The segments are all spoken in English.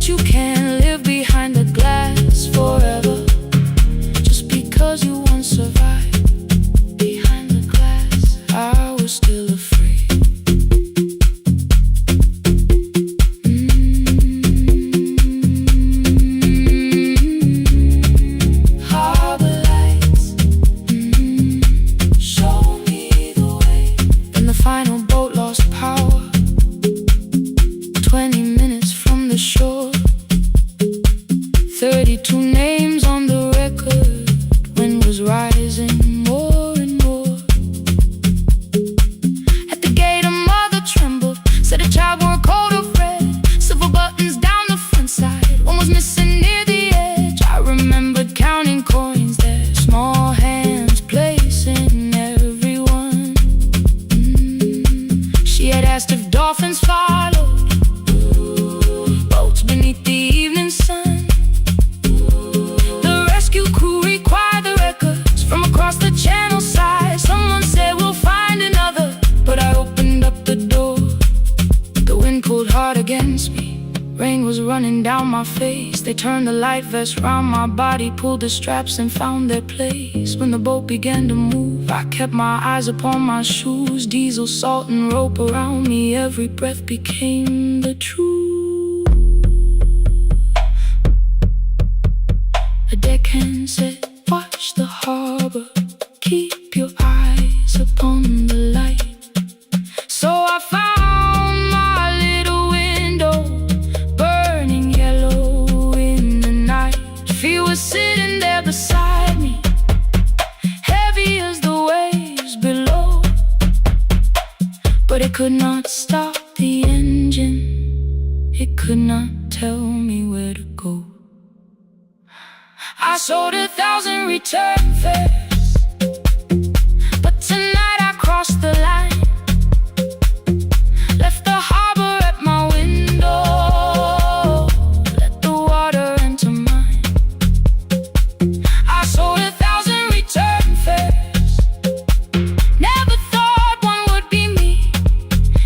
But you can't live behind the glass forever, just because you once survived behind the glass. I was still afraid. Harbor lights, show me the way. Then the final boat lost power, 20 minutes from the shore. 32 names on the record. Wind was rising more and more. At the gate a mother trembled, said a child wore a coat of red, silver buttons down the front side, one was missing near the edge. I remembered counting coins there, small hands placing everyone. She had asked if dolphins followed, boats beneath the evening sun. The rescue crew required the records from across the channel side. Someone said we'll find another, but I opened up the door. The wind pulled hard against me, rain was running down my face. They turned the light vest round my body, pulled the straps and found their place. When the boat began to move, I kept my eyes upon my shoes. Diesel, salt and rope around me, every breath became the truth. A deckhand said, watch the harbor, keep your eyes upon the light. So I found my little window, burning yellow in the night. She was sitting there beside me, heavy as the waves below, but it could not stop the engine, it could not tell me where to go. I sold 1,000 return fares, but tonight I crossed the line, left the harbor at my window, let the water enter mine. I sold 1,000 return fares, never thought one would be me.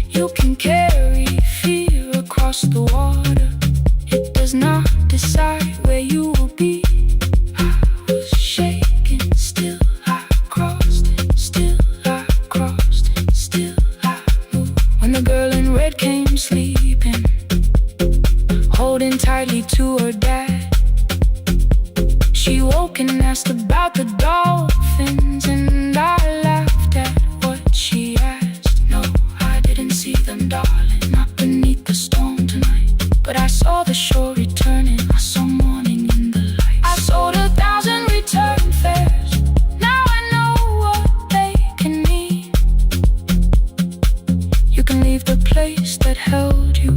You can carry fear across the water, it does not decide where you will be. Shaking, still I crossed it, still I crossed it, still I moved. When the girl in red came sleeping, holding tightly to her dad, she woke and asked about the dolphins, and I laughed at what she asked. No, I didn't see them, darling, not beneath the storm tonight, but I saw the shore returning, I saw morning in the light. I sold 1,000 return fares, now I know what they can mean. You can leave the place that held you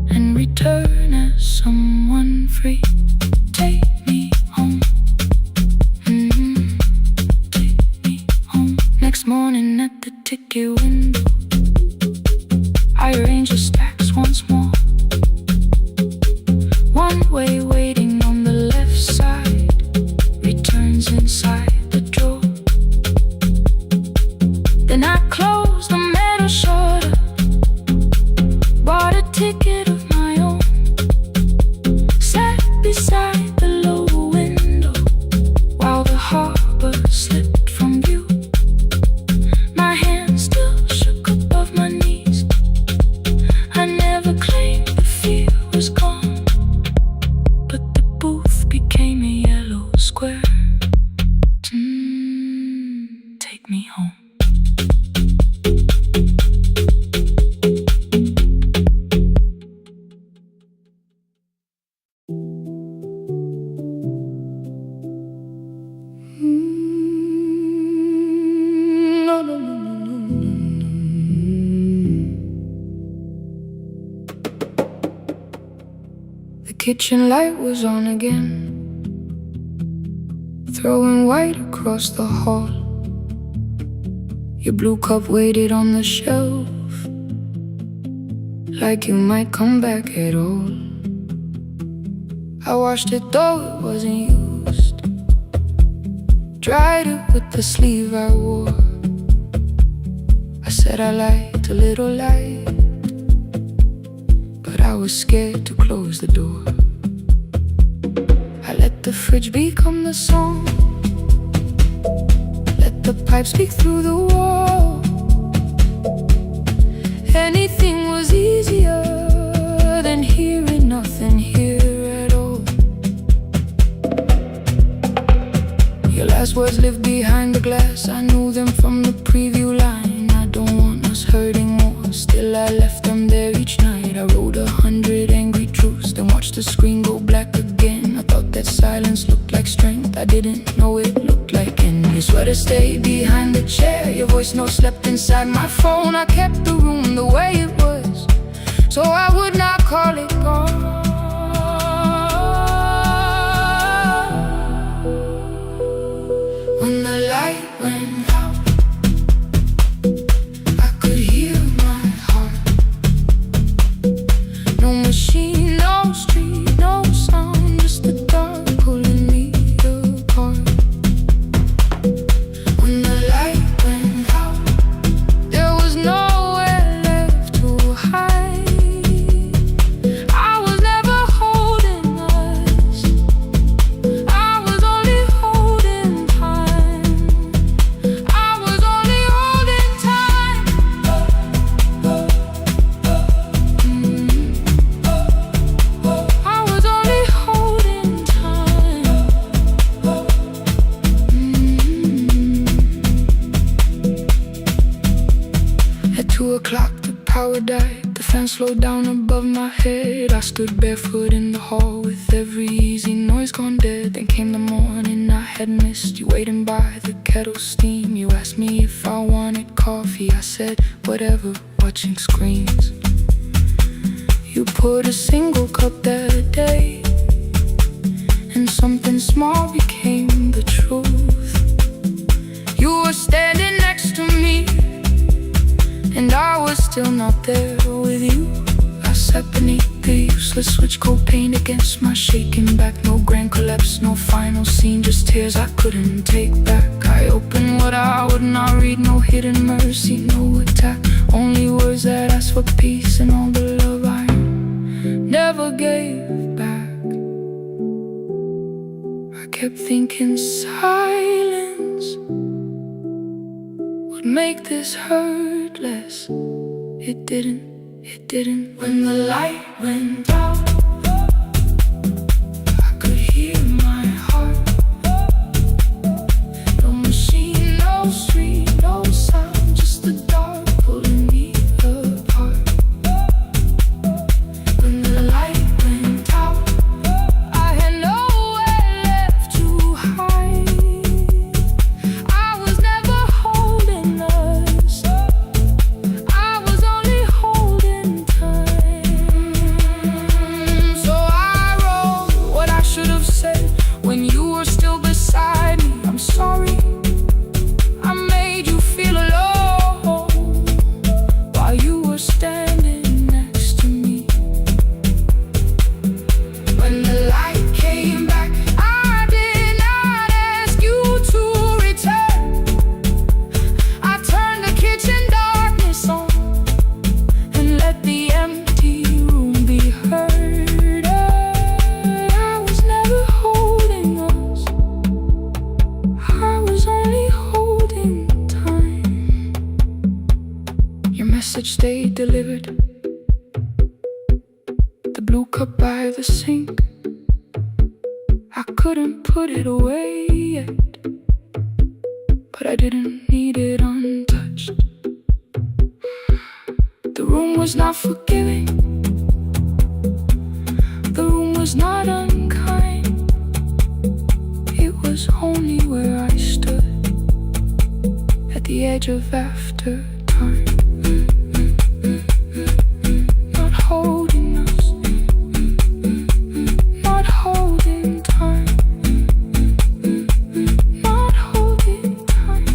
and return as someone free. Take me home, take me home. Next morning at the ticket window, I arranged the stacks once more. One way waiting on the left side, returns inside the drawer. Then I closed the metal shutter, bought a ticket of my own, sat beside the low window while the harbor slipped from view. My hands still shook above my knees, I never claimed the fear was gone, but the booth became a yellow square. Take me home. No, no, no, no, no, no. The kitchen light was on again, throwing white across the hall. Your blue cup waited on the shelf, like you might come back at all. I washed it though it wasn't used, dried it with the sleeve I wore. I said I liked a little light, but I I was scared to close the door. I let the fridge become the song, let the pipe speak through the wall. Anything was easier than hearing nothing here at all. Your last words live behind the glass, I knew them from the preview line. I don't want us hurting more, still I left them there each night. I wrote 100 angry truths, then watched the screen go black again. I thought that silence looked like strength, I didn't know it looked like end. Your sweater stayed behind the chair, your voice note slept inside my phone. I kept the room the way it was, so I would not call it gone. When the light went out, I could hear my heart. No machine, no street, no sound, just the dark pulling me apart. When the light went out, there was nowhere left to hide. I was never holding us, I was only holding time. I was only holding time. I was only holding time. At 2 o'clock the power died, the fan slowed down above my head. I stood barefoot in the hall with every easy noise gone dead. Then came the morning I had missed, you waiting by the kettle steam. You asked me if I wanted coffee, I said whatever, watching screens. You poured a single cup that day, and something small became the truth. You were standing next to me, and I was still not there with you. I sat beneath the useless switch, cold paint against my shaking back. No grand collapse, no final scene, just tears I couldn't take back. I opened what I would not read, no hidden mercy, no attack, only words that asked for peace and all the love I never gave back. I kept thinking silence would make this hurt less. It didn't. When the light went out, I could hear my heart. No machine, no street, no sound, just the dark pulling me apart. When the light went out, I had nowhere left to hide. I was never holding us, I was only holding time. So I wrote what I should have said when you were still beside me. I'm sorry, I made you feel alone while you were standing next to me. When the light came back, I did not ask you to return. I turned the kitchen darkness on and let the empty room be heard. I was never holding us, I was only holding time. Your message stayed delivered, the blue cup by the sink. I couldn't put it away yet, but I didn't need it untouched. The room was not forgiving, the room was not unkind. It was only where I stood at the edge of after time. Not holding us, not holding time, not holding time.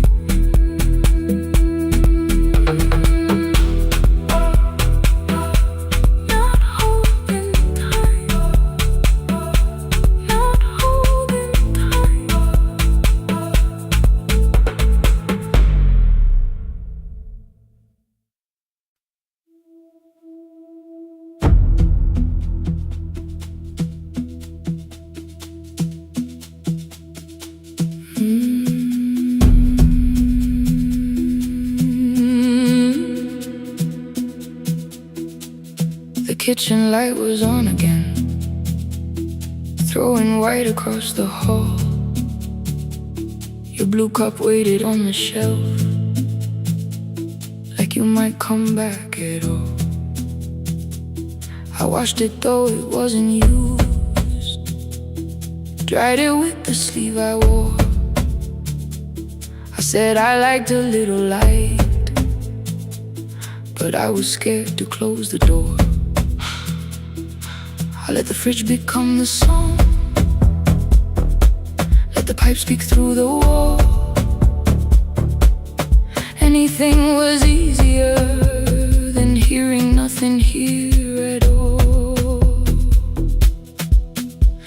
Not holding time, not holding time. 'Cause kitchen light was on again, throwing white across the hall. Your blue cup waited on the shelf, like you might come back at all. I washed it though it wasn't used, dried it with the sleeve I wore. I said I liked a little light, but I was scared to close the door. I let the fridge become the song, let the pipe speak through the wall. Anything was easier than hearing nothing here at all.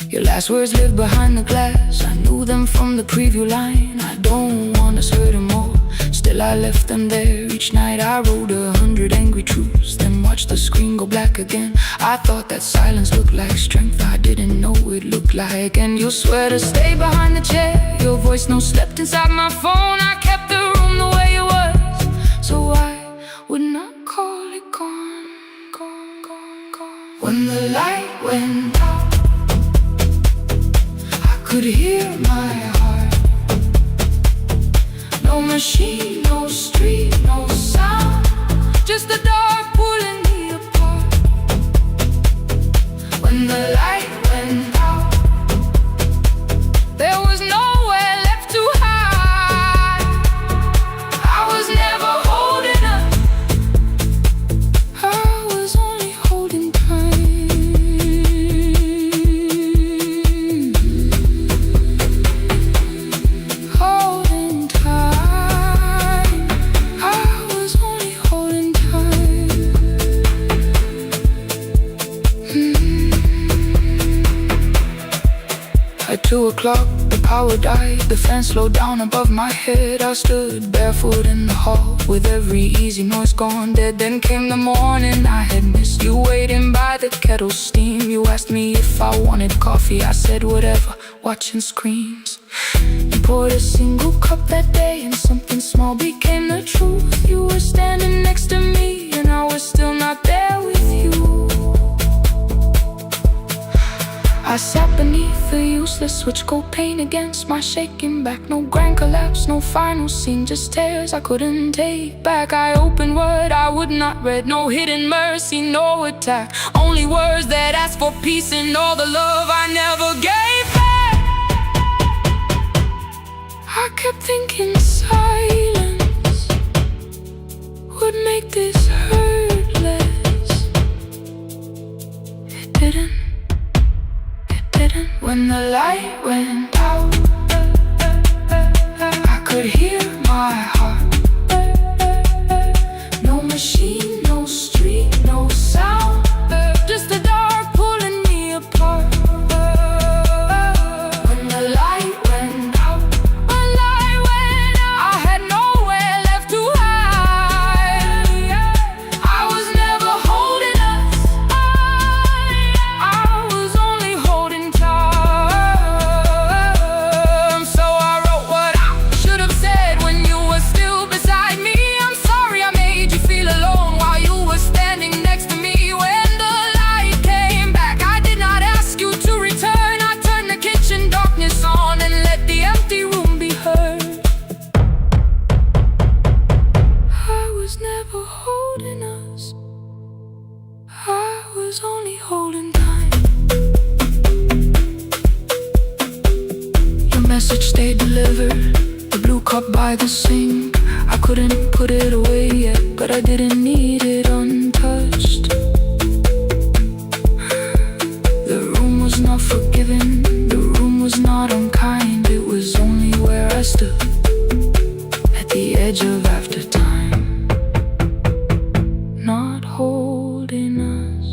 Your last words lived behind the glass, I knew them from the preview line. I don't want us hurting more, still I left them there. Each night I wrote 100 angry truths, then watched the screen go black again. I thought that silence looked like strength, I didn't know it looked like. And you'll swear to stay behind the chair, your voice no slept inside my phone. I kept the room the way it was, so I would not call it gone, gone, gone, gone. When the light went out, I could hear my heart. No machine, no street, no sound, just the dark pulling me apart. When the light went out, there was nowhere left to hide. I was never holding up, I was only holding time. Holding time, I was only holding time. At 2 o'clock, the power died, the fan slowed down above my head. I stood barefoot in the hall, with every easy noise gone dead. Then came the morning I had missed, you waiting by the kettle steam. You asked me if I wanted coffee, I said whatever, watching screens. You poured a single cup that day, and something small became the truth. You were standing next to me, and I was still not there with you. I sat beneath the useless switch, cold pain against my shaking back. No grand collapse, no final scene, just tears I couldn't take back. I opened word I would not read, no hidden mercy, no attack, only words that asked for peace and all the love I never gave back. I kept thinking silence would make this hurt less. It didn't. When the light went out, I could hear my heart. No machine, no street, no sound, just the dark pulling me apart. When the light went out, I had nowhere left to hide. I was never holding us, I was only holding time. Only holding time. Your message stayed delivered, the blue cup by the sink. I couldn't put it away yet, but I didn't need it untouched. The room was not forgiving, the room was not unkind. It was only where I stood, at the edge of after time. Not holding us,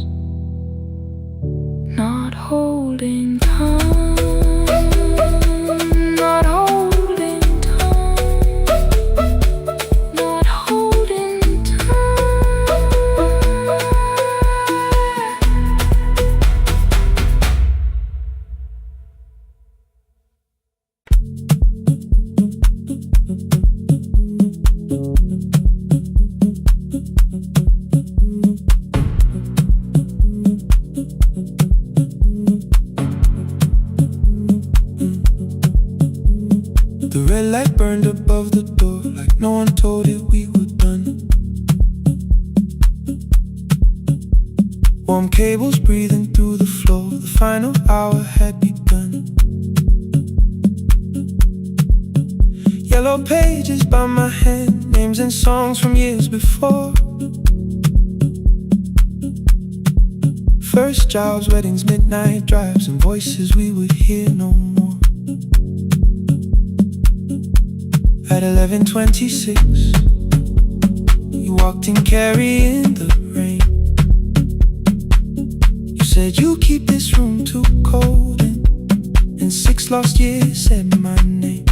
not holding time, not holding time, not holding time. red light burned above the door, like no one told it we were done. Warm cables breathing through the floor, the final hour had begun. Yellow pages by my hand, names and songs from years before. First jobs, weddings, midnight drives, and voices we would hear no more. At 11:26, you walked in carrying the rain. You said you keep this room too cold, and in 6 lost years said my name.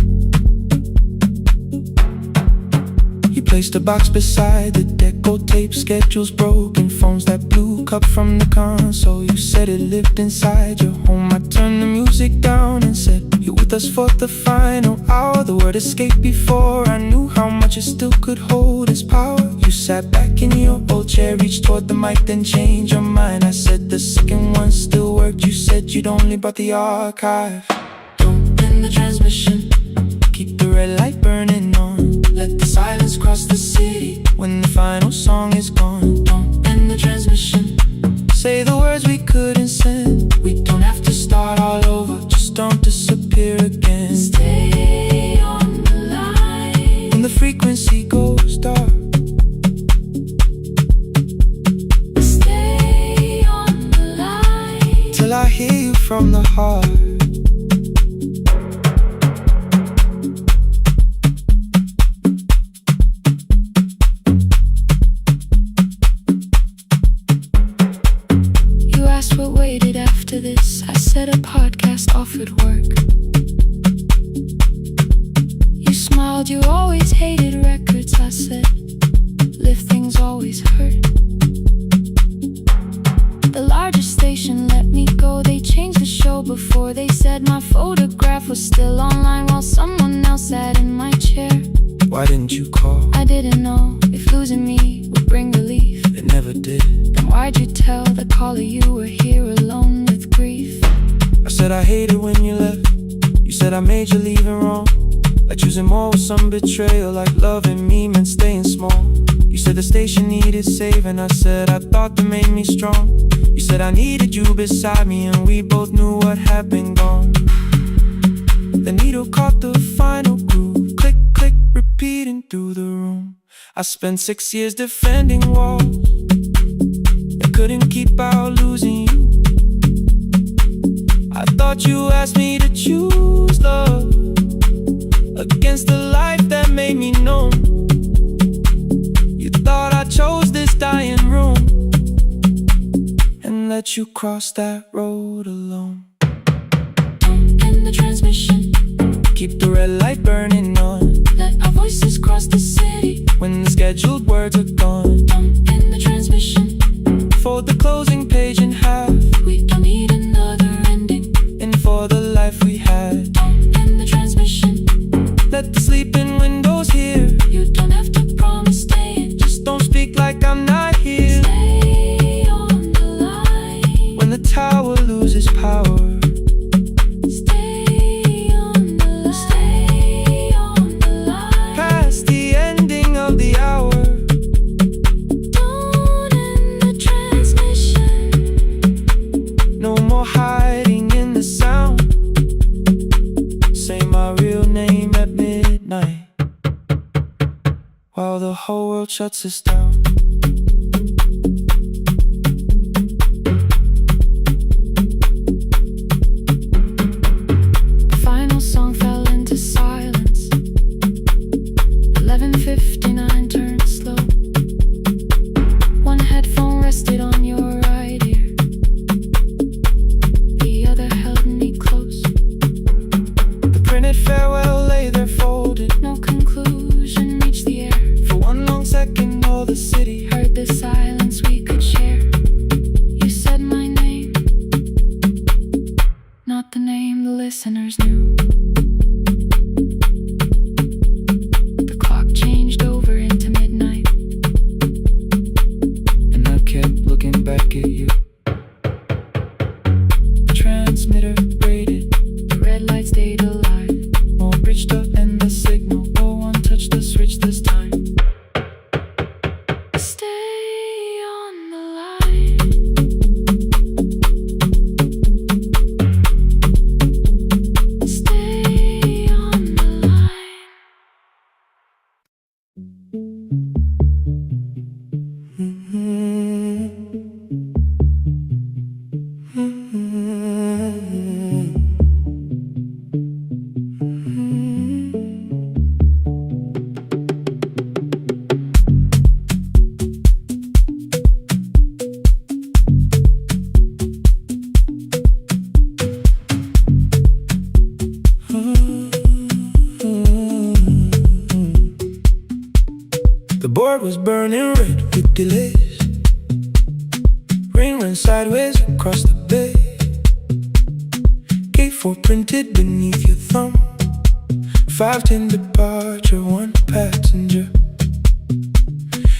You placed a box beside the deco tape, schedules broken, phones that blew, cup from the console. You said it lived inside your home. I turned the music down and said, you're with us for the final hour. The word escaped before I knew how much it still could hold its power. You sat back in your old chair, reached toward the mic, then changed your mind. I said the second one still worked. You said you'd only brought the archive. Don't end the transmission, keep the red light burning on. Let the silence cross the city when the final song is gone. Don't end the transmission, say the words we couldn't send. We don't have to start all over, just don't disappear again. Stay on the line when the frequency goes dark. Stay on the line till I hear you from the heart. What waited after this? I said a podcast offered work. You smiled, you always hated records. I said, lifting's always hurt. The largest station let me go. They changed the show before they said my photograph was still online while someone else sat in my chair. Why didn't you call? I didn't know if losing me would bring relief. It never did. Then why'd you tell the caller you were here alone with grief? I said I hated when you left. You said I made you leaving wrong, like choosing more with some betrayal, like loving me meant staying small. You said the station needed saving. I said I thought that made me strong. You said I needed you beside me, and we both knew what had been gone. The needle caught the final groove, click, click, repeating through the room. I spent 6 years defending walls that couldn't keep out losing you. I thought you asked me to choose love against the life that made me numb. You thought I chose this dying room and let you cross that road alone. Don't end the transmission, keep the red light burning on. Let our voices cross the city when the scheduled words are gone. Don't end the transmission, fold the closing page in half. We don't need another ending, and for the life we had. Don't end the transmission, let the sleeping windows hear. You don't have to promise staying, just don't speak like I'm not here. Stay on the line when the tower loses power. While the whole world shuts us down. The final song fell into silence. 11:59 turned slow. One headphone rested on your right ear, the other held me close. The printed farewell lay there folded, no conclusion reached the air. For one long second all the city heard the silence we could share. You said my name, not the name the listeners knew. The clock changed over into midnight, and I kept looking back at you. The transmitter braided, the red light stayed alive, more bridged up and the board was burning red with delays. Rain ran sideways across the bay. Gate 4 printed beneath your thumb. 5:10 departure, 1 passenger.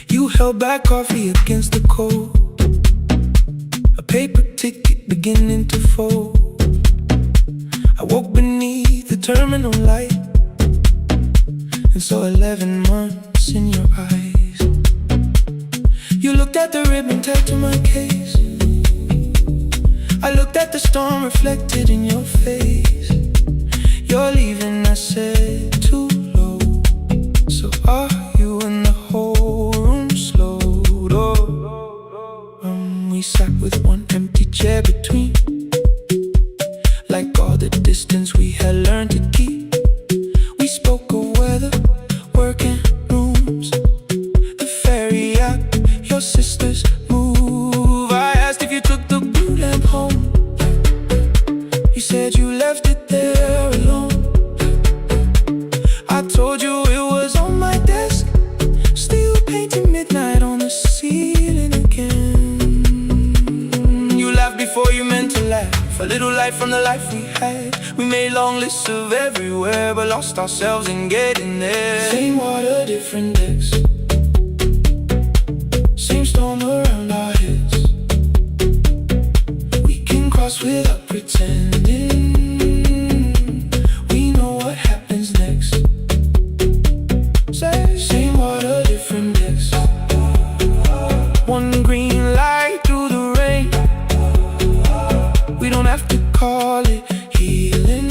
You held back coffee against the cold. A paper ticket beginning to fold. I woke beneath the terminal light and saw 11 months in your eyes. You looked at the ribbon tagged to my case. I looked at the storm reflected in your face. You're leaving, I said, too low. So are you? And the whole room slowed. We sat with one empty chair between, like all the distance we had learned to keep. We spoke of weather, work and rooms, the ferry app, your sister's move. I asked if you took the blue lamp home. You said you left it there alone. I told you it was on my desk, still painting midnight on the ceiling again. You laughed before you meant to laugh. A little light from the life we had. We made long lists of everywhere, but lost ourselves in getting there. Same water, different decks. Same storm around our heads. We can cross without pretending. We know what happens next. Same water, different decks. One green light through the rain. We don't have to call it healing.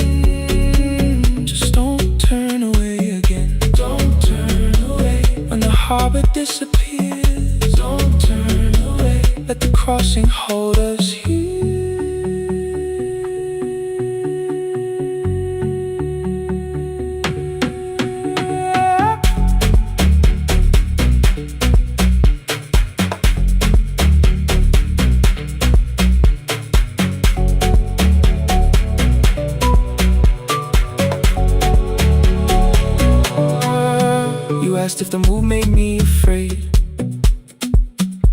Just don't turn away again. Don't turn away. When the harbor disappears, don't turn away. Let the crossing hold us here. Asked if the move made me afraid.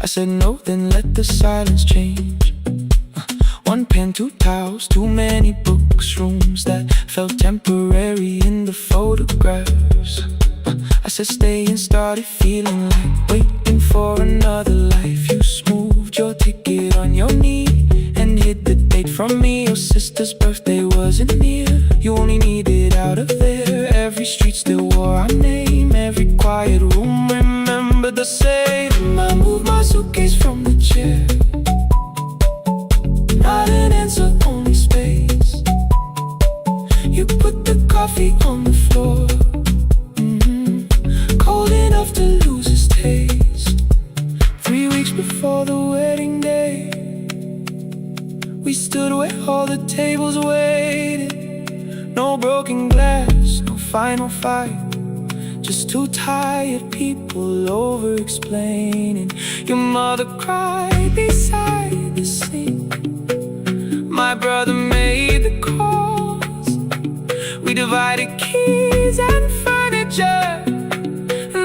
I said no, then let the silence change. One pen, 2 towels, too many books, rooms that felt temporary in the photographs. I said stay and started feeling like waiting for another life. You smoothed your ticket on your knee and hid the date from me. Your sister's birthday wasn't near. You only needed out of there. Every street still wore our name. Every quiet room remembered the same. I moved my suitcase from the chair. Not an answer, only space. You put the coffee on the floor, cold enough to lose its taste. 3 weeks before the wedding day, we stood where all the tables waited. No broken glass, no final fight. Just 2 tired people over-explaining. Your mother cried beside the sink. My brother made the calls. We divided keys and furniture.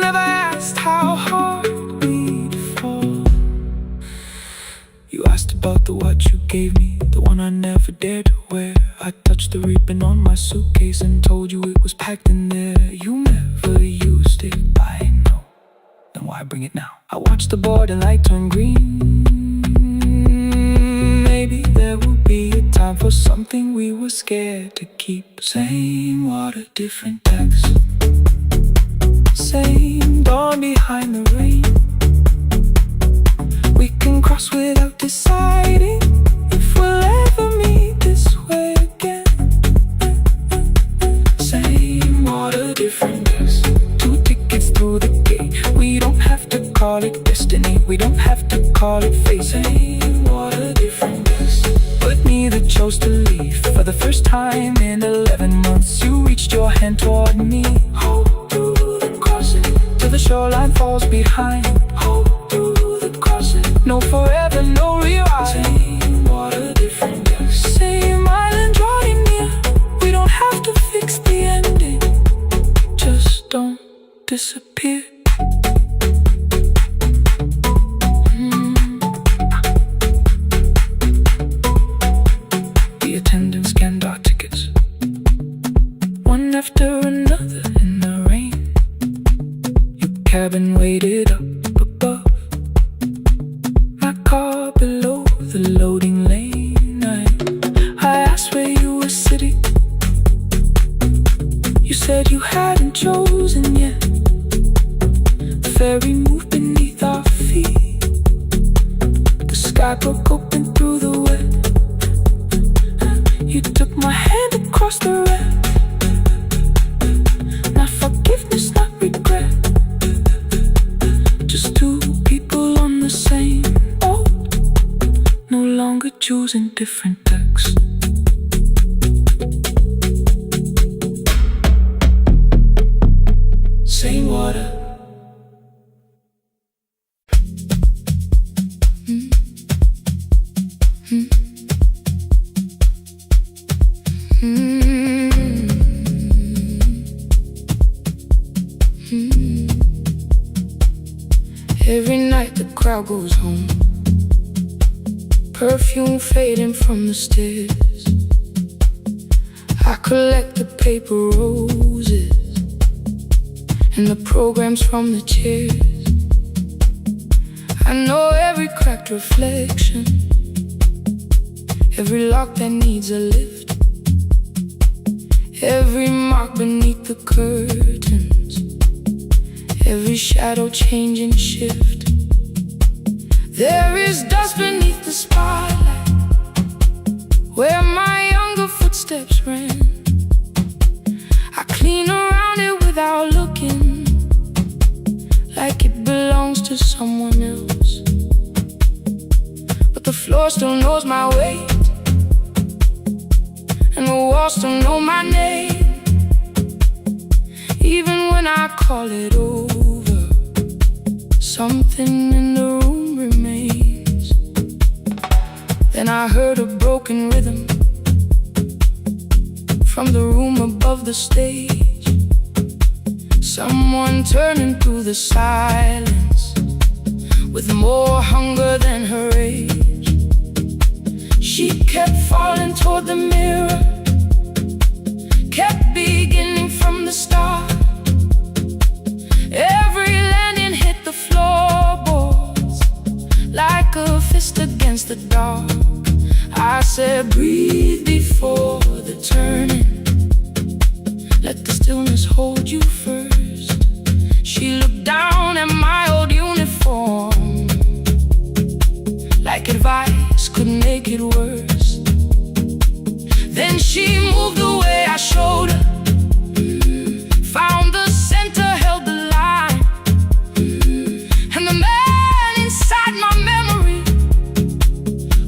Never asked how hard we'd fall. You asked about the watch you gave me, the one I never dared to wear. I touched the ribbon on my suitcase and told you it was packed in there. You never used it, I know. Then why bring it now? I watched the board and light turn green. Maybe there will be a time for something we were scared to keep. Same water, different decks. Same dawn behind the rain. We can cross without deciding if we'll ever meet this way again. Same water, different decks. 2 tickets through the gate. We don't have to call it destiny. We don't have to call it fate. Same water, different decks. But neither chose to leave. For the first time in 11 months, you reached your hand toward me. Hold through the crossing till the shoreline falls behind. Hold through the crossing. No forever, no rewrite. Same water, different decks. Same island drawing near. We don't have to fix the ending. Just don't disappear. attendants scanned our tickets, one after another in the rain. Your cabin waited up above, my car below the loading lane. I asked where you were sitting. You said you hadn't chosen yet. The ferry moved beneath our feet. The sky broke open through the wet. You took my hand across the red. Not forgiveness, not regret. Just two people on the same boat, no longer choosing different decks. Same water. Every night the crowd goes home, perfume fading from the stairs. I collect the paper roses and the programs from the chairs. I know every cracked reflection, every lock that needs a lift, every mark beneath the curtains, every shadow change and shift. There is dust beneath the spotlight, where my younger footsteps ran. I clean around it without looking, like it belongs to someone else. But the floor still knows my weight, and the walls still know my name. Even when I call it over, something in the room remains. Then I heard a broken rhythm from the room above the stage. Someone turning through the silence with more hunger than her age. She kept falling toward the mirror, kept beginning from the start. Every landing hit the floorboards like a fist against the dark. I said, breathe before the turning, let the stillness hold you first. She looked down at my old uniform, like advice could make it worse. Then she moved away, I showed her, found the center, held the line, and the man inside my memory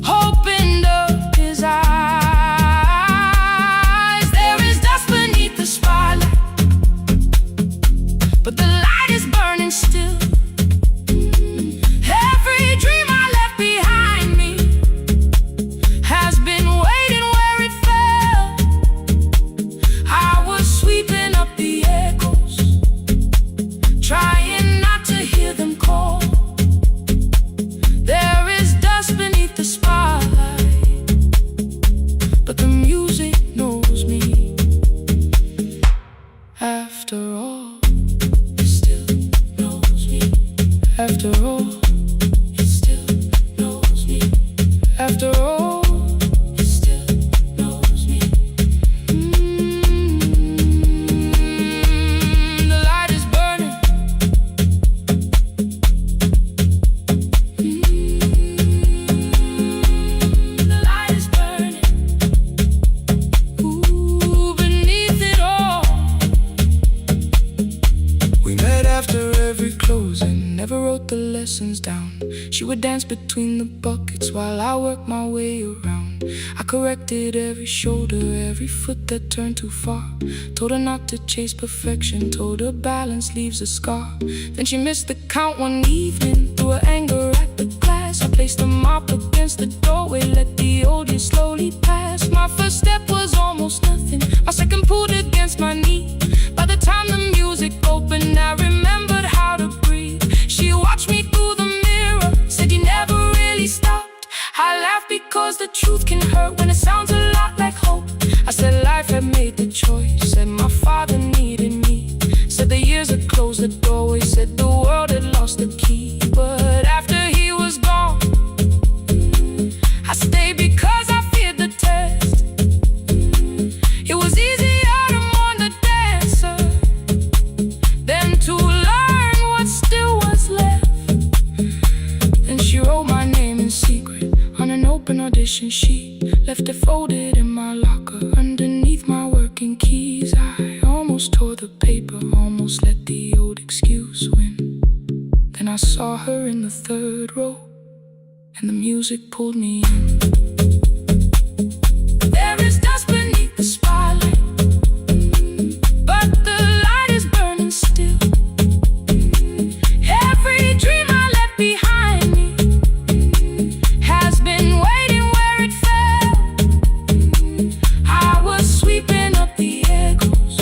opened up his eyes. There is dust beneath the spotlight, but the light is burning still. Every dream I left behind me has been waiting where it fell. I was sweeping up the echoes, trying not to hear them call. There is dust beneath the spotlight, but the music knows me. After all, it still knows me. After all, it still knows me. After all, it still knows me. The light is burning. The light is burning. Ooh, beneath it all. We met after every closing, never wrote the lessons down. She would dance between the buckets while I worked my way around. I corrected every shoulder, every foot that turned too far. Told her not to chase perfection, told her balance leaves a scar. Then she missed the count one evening, threw her anger at the glass. I placed the mop against the doorway, let the old years slowly pass. My first step was almost nothing, my second pulled against my knee. By the time the music opened, I remembered how to breathe. She watched me through the mirror, said you never really stopped. I laughed because the truth can hurt when it sounds a lot like graduation sheet, left it folded in my locker underneath my working keys. I almost tore the paper, almost let the old excuse win. Then I saw her in the third row, and the music pulled me in. There is dust beneath the spotlight, but the light is burning still. Every dream I left behind me has been waiting where it fell. I was sweeping up the echoes,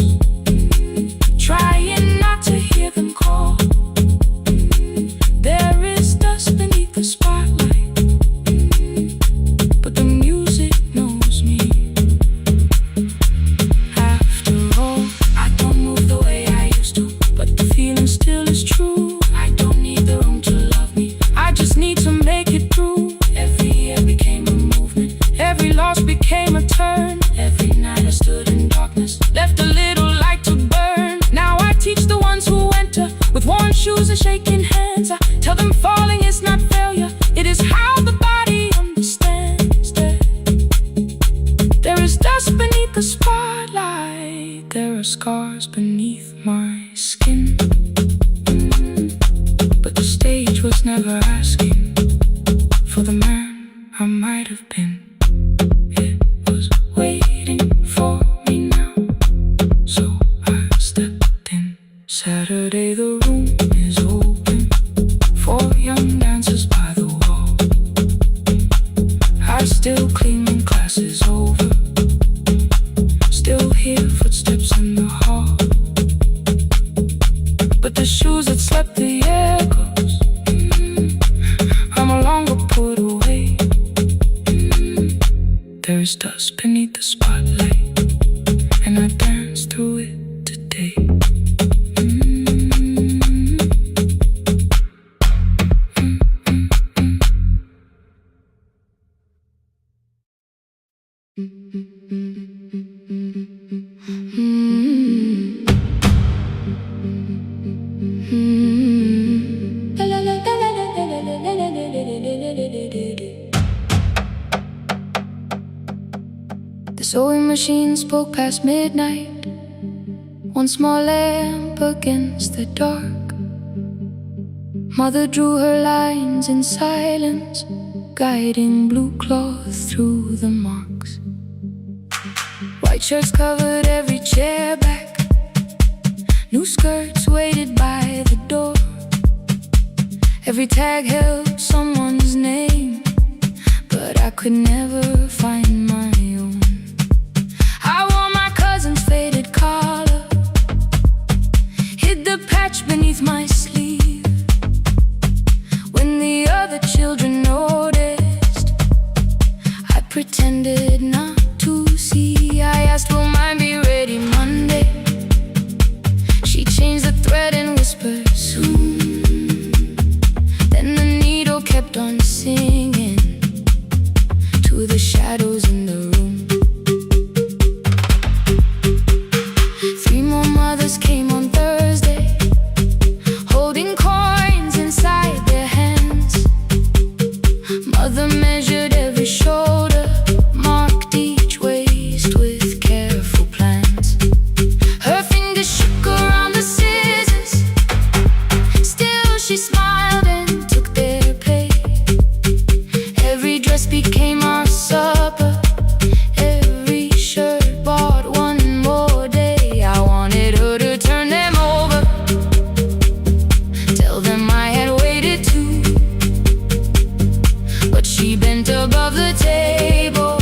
trying not to hear them call. There is dust beneath the spotlight, but the music knows me. After all, I don't move the way I used to, but the feeling still is true. I don't need the room to love me, I just need to make it through. Every year became a movement, every loss became a turn. Every night I stood in darkness, left a little light to burn. Now I teach the ones who enter with worn shoes and shaking hands. I tell them falling is not failure, it is how the body understands that there is dust beneath the spotlight. There are scars beneath my skin, but the stage was never asking for the man I might have been. It was waiting for me now, so I stepped in. Saturday the room is open for young dancers by the wall. I still clean when class is over, still hear footsteps in the hall, but the shoes that slept the echoes, are no longer put away. There is dust beneath the spotlight, and I dance through it today. The sewing machine spoke past midnight, one small lamp against the dark. Mother drew her lines in silence, guiding blue cloth through the marks. White shirts covered every chair back, new skirts waited by the door. Every tag held someone's name, but I could never find my own. I wore my cousin's faded collar, hid the patch beneath my sleeve. When the other children noticed, I pretended not to see. I asked, will mine be ready Monday? She changed the thread and whispered, soon. Then the needle kept on singing to the shadows in the room. 3 more mothers came on Thursday, holding coins inside their hands. Mother measured every shoulder, marked each waist with careful plans. Her fingers shook around the scissors, still she smiled and took their pay. Every dress became our supper, every shirt bought one more day. I wanted her to turn them over, tell them I had waited too, but she bent above the table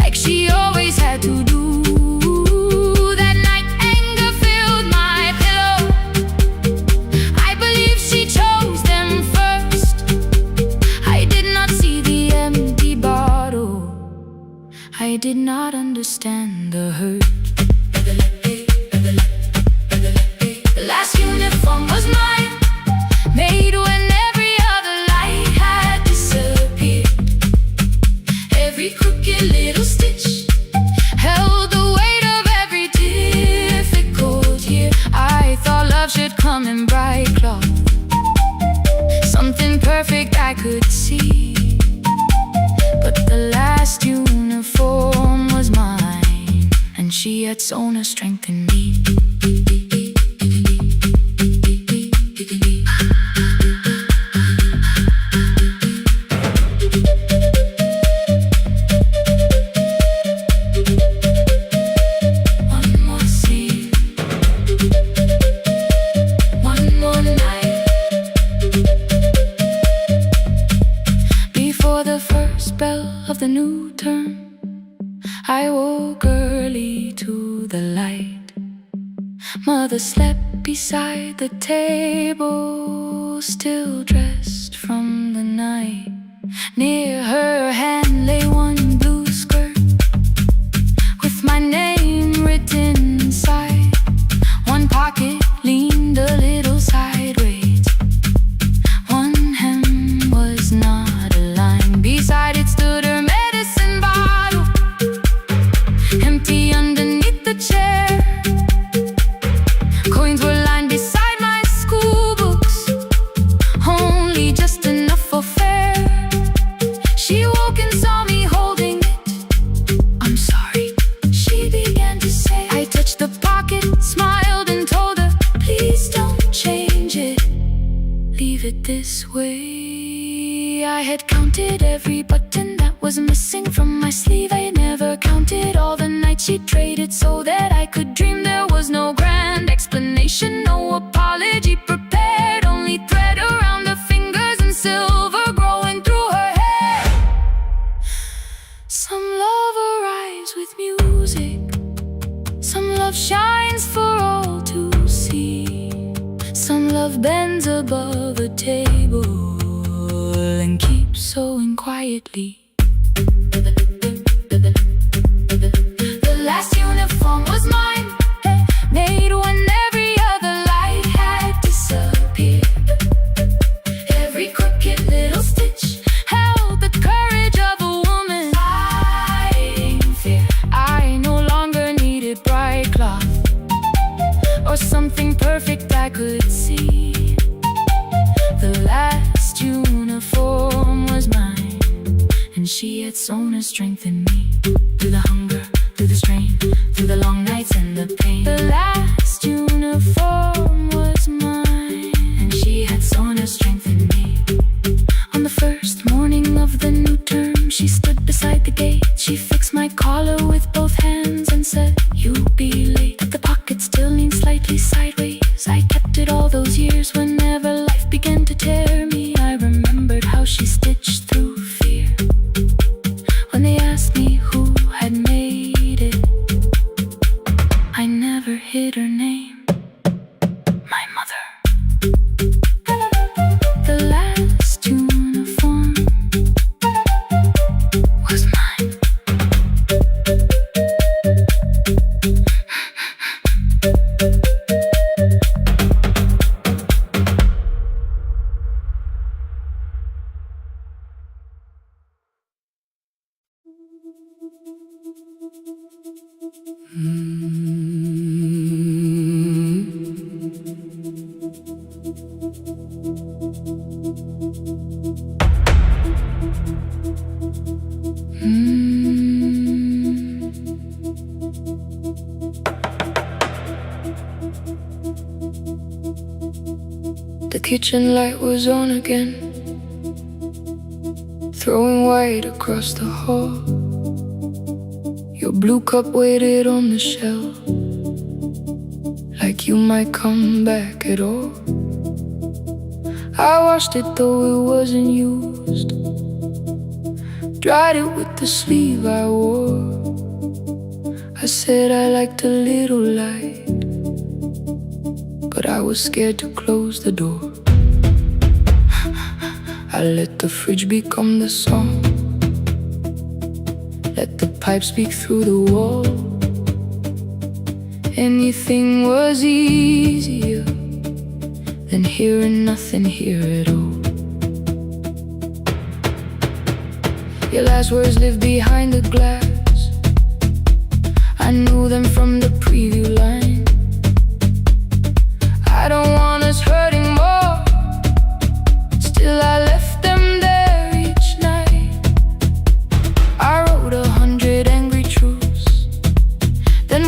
like she always had to do. That night anger filled my pillow, I believe she chose them first. I did not see the empty bottle, I did not understand the hurt. The last uniform was mine, made when every other light had disappeared. Every crooked little stitch held the weight of every difficult year. I thought love should come in bright cloth, something perfect I could see, but she had sown her strength in me. The new term, I woke early to the light. Mother slept beside the table, still dressed from the night. Near her hand lay one blue skirt with my name written inside. One pocket leaned a little sideways, one hem was not aligned. Beside it stood her this way. I had counted every button that was missing from my sleeve. I had never counted all the nights she traded so that I could dream. There was no grand explanation, no apology prepared, only thread around her fingers and silver growing through her hair. Some love arrives with music, some love shines for all to see. Some love bends above a table and keeps sewing quietly. The last uniform was mine, made when every other light had disappeared. Every crooked little stitch held the courage of a woman fighting fear. I no longer needed bright cloth or something perfect I could see. The last uniform was mine, and she had sown her strength in me. Through the hunger, through the strain, through the long nights and the pain. The last uniform was mine, and she had sown her strength in me. On the first morning of the new term, she stood beside the gate. She fixed my collar with both hands and said, "You'll be late." The pocket still leaned slightly sideways. I kept it all those years. Whenever life began to tear me, I remembered how she stitched through fear. When they asked me who had made it, I never hid her name, my mother. The last uniform was mine. The kitchen light was on again, throwing white across the hall. Your blue cup waited on the shelf, like you might come back at all. I washed it though it wasn't used, dried it with the sleeve I wore. I said I liked a little light, but I was scared to close the door. I let the fridge become the song, let the pipe speak through the wall. Anything was easier than hearing nothing here at all. Your last words live behind the glass, I knew them from the preview line. I don't want us hurting more, still I left them there each night. I wrote 100 angry truths, then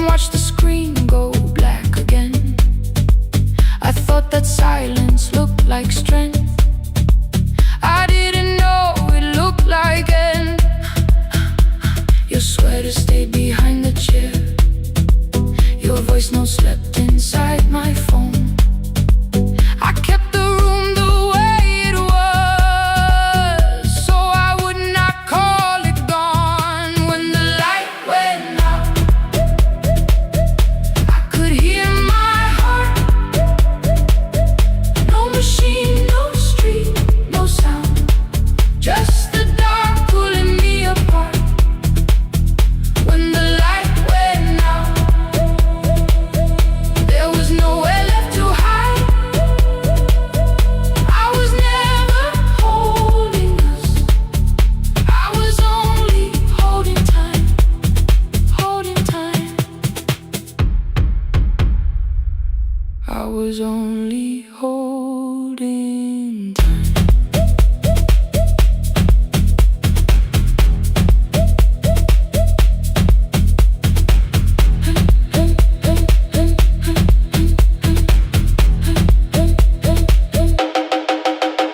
stayed behind the chair. Your voice note slept inside my phone. I kept the room the way it was, so I would not call it gone. When the light went out, I could hear my heart. No machine, no street, no sound, just the dark pulling me apart. When the light went out, there was nowhere left to hide. I was never holding us, I was only holding time, holding time. I was only holding time.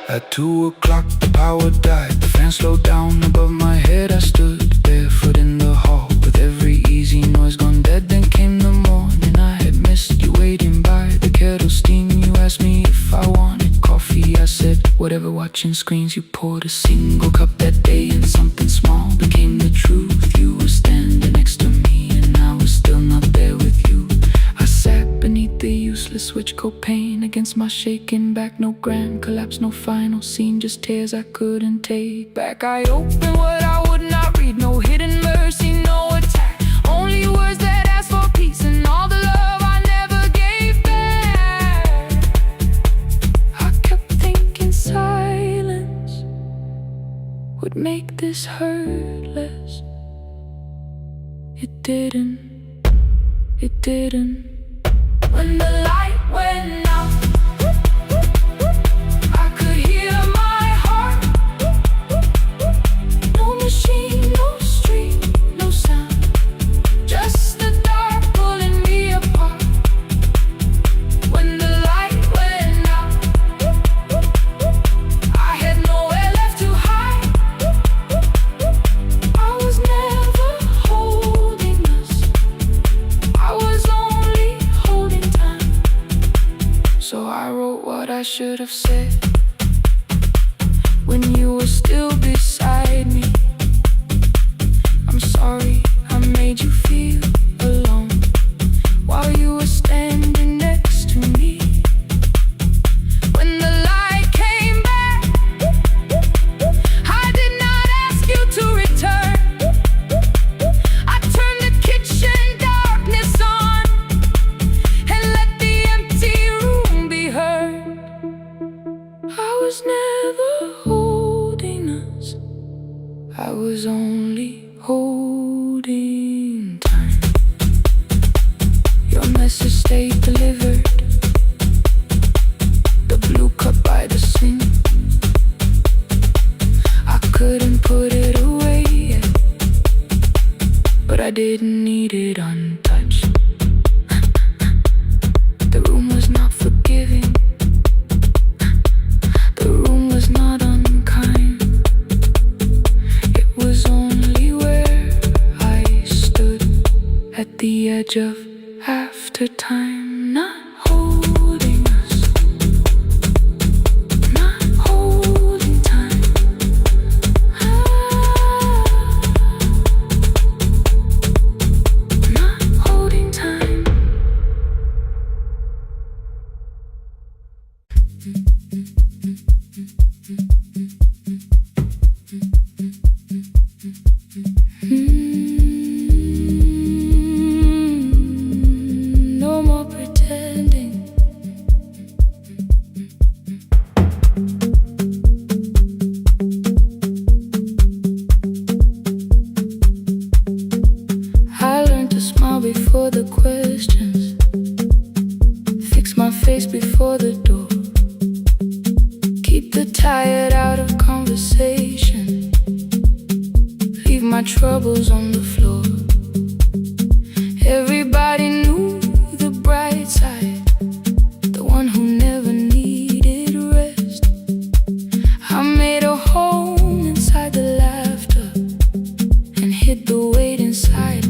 At 2 o'clock the power died, the fan slowed down above my head. I stood barefoot in the hall with every easy noise gone dead. Then came the morning, I had missed you waiting by the kettle steam. You asked me if I wanted coffee, I said whatever. Watching screens, you poured a single cup that day, and something small became the truth. You were standing next to me and I was still not there with you. I sat beneath the useless switch, copain against my shaking back. No grand collapse, no final scene, just tears I couldn't take back. I opened what I would not read, no hidden mercy, no attack, only words that ask for peace and all the love I never gave back. I kept thinking silence would make this hurt less. It didn't, it didn't. When the light went out, I could hear my heart. No machine, no street, no sound, just the dark pulling me apart. When the light went out, I had nowhere left to hide. I was never holding us, I was only holding time. So I wrote what I should have said when you were still beside me. I'm sorry I made you feel alone while you were standing next to me. When the light came back, I did not ask you to return. I turned the kitchen darkness on and let the empty room be heard. I was never holding us, I was only holding time. Your message stayed delivered, the blue cup by the sink. I couldn't put it away yet, but I didn't need it untouched. The room was not forgiving, the room was not unkind. It was only where I stood at the edge of after time, not holding us, not holding time. Not holding time. No more pretending. I learned to smile before the questions, fix my face before the door, keep the tired out of conversation, leave my troubles on the floor. Everybody knew the bright side, the one who never needed rest. I made a home inside the laughter and hid the weight inside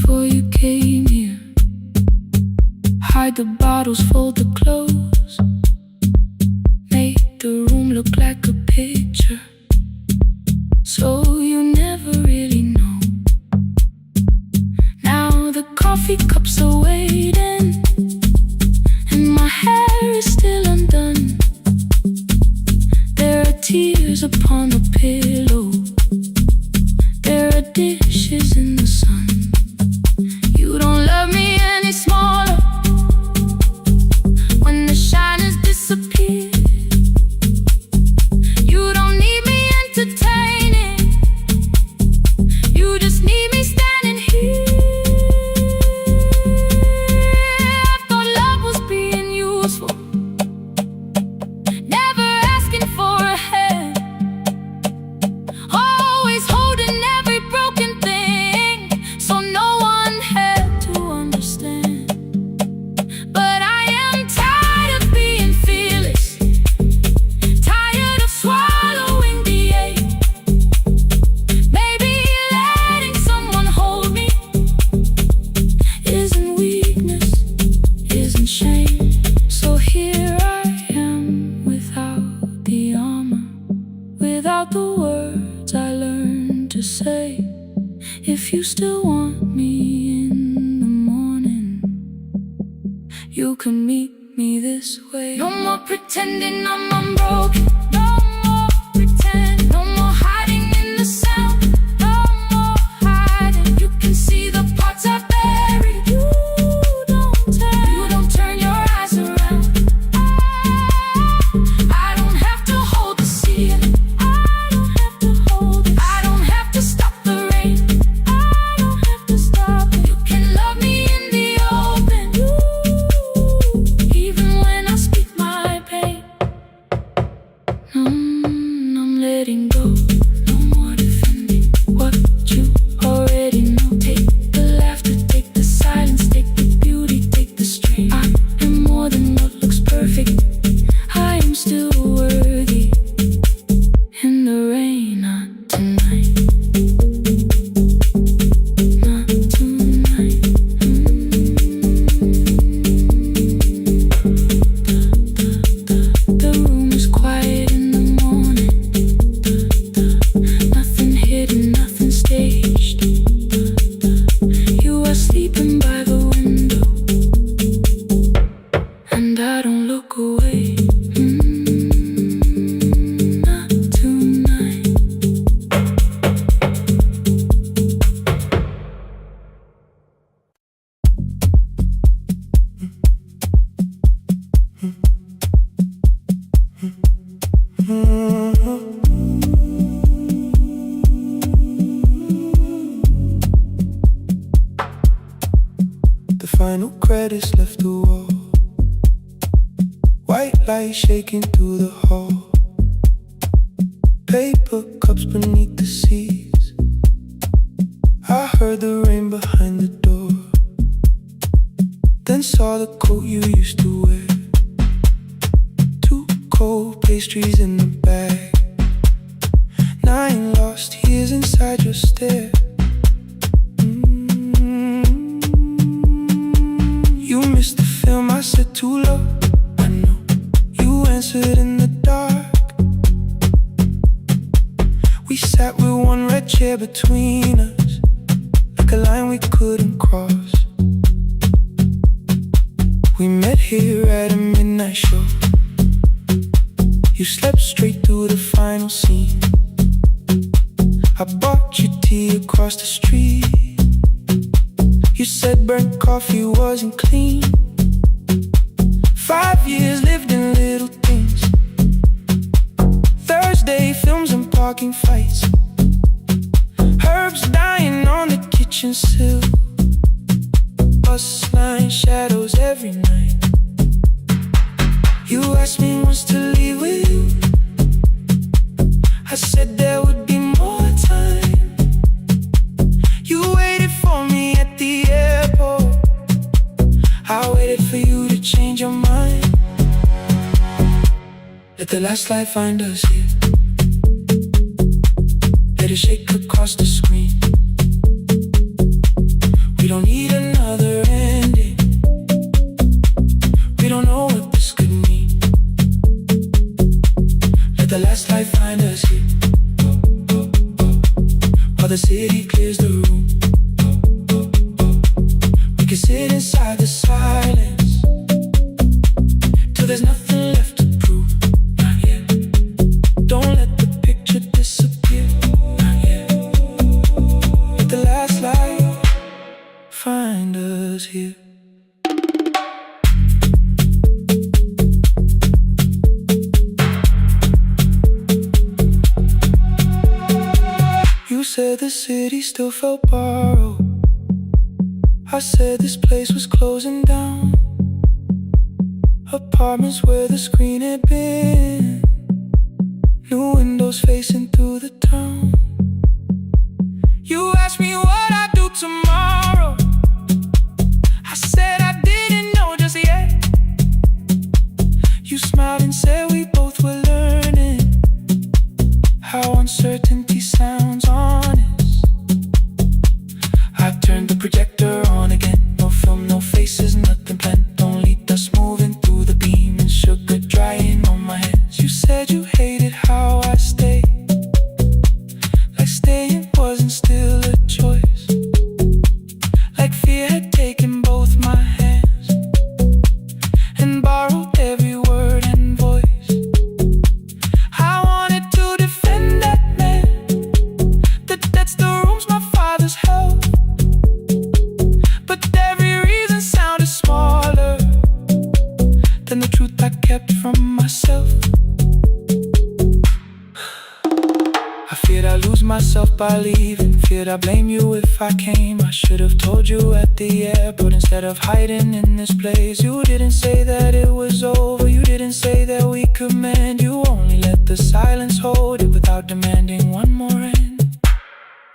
before you came here. Hide the bottles, fold the clothes, make the room look like a picture, so you never really know. Now the coffee cups are waiting, and my hair is still undone. There are tears upon the pillow, there are dishes in the sun. You don't love me any smaller when the shine has disappeared. You don't need me entertaining, you just need me standing here. I thought love was being useful, never asking for a hand, always holding every broken thing, so no one had to understand. But I am tired of being fearless, tired of swallowing the ache. Maybe letting someone hold me isn't weakness, isn't shame. So here I am without the armor, without the words I learned to say. If you still want me in the morning, you can meet me this way. No more pretending I'm unbroken, no more pretend, no more hiding in the sound, no more hiding. You can see the parts I buried. You don't turn your eyes around. I don't have to hold the ceiling, I don't have to hold it, I don't have to stop the rain, I don't have to stop it. You can love me in the open, even when I speak my pain. I'm letting go, no more defending what you already know. Take the laughter, take the silence, take the beauty, take the strain. I am more than what looks perfect, I am still worthy. In the rain, not tonight, not tonight. The room is quiet in the morning, nothing hidden, nothing staged. You are sleeping by the window, and I don't look away. Not tonight. The final credits left the wall, white light shaking through the hall, paper cups beneath the seats. I heard the rain behind the door, then saw the coat you used to wear, 2 cold pastries in the bag, 9 lost years inside your stare. You missed the film, I said too low, I know. You answered in the dark. We sat with one red chair between us, like a line we couldn't cross. We met here at a midnight show. You slept straight through the final scene. I bought you tea across the street. You said burnt coffee wasn't clean. 5 years lived in little things, Thursday films and parking fights, herbs dying on the kitchen sill, bus line shadows every night. You asked me once to leave with you, I said there would be more time. You waited for me at the airport, I waited for you to change your mind. Let the last light find us here, let it shake across the screen. We don't need another ending. We don't know what this could mean. Let the last light find us here, while the city clears the room. We can sit inside the silence till there's nothing left to prove. Not yet. Don't let the picture disappear. Not yet. Let the last light find us here. You said the city still felt borrowed. I said this place was closing down. Apartments where the screen had been, new windows facing through the town. You asked me what I'd do tomorrow. I said I didn't know just yet. You smiled and said we both were learning how uncertainty sounds honest. I turned the projector on again. No film, no faces, nothing planned. Only dust moving through the beam and sugar drying on my hands. You said you hated how I stayed, like staying wasn't still a choice, like fear had taken both my hands and borrowed every word and voice. I wanted to defend that man, that's the rooms my father's held, but every reason sounded smaller than the truth I kept from myself. I feared I'd lose myself by leaving, feared I'd blame you if I came. I should have told you at the airport instead of hiding in this place. You didn't say that it was over, you didn't say that we could mend. You only let the silence hold it without demanding one more end.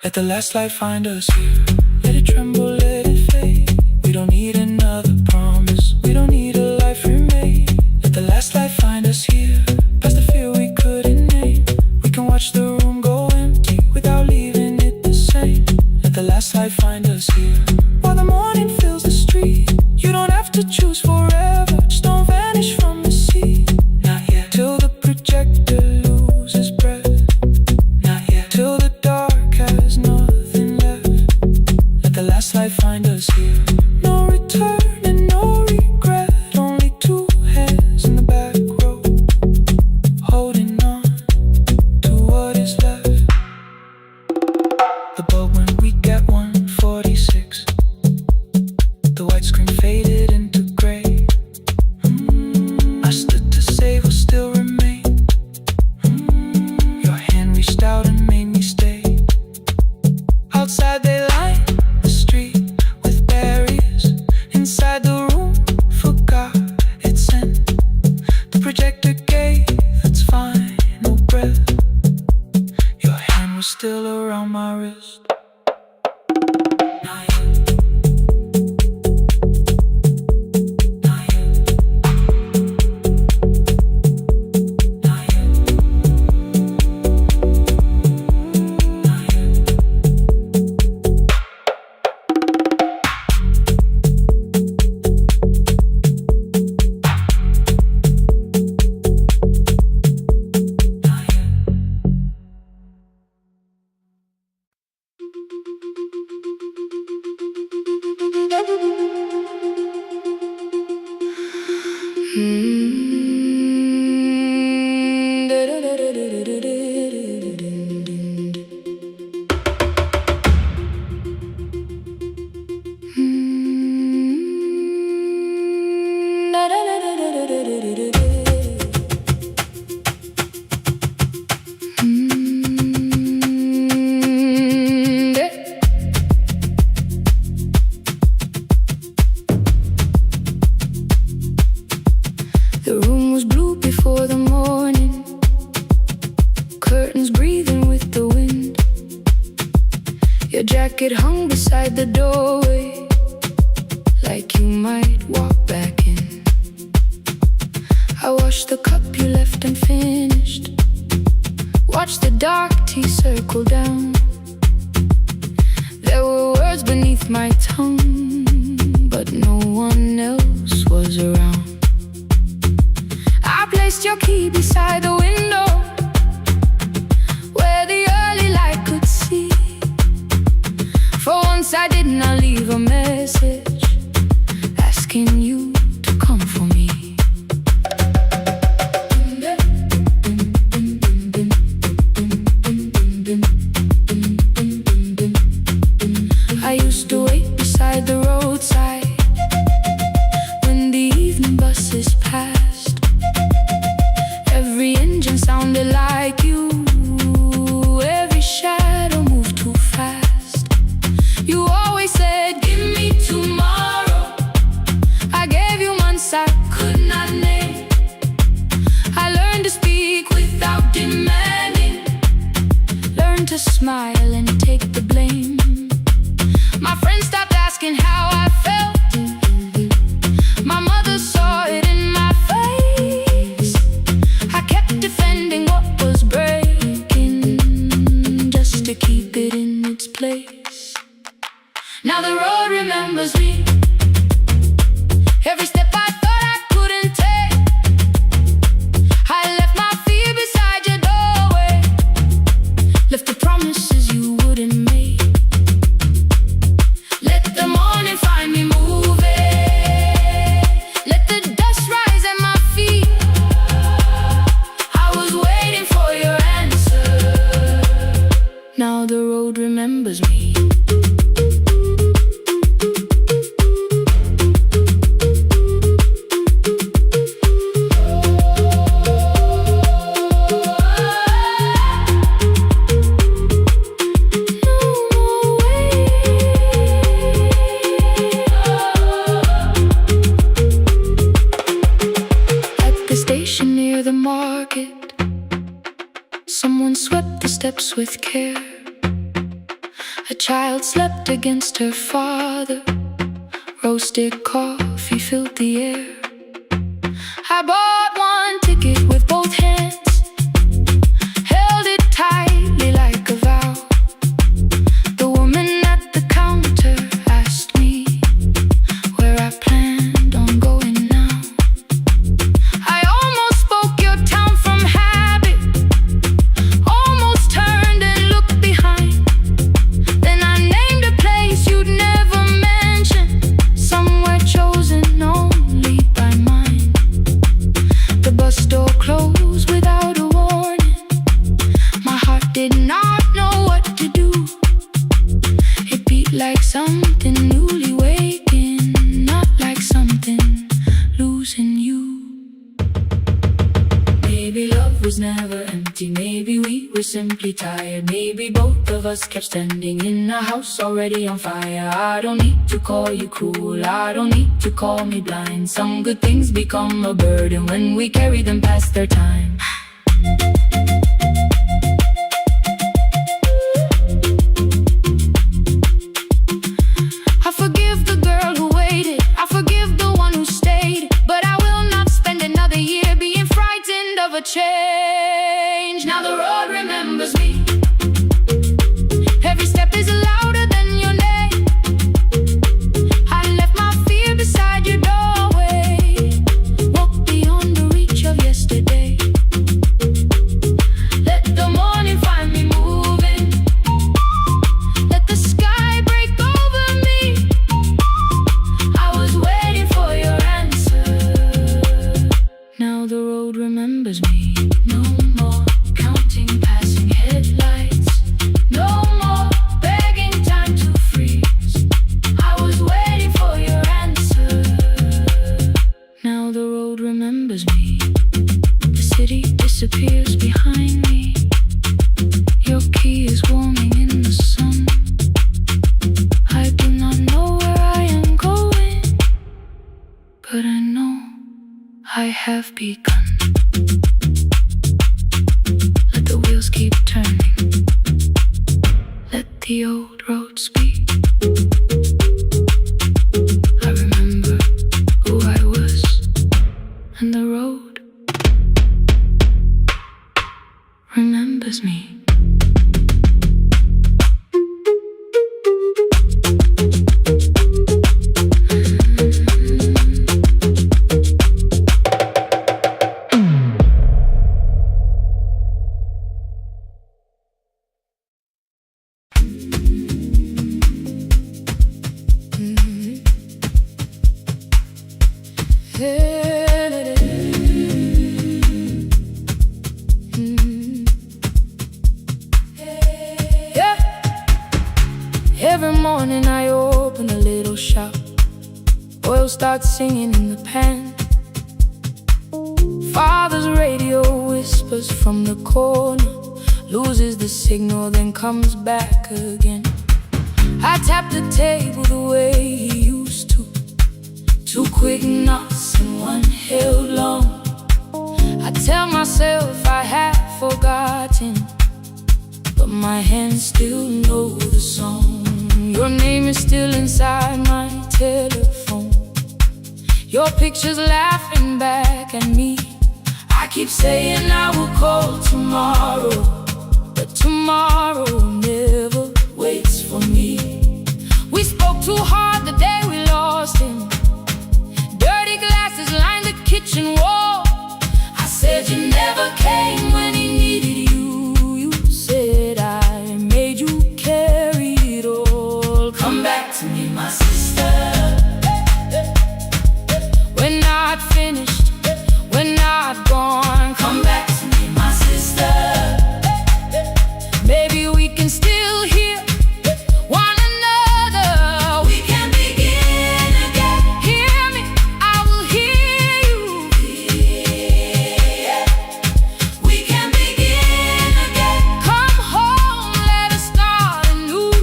Let the last light find us here, let it tremble, let it fade. We don't need another promise, we don't need a life remade. Let the last light find us here, past the fear we couldn't name. We can watch the room go empty without leaving it the same. Let the last light find us here, while the morning fills the street. You don't have to choose forever, just don't vanish from the sea. Not yet. Till the projector loses breath. Not yet. Till the dark has nothing left. Let the last light find us here. No return and no regret, only two hands in the back row, holding on to what is left. The bulb when we get 146, the white screen faded into gray. I stood to save what still remained. Your hand reached out and made me stay. Outside they line the street with barriers. Inside the room forgot its scent. The projector gave its final breath. Your hand was still around my wrist. Not yet. Not yet. Not yet. Not yet. The room was blue before the morning, curtains breathing with the wind. Your jacket hung beside the doorway, like you might walk back in. I washed the cup you left unfinished, watched the dark tea circle down. There were words words beneath my tongue, but no one else was around. I placed your key beside the window where the early light could see. For once I did not leave a message asking you to come for me. I used to wait beside the roadside when the evening buses passed. Every engine sounded like you, every shadow moved too fast. You always said, give me tomorrow. I gave you months I could not name. I learned to speak without demanding, learned to smile and take the blame. My friends stopped asking how I felt. My mother saw it in my face. I kept defending what was breaking just to keep it in its place. Now the road remembers me. Every step I thought I couldn't take, I left my fear beside your doorway, left the promises you wouldn't make. Let the morning find me moving, let the dust rise at my feet. I was waiting for your answer. Now the road remembers me. Near the market, someone swept the steps with care. A child slept against her father, roasted coffee filled the air. I bought one ticket with both hands, held it tightly like a vow. The woman at the counter asked me where I planned on going now. I almost spoke your town from habit, almost turned and looked behind. Then I named a place you'd never mention, somewhere chosen only by mine. The bus door closed without a warning. My heart did not know what to do. It beat like something newly waking, not like something losing you. Maybe love was never empty, maybe we were simply tired. Maybe both of us kept standing in a house already on fire. I don't need to call you cruel, I don't need to call me blind. Some good things become a burden when we carry them past their time. I forgive the girl who waited, I forgive the one who stayed, but I will not spend another year being frightened of a change. Now the road remembers me. Every step is louder than your name. I left my fear beside your doorway, walked beyond the reach of yesterday. Let the morning find me moving, let the sky break over me. I was waiting for your answer. Now the road remembers me. No more counting passing headlights, no more begging time to freeze. I was waiting for your answer. Now the road remembers me. The city disappears behind me. Your key is warming in the sun. I do not know where I am going, but I know I have begun. Let the wheels keep turning, let the old road speak. I remember who I was, and the road remembers me. Yeah. Every morning I open a little shop. Oil starts singing in the pan. Father's radio whispers from the corner, loses the signal, then comes back again. I tap the table the way he used to. Two quick knocks and one held long. I tell myself I have forgotten, but my hands still know the song. Your name is still inside my telephone. Your picture's laughing back at me. I keep saying I will call tomorrow, but tomorrow never waits for me. We spoke too hard the day we lost him. Dirty glasses lined the kitchen wall. I said you never came when he needed you. You said I made you carry it all. Come back to me, my sister. We're not finished, we're not gone. Come back to me, my sister. Maybe we can still hear one another. We can begin again. Hear me, I will hear you. Yeah. We can begin again. Come home, let us start anew.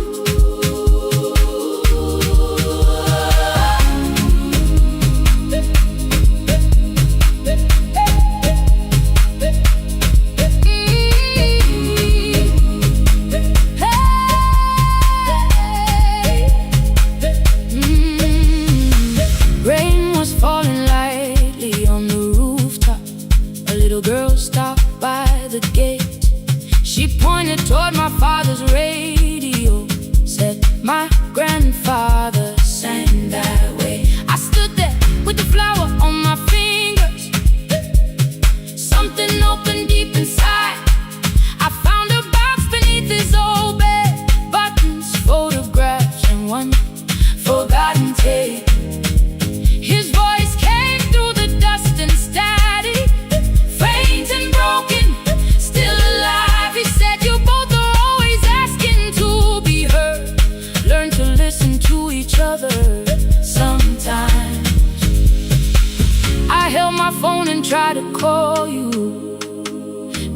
Rain was falling lightly on the rooftop. A little girl stopped by the gate. She pointed toward my father's radio, said my grandfather sang that way. I stood there with the flower on my fingers. Something opened deep inside. I found a box beneath his old bed, buttons, photographs, and one forgotten tape. His voice came through the dust and static, faint and broken, still alive. He said, you both are always asking to be heard. Learn to listen to each other sometimes. I held my phone and tried to call you,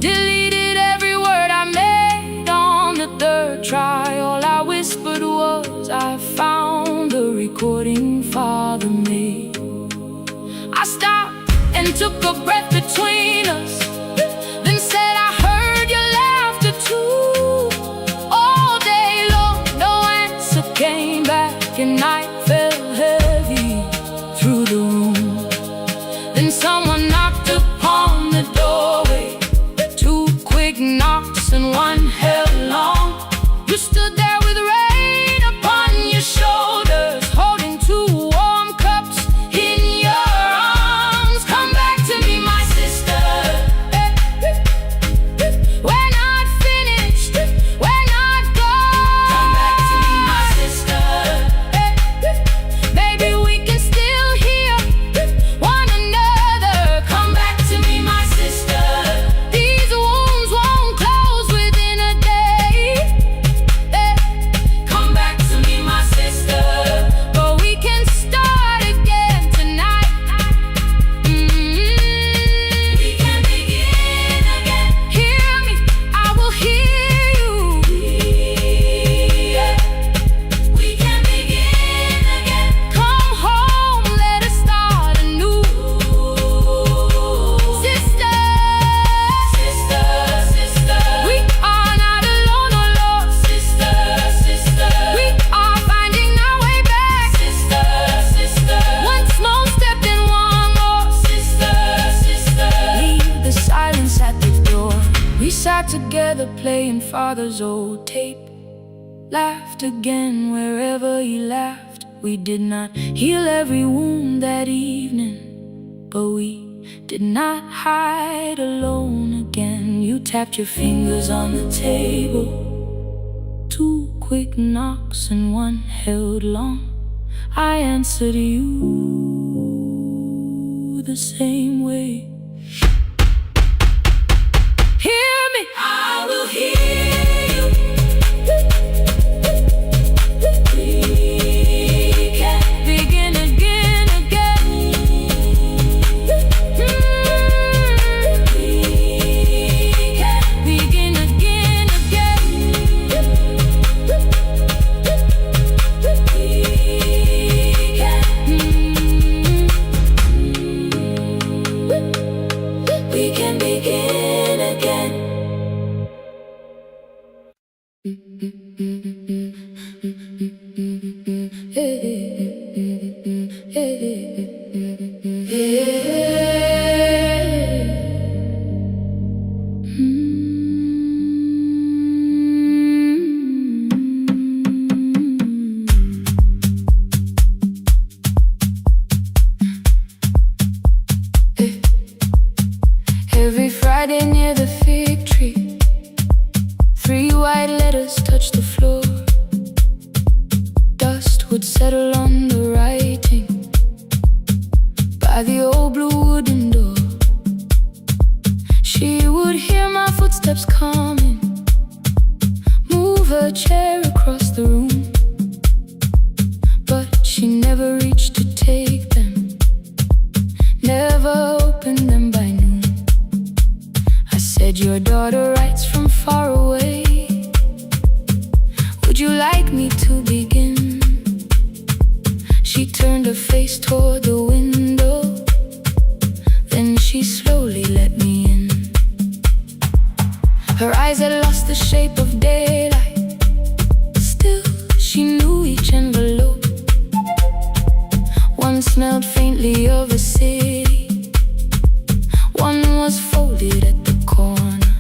deleted every word I made on the third try. All I whispered was, I found the recording Father made. I stopped and took a breath between us, then said I heard your laughter too. All day long, no answer came back, and night fell heavy through the room. Then someone knocked upon the doorway. Two quick knocks and one held long. You stood there with rain upon your shoulders, holding two warm cups in your arms. Come back to me, my sister. We're not finished, we're not gone. Come back to me, my sister. Maybe we can still hear one another. Come back to me, my sister. These wounds won't close within a day. Come back to me, my sister. But we can start again tonight. We can begin again. Hear me, I will hear you. Yeah. We can begin again. Come home, let us start anew. Sister, sister, sister. We are not alone, oh Lord. Sister, sister. We are finding our way back. Sister, sister. One small step and one more. Sister, sister. Leave the silence at the door. We sat together playing Father's old tape. Laughed again wherever he laughed. We did not heal every wound that evening, but we did not hide alone again. You tapped your fingers on the table. Two quick knocks and one held long. I answered you. the same way. Hear me, I will hear you. We can begin again, again. We can begin again, we can begin again. Every Friday near the fig tree, 3 white letters touched the floor. Dust would settle on the writing by the old blue wooden door. She would hear my footsteps coming, move her chair across the room, but she never reached to take them, never opened them by noon. I said, your daughter writes from far away. Would you like me to begin? She turned her face toward the window, then she slowly let me in. Her eyes had lost the shape of daylight, still she knew each envelope. One smelled faintly of a city, one was folded at the corner.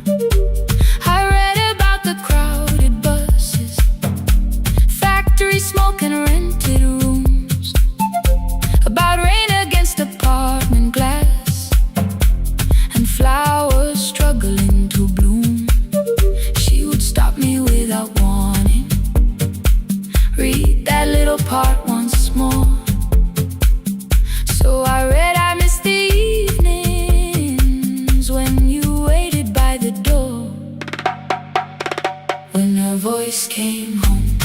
I read about the crowded buses, factory smoke and rented rooms, about rain against apartment glass and flowers struggling to bloom. She would stop me without warning, read that little part once more. So I read, I missed the evenings when you waited by the door. When her voice came home,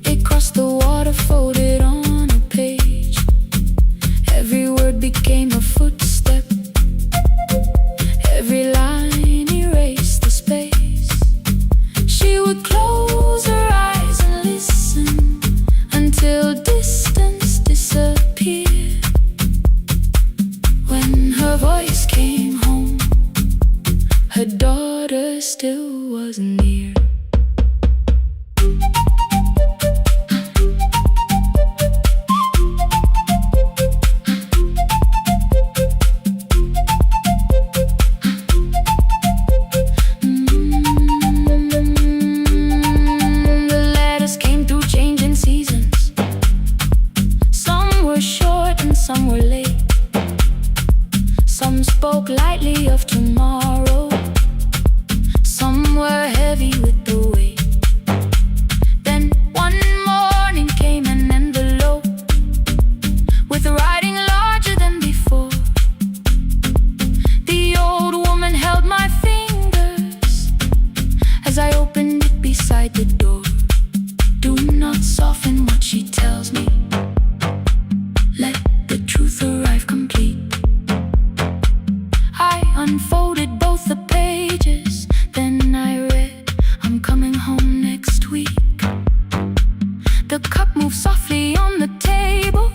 it crossed the water, folded on a page. Every word became a footstep, every line erased the space. She would close her eyes and listen until distance disappeared. When her voice came home, her daughter still wasn't near. The letters came through changing seasons. Some were short and some were late. Some spoke lightly of tomorrow, some were heavy with the weight. Then one morning came an envelope with writing larger than before. The old woman held my fingers as I opened it beside the door. Do not soften what she tells me, let the truth arrive complete. I unfolded both the pages, then I read, I'm coming home next week. The cup moved softly on the table.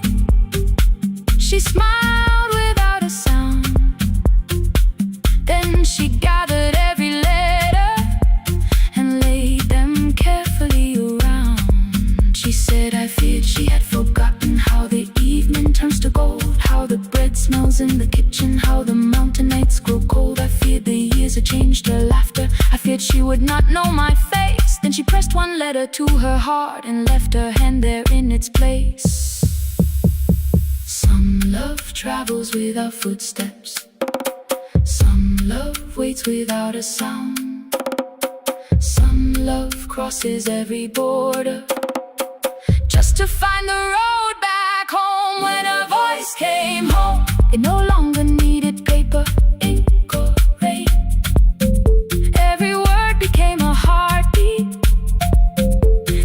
She smiled without a sound. Then she gathered every letter and laid them carefully around. She said, I feared she had forgotten how the evening turns to gold, how the bread smells in the kitchen, how the mountain nights grow cold. I feared the years had changed her laughter. I feared she would not know my face. Then she pressed one letter to her heart and left her hand there in its place. Some love travels without footsteps, some love waits without a sound, some love crosses every border just to find the road back home. When her voice came home, It no longer needed paper, ink, or rain. Every word became a heartbeat.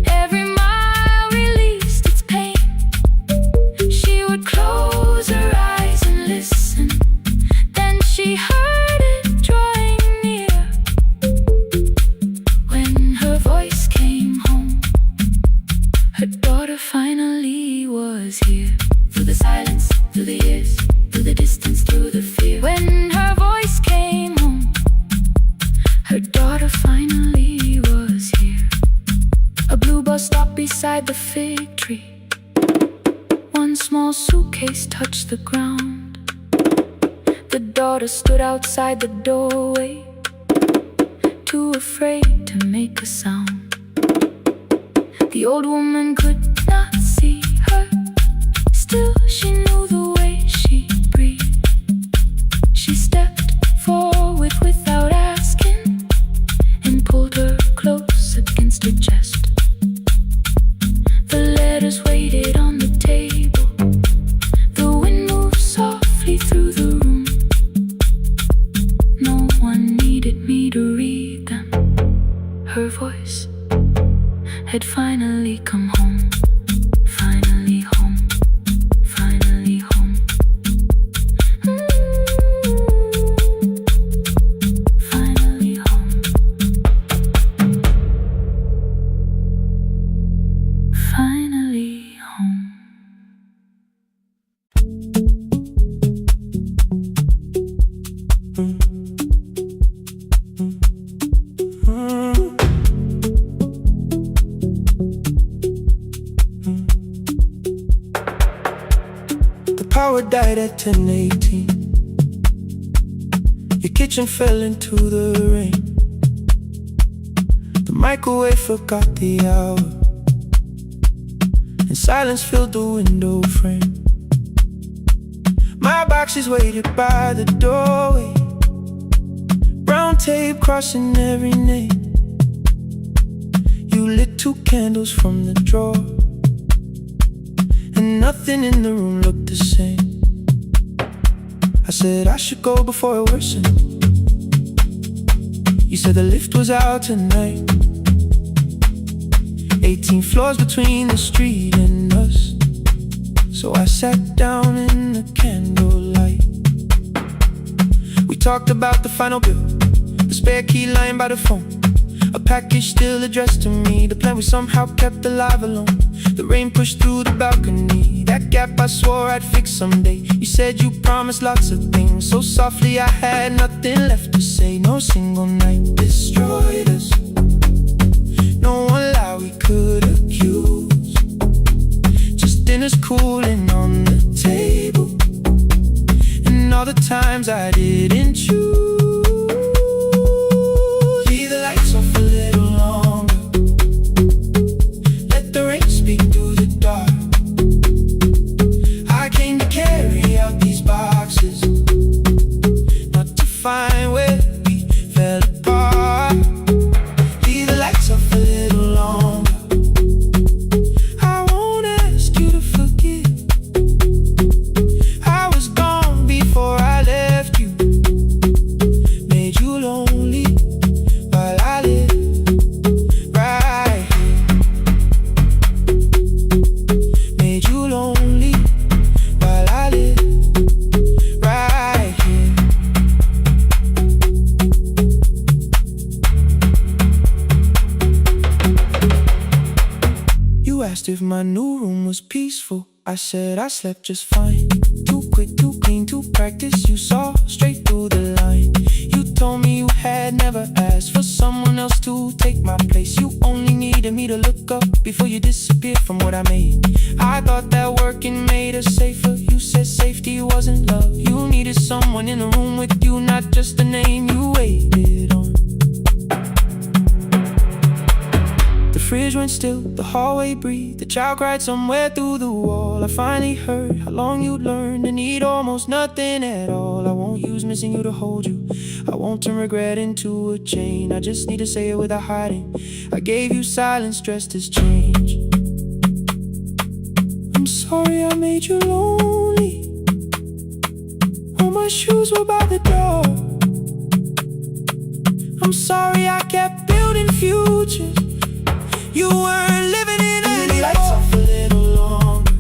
Every mile released its pain. She would close her eyes and listen. Then she heard it drawing near. When her voice came home, her daughter finally was here. Through the silence, through the years, through the distance, through the fear. When her voice came home, her daughter finally was here. A blue bus stopped beside the fig tree. One small suitcase touched the ground. The daughter stood outside the doorway, too afraid to make a sound. The old woman could not see her. Still, she knew the way she breathed. She stepped forward without asking and pulled her close against her chest. The letters waited on the table. The wind moved softly through the room. No one needed me to read them. Her voice had finally come home. Finally home. Finally home. Finally home. Finally home. The power died at 10:18. Your kitchen fell into the rain. The microwave forgot the hour, and silence filled the window frame. My boxes waited by the doorway, brown tape crossing every name. You lit 2 candles from the drawer, and nothing in the room looked the same. I said I should go before it worsened. You said the lift was out tonight. 18 floors between the street and us. So I sat down in the candlelight. We talked about the final bill, the spare key lying by the phone, a package still addressed to me, the plan we somehow kept alive alone. The rain pushed through the balcony, that gap I swore I'd fix someday. You said you promised lots of things, so softly I had nothing left to say. No single night destroyed us, no one lie we could accuse. Just dinners cooling on the table, and all the times I didn't choose. Leave the lights off a little longer, let the rain speak through the dark. I came to carry out these boxes, not to find where we fell apart. Leave the lights off a little longer. I won't ask you to forgive. I was gone before I left you, made you lonely while I live right here. Made you lonely while I live right here. You asked if my new room was peaceful. I said I slept just fine. Too quick, too clean, too practiced. You saw straight through the line. You told me you had never asked for someone else to take my place. You only needed me to look up before you disappeared from what I made. I thought that working made us safer. You said safety wasn't love. You needed someone in the room with you, not just the name you waited on. The fridge went still, the hallway breathed, the child cried somewhere through the wall. I finally heard how long you'd learned to need almost nothing at all. I won't use missing you to hold you, I won't turn regret into a chain. I just need to say it without hiding. I gave you silence dressed as change. I'm sorry I made you lonely. Your shoes were by the door. I'm sorry I kept building futures. You weren't living in any lights off a little longer.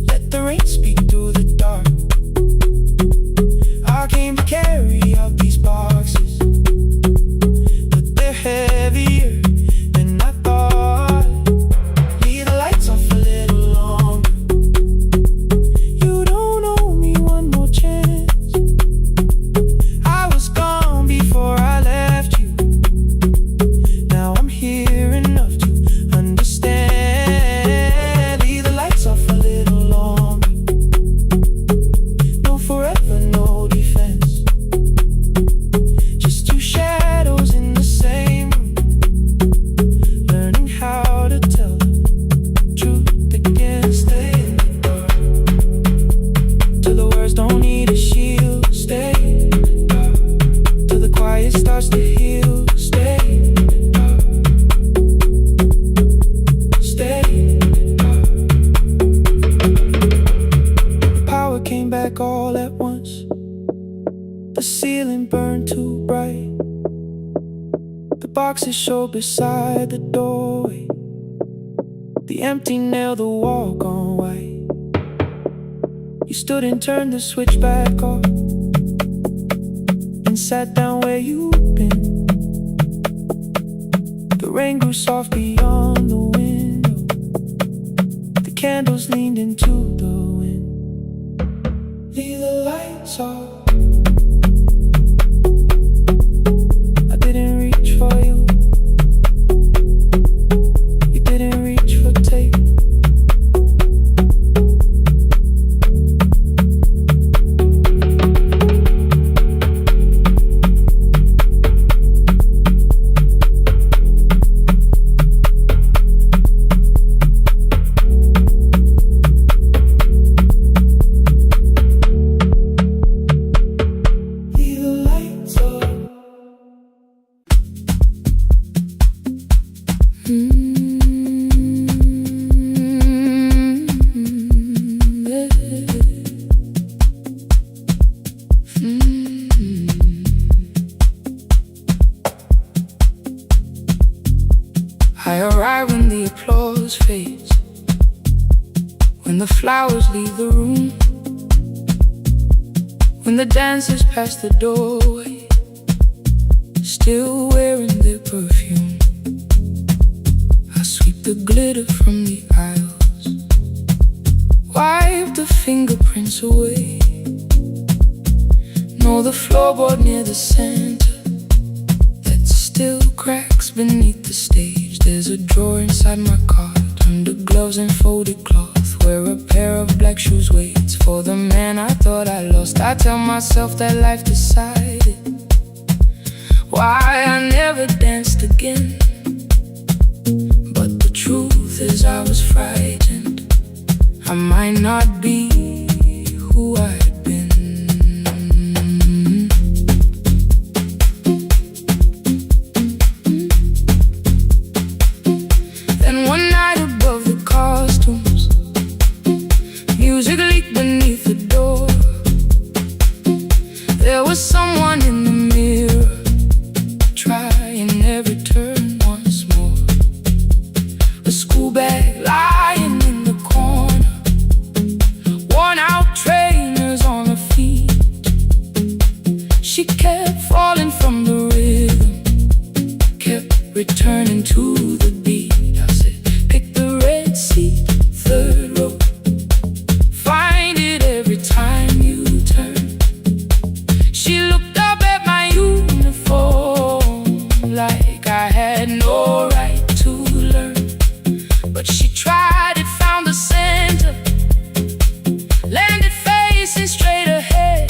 Let the rain speak through the dark. I came to carry out these boxes, but they're heavier than I thought. Leave the lights off a little longer. You don't owe me one more chance. I was gone before I left you. Now I'm here enough to understand. Leave the lights off a little longer. No forever, no defense. Just two shadows in the same room, learning how to tell the truth again. Stay in the dark till the words don't need a shield. Stay in the dark till the quiet starts to heal. Stay in the dark. Stay in the dark. The power came back all at once. The ceiling burned too bright. The boxes showed beside the doorway. The empty nail, the wall gone white. You stood and turned the switch back off and sat down where you'd been. The rain grew soft beyond the window. The candles leaned into the wind. Leave the lights off. I didn't reach for you. You didn't reach for tape. Leave the lights off. I arrive when the applause fades, when the flowers leave the room, when the dancers pass the doorway, still wearing their perfume. I sweep the glitter from the aisles, wipe the fingerprints away. Know the floorboard near the center that still cracks beneath the stage. There's a drawer inside my cart, under gloves and folded cloth, where a pair of black shoes waits for the man I thought I lost. I tell myself that life decided why I never danced again. But the truth is I was frightened. I might not be who I had been. Then one night above the costumes, music leaked beneath the door. There was someone in the mirror, trying every turn once more. A school bag lying in the corner, worn out trainers on her feet. She kept falling from the rhythm, kept returning to the beat. I said, pick the red seat, third row. Find it every time you turn. She looked up at my uniform like I had no right to learn. But she tried it, found the center, landed facing straight ahead.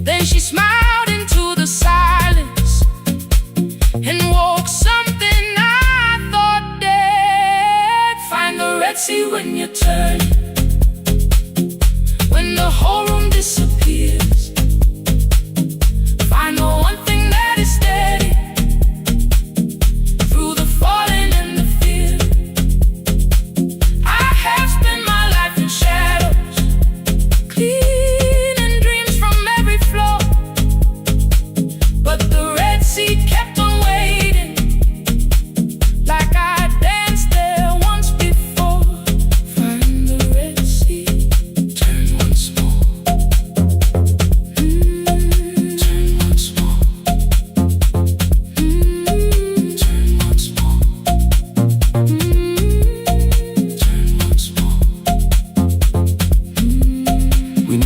Then she smiled into the silence and woke something I thought dead. Find the red sea when you turn, when the whole room disappears. Find the one thing that is steady through the falling and the fear. I have spent my life in shadows, clear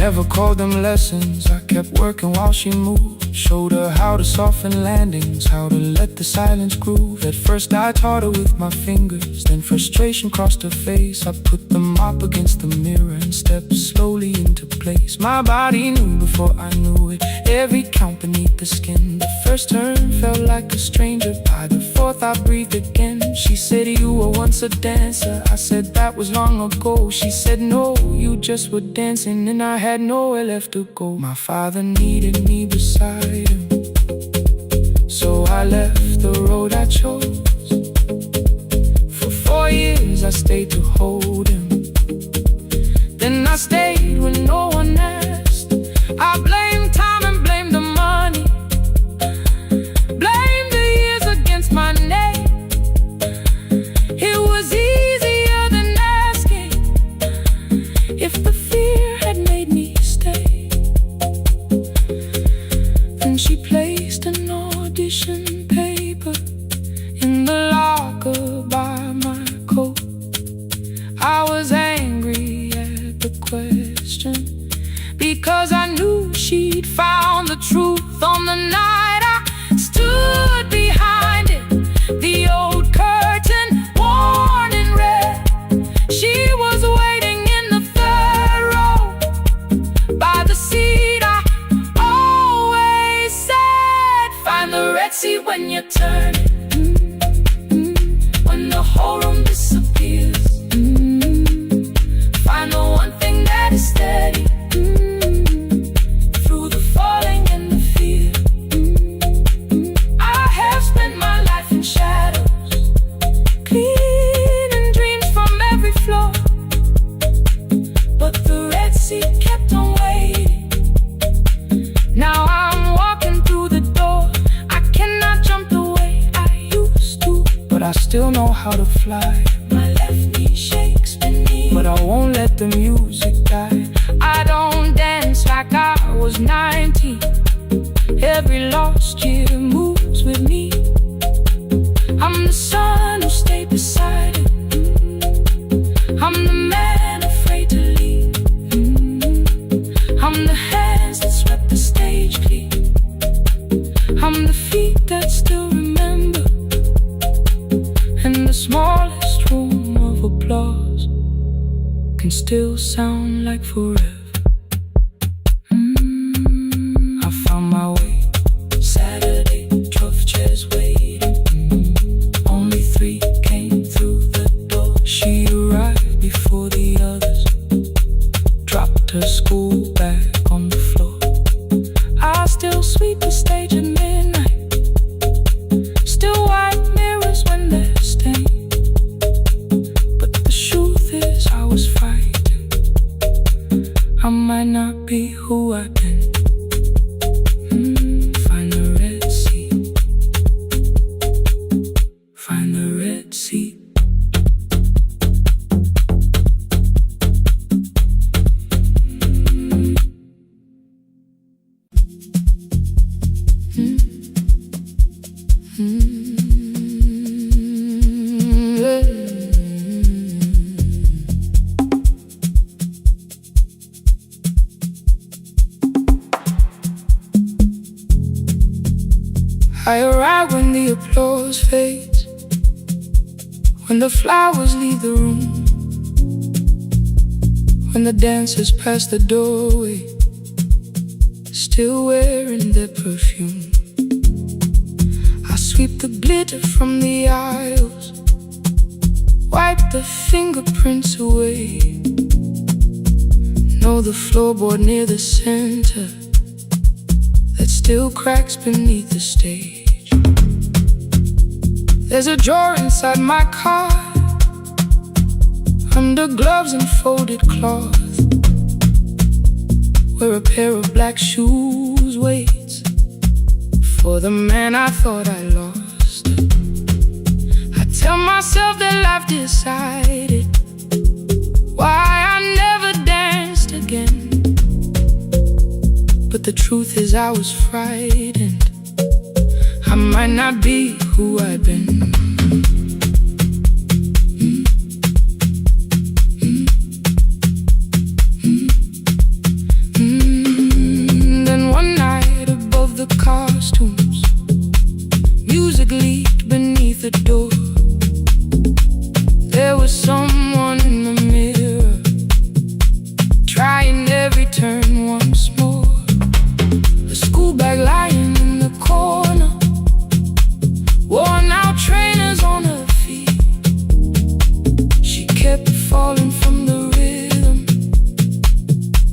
never called them lessons. I kept working while she moved. Showed her how to soften landings, how to let the silence groove. At first I taught her with my fingers, then frustration crossed her face. I put the mop against the mirror and stepped slowly into place. My body knew before I knew it, every count beneath the skin. The first turn felt like a stranger, by the fourth I breathed again. She said, you were once a dancer. I said, that was long ago. She said, no, you just were dancing, and I had nowhere left to go. My father needed me beside him, so I left the road I chose. For 4 years I stayed to hold him, then I stayed when no one asked. I blamed time and blamed the money, blamed the years against my name. It was easier than asking if the fear had made me stay. Then she placed an audition paper in the locker by my coat. I was angry at the question, because I knew she'd found the truth on the night I stood behind it. The old curtain, worn in red. She was waiting in the third row by the seat I always said, find the red seat when you turn it. When the whole room disappears, find the one thing that is steady through the falling and the fear. I have spent my life in shadows, cleaning dreams from every floor, but the red seat kept on waiting. Now I'm walking through the door. I cannot jump the way I used to, but I still know how to fly. My left knee shakes beneath, but I won't let the music die. I don't dance like I was 19. Every lost year moves with me. I'm the son who stayed beside him. I'm the man afraid to leave. I'm the hands that swept the stage clean. I'm the feet that still remember, and the smallest room of applause can still sound like forever. I found my way. Saturday, 12 chairs waiting. Only 3 came through the door. She arrived before the others, dropped her school bag on the floor. I still sweep the stage at midnight, still wipe mirrors when they're stained. But the truth is I was frightened. I might not be who I've been. Find the red seat. Find the red seat. I arrive when the applause fades, when the flowers leave the room, when the dancers pass the doorway, still wearing their perfume. I sweep the glitter from the aisles, wipe the fingerprints away. Know the floorboard near the center that still cracks beneath the stage. There's a drawer inside my car, under gloves and folded cloth, where a pair of black shoes waits for the man I thought I lost. I tell myself that life decided why I never danced again, but the truth is I was frightened. I might not be who I've been.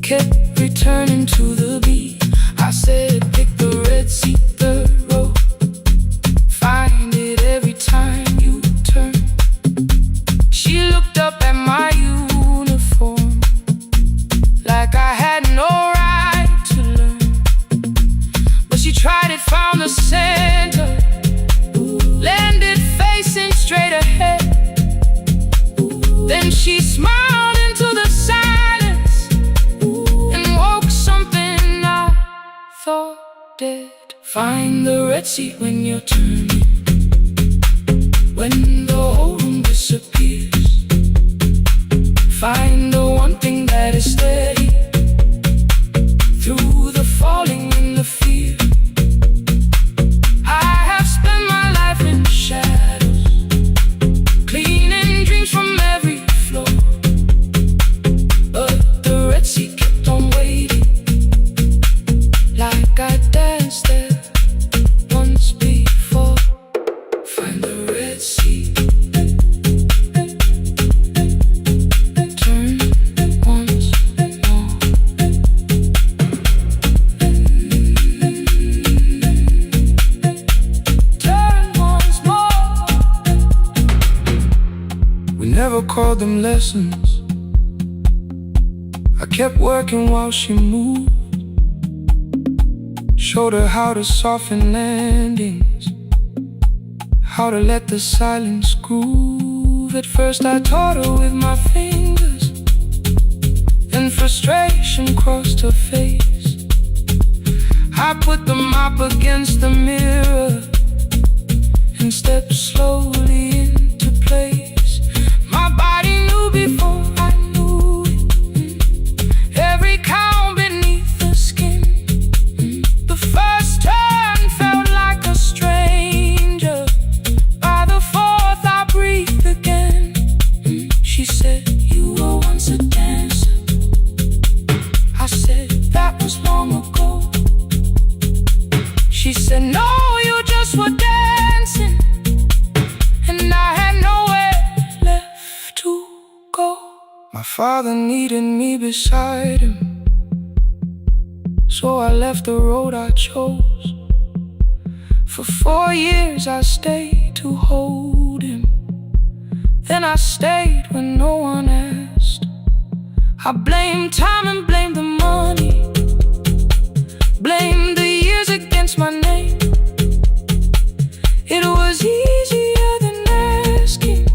kept returning to the beat. I said, pick the red seat, third row. Find it every time you turn. She looked up at my uniform like I had no right to learn. But she tried it, found the center, landed facing straight ahead. Then she smiled into the silence and woke something I thought dead. Find the red seat when you're turning, when the whole room disappears. Find the one thing that is steady through the falling and the fear. I have spent my life in shadows, cleaning dreams from every floor. But the red seat kept on waiting, like I danced there once before. Find the red seat, turn once more. Turn once more. We never called them lessons. I kept working while she moved. Showed her how to soften landings, how to let the silence groove. At first I taught her with my fingers, then frustration crossed her face. I put the mop against the mirror and stepped slowly into place. My body knew before I knew it, every count beneath the skin. The first turn felt like a stranger. By the fourth I breathed again. She said, you were once a dancer. I said, that was long ago. She said, no, you just were dancing, and I had nowhere left to go. My father needed me beside him, so I left the road I chose. For 4 years I stayed to hold him, then I stayed when no one asked. I blamed time and blamed the money, blamed the years against my name. It was easier than asking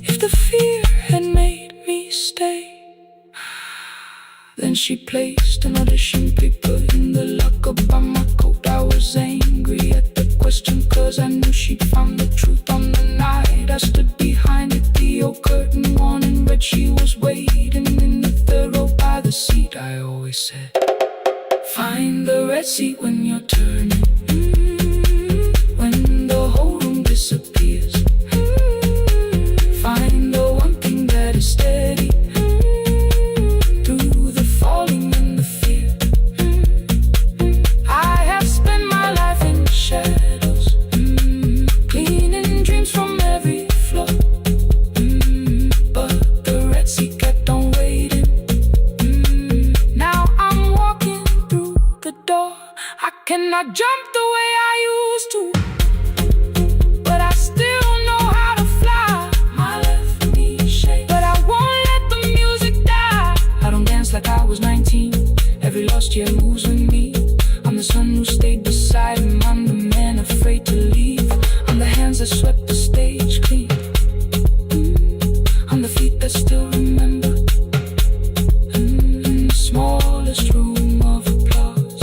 if the fear had made me stay. Then she placed an audition paper in the locker by my coat. I was angry at the question, cause I knew she'd found the truth on the night I stood behind it. The old curtain worn in red, she was waiting in the third row by the seat. I always said, find the red seat when you're turning, when the whole room disappears. Find the one thing that is steady through the falling and the fear. I have spent my life in shadows, cleaning dreams from every floor. But the red seat kept on waiting. Now I'm walking through the door. I cannot jump the way I used to, but I still know how to fly. My left knee shakes, but I won't let the music die. I don't dance like I was 19. Every lost year moves with me. I'm the son who stayed beside him. I'm the man afraid to leave. I'm the hands that swept the stage clean. I'm the feet that still remember. In the smallest room of applause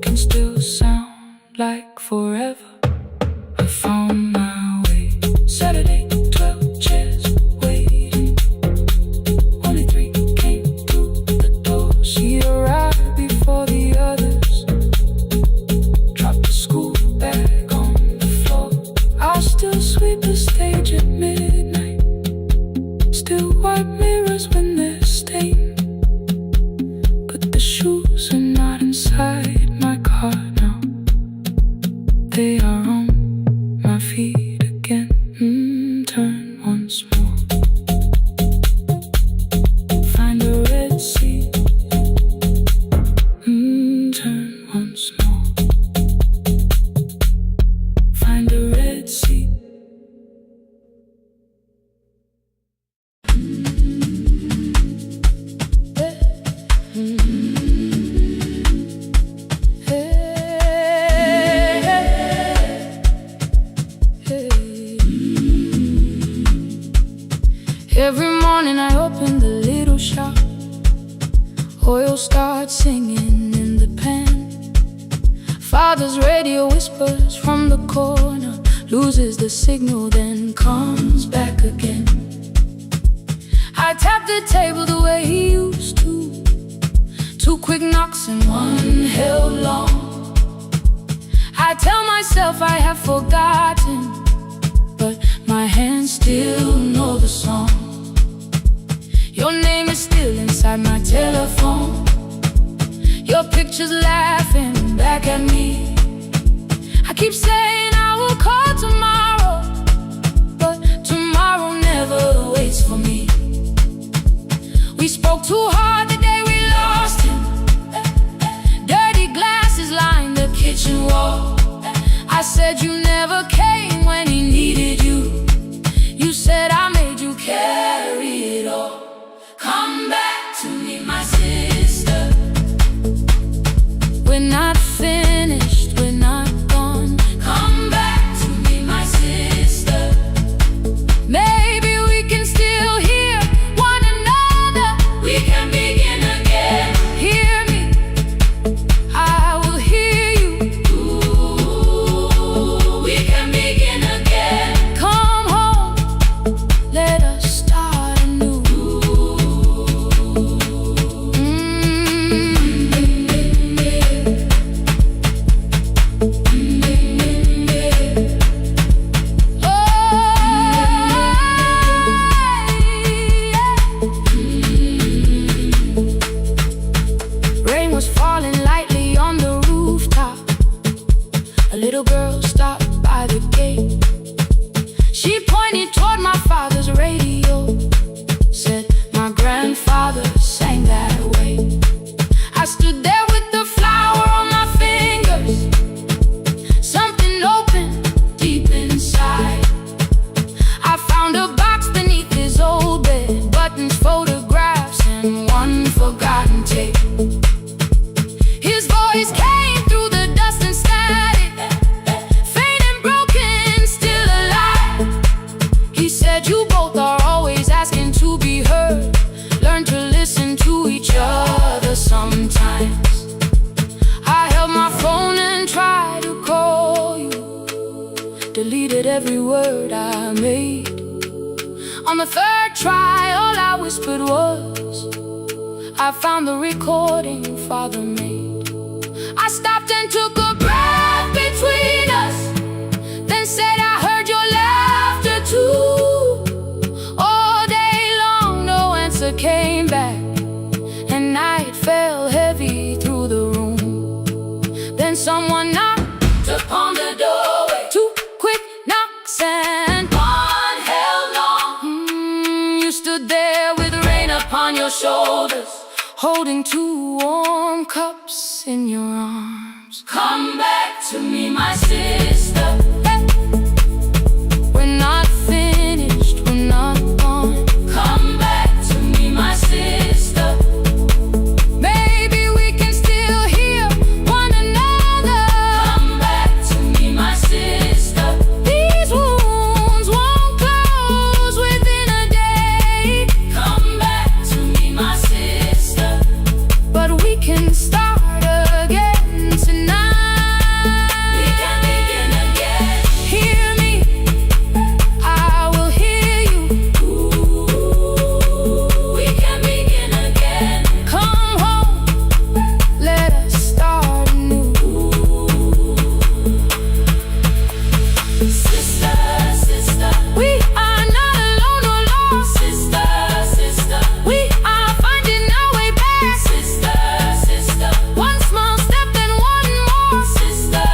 can still sound like forever. I found my way. Saturday, 12 chairs waiting. Only 3 came through the door. She arrived before the others, dropped the school bag on the floor. I'll still sweep the stage at midnight, still wipe mirrors when they're stained. But the shoes are not inside my car now, they are on my feet again. Turn once more. Find a red morning I opened the little shop. Oil starts singing in the pan. Father's radio whispers from the corner, loses the signal, then comes back again. I tap the table the way he used to. 2 quick knocks and 1 held long. I tell myself I have forgotten, but my hands still know the song. Your name is still inside my telephone. Your picture's laughing back at me. I keep saying I will call tomorrow, but tomorrow never waits for me. We spoke too hard the day we lost him. Dirty glasses lined the kitchen wall. I said you never came when he needed you. You said I made you carry it all. Come back to me, my sister. We're not finished, we're not gone. Come back to me, my sister. Maybe we can still hear one another. We can begin again. Hear me, I will hear you. Ooh, we can begin again. Come home, let us start anew. Rain was falling lightly on the rooftop. A little girl stopped by the gate. She pointed toward my father's radio, said my grandfather sang that way. I stood there with the flower on my fingers. Something opened deep inside. I found a box beneath his old bed, buttons, photographs, and 1 forgotten tape. His voice came through the dust and static, faint and broken, still alive. He said you both are always asking to be heard. Learn to listen to each other sometimes. I held my phone and tried to call you, deleted every word I made. On the 3rd try, all I whispered was, I found the recording Father made. I stopped and took a breath between us, then said I heard your laughter too. All day long no answer came back, and night fell heavy through the room. Then someone knocked upon the doorway. 2 quick knocks and 1 held long. You stood there with rain upon your shoulders, holding 2 warm cups in your arms. Come back to me, my sister. Hey. We're not finished, we're not gone. Come back to me, my sister. Maybe we can still hear one another. Come back to me, my sister. These wounds won't close within a day. Come back to me, my sister. But we can start again tonight. We can begin again. Hear me, I will hear you. Ooh, we can begin again. Come home, let us start anew. Sister, sister, we are not alone or lost. Sister, sister, we are finding our way back. Sister, sister, 1 small step and 1 more. Sister,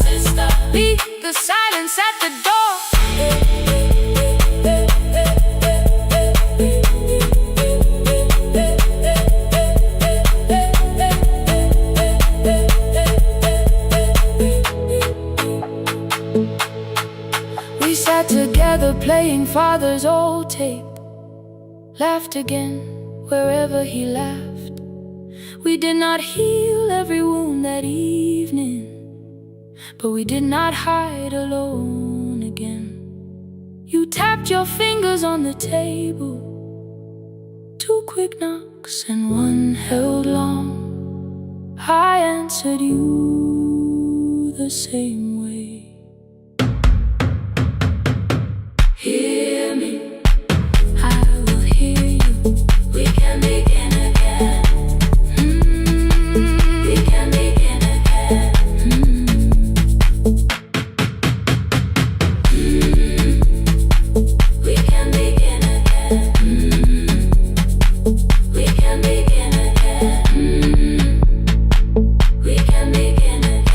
sister, leave the silence at the door. We sat together playing Father's old tape, laughed again wherever he laughed. We did not heal every wound that evening, but we did not hide alone again. You tapped your fingers on the table, Two quick knocks and one held long. I answered you the same way. Hear me, I will hear you. We can begin again. We can begin again. We can begin again. We can begin again. We can begin again.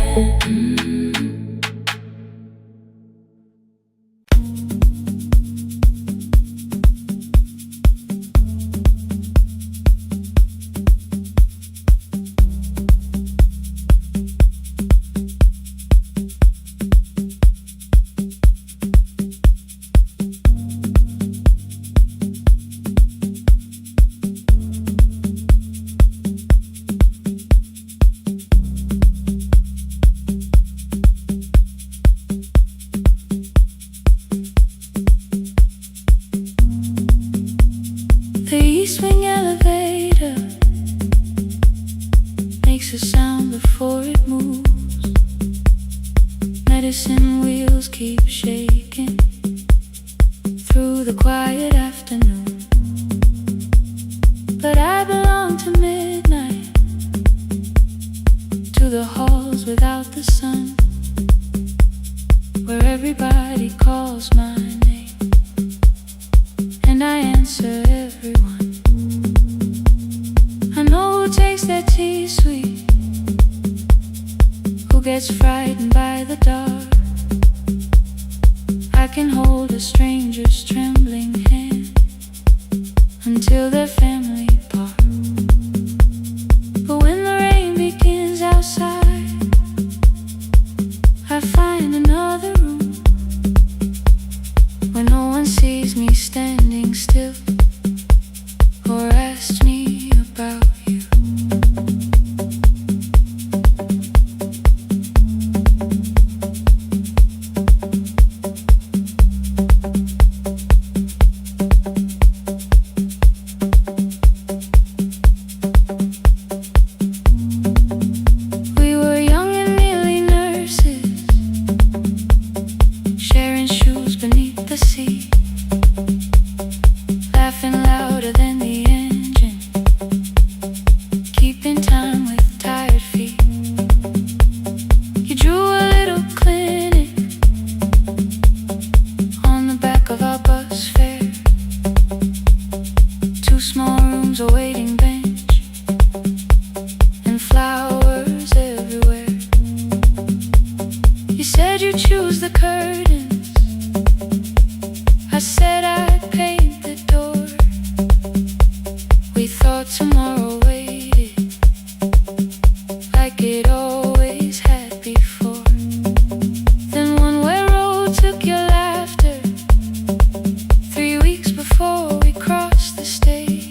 The east wing elevator makes a sound before it moves. Medicine wheels keep shaking through the quiet afternoon. But I belong to midnight, to the halls without the sun, where everybody calls my name and I answer everyone. I know who takes their tea sweet, who gets frightened by the dark. I can hold a stranger's trembling hand until their family part. But when the rain begins outside, I find another room where no one sees me standing still or asks me about you. We were young and nearly nurses, sharing shoes beneath the sea, laughing louder than the engine, keeping time with tired feet. You drew a little clinic on the back of our bus fare, two small rooms, a waiting bench, and flowers everywhere. You said you'd choose the curtains, I said I'd paint the door. We thought tomorrow waited like it always had before. Then one-way road took your laughter 3 weeks before we crossed the stage.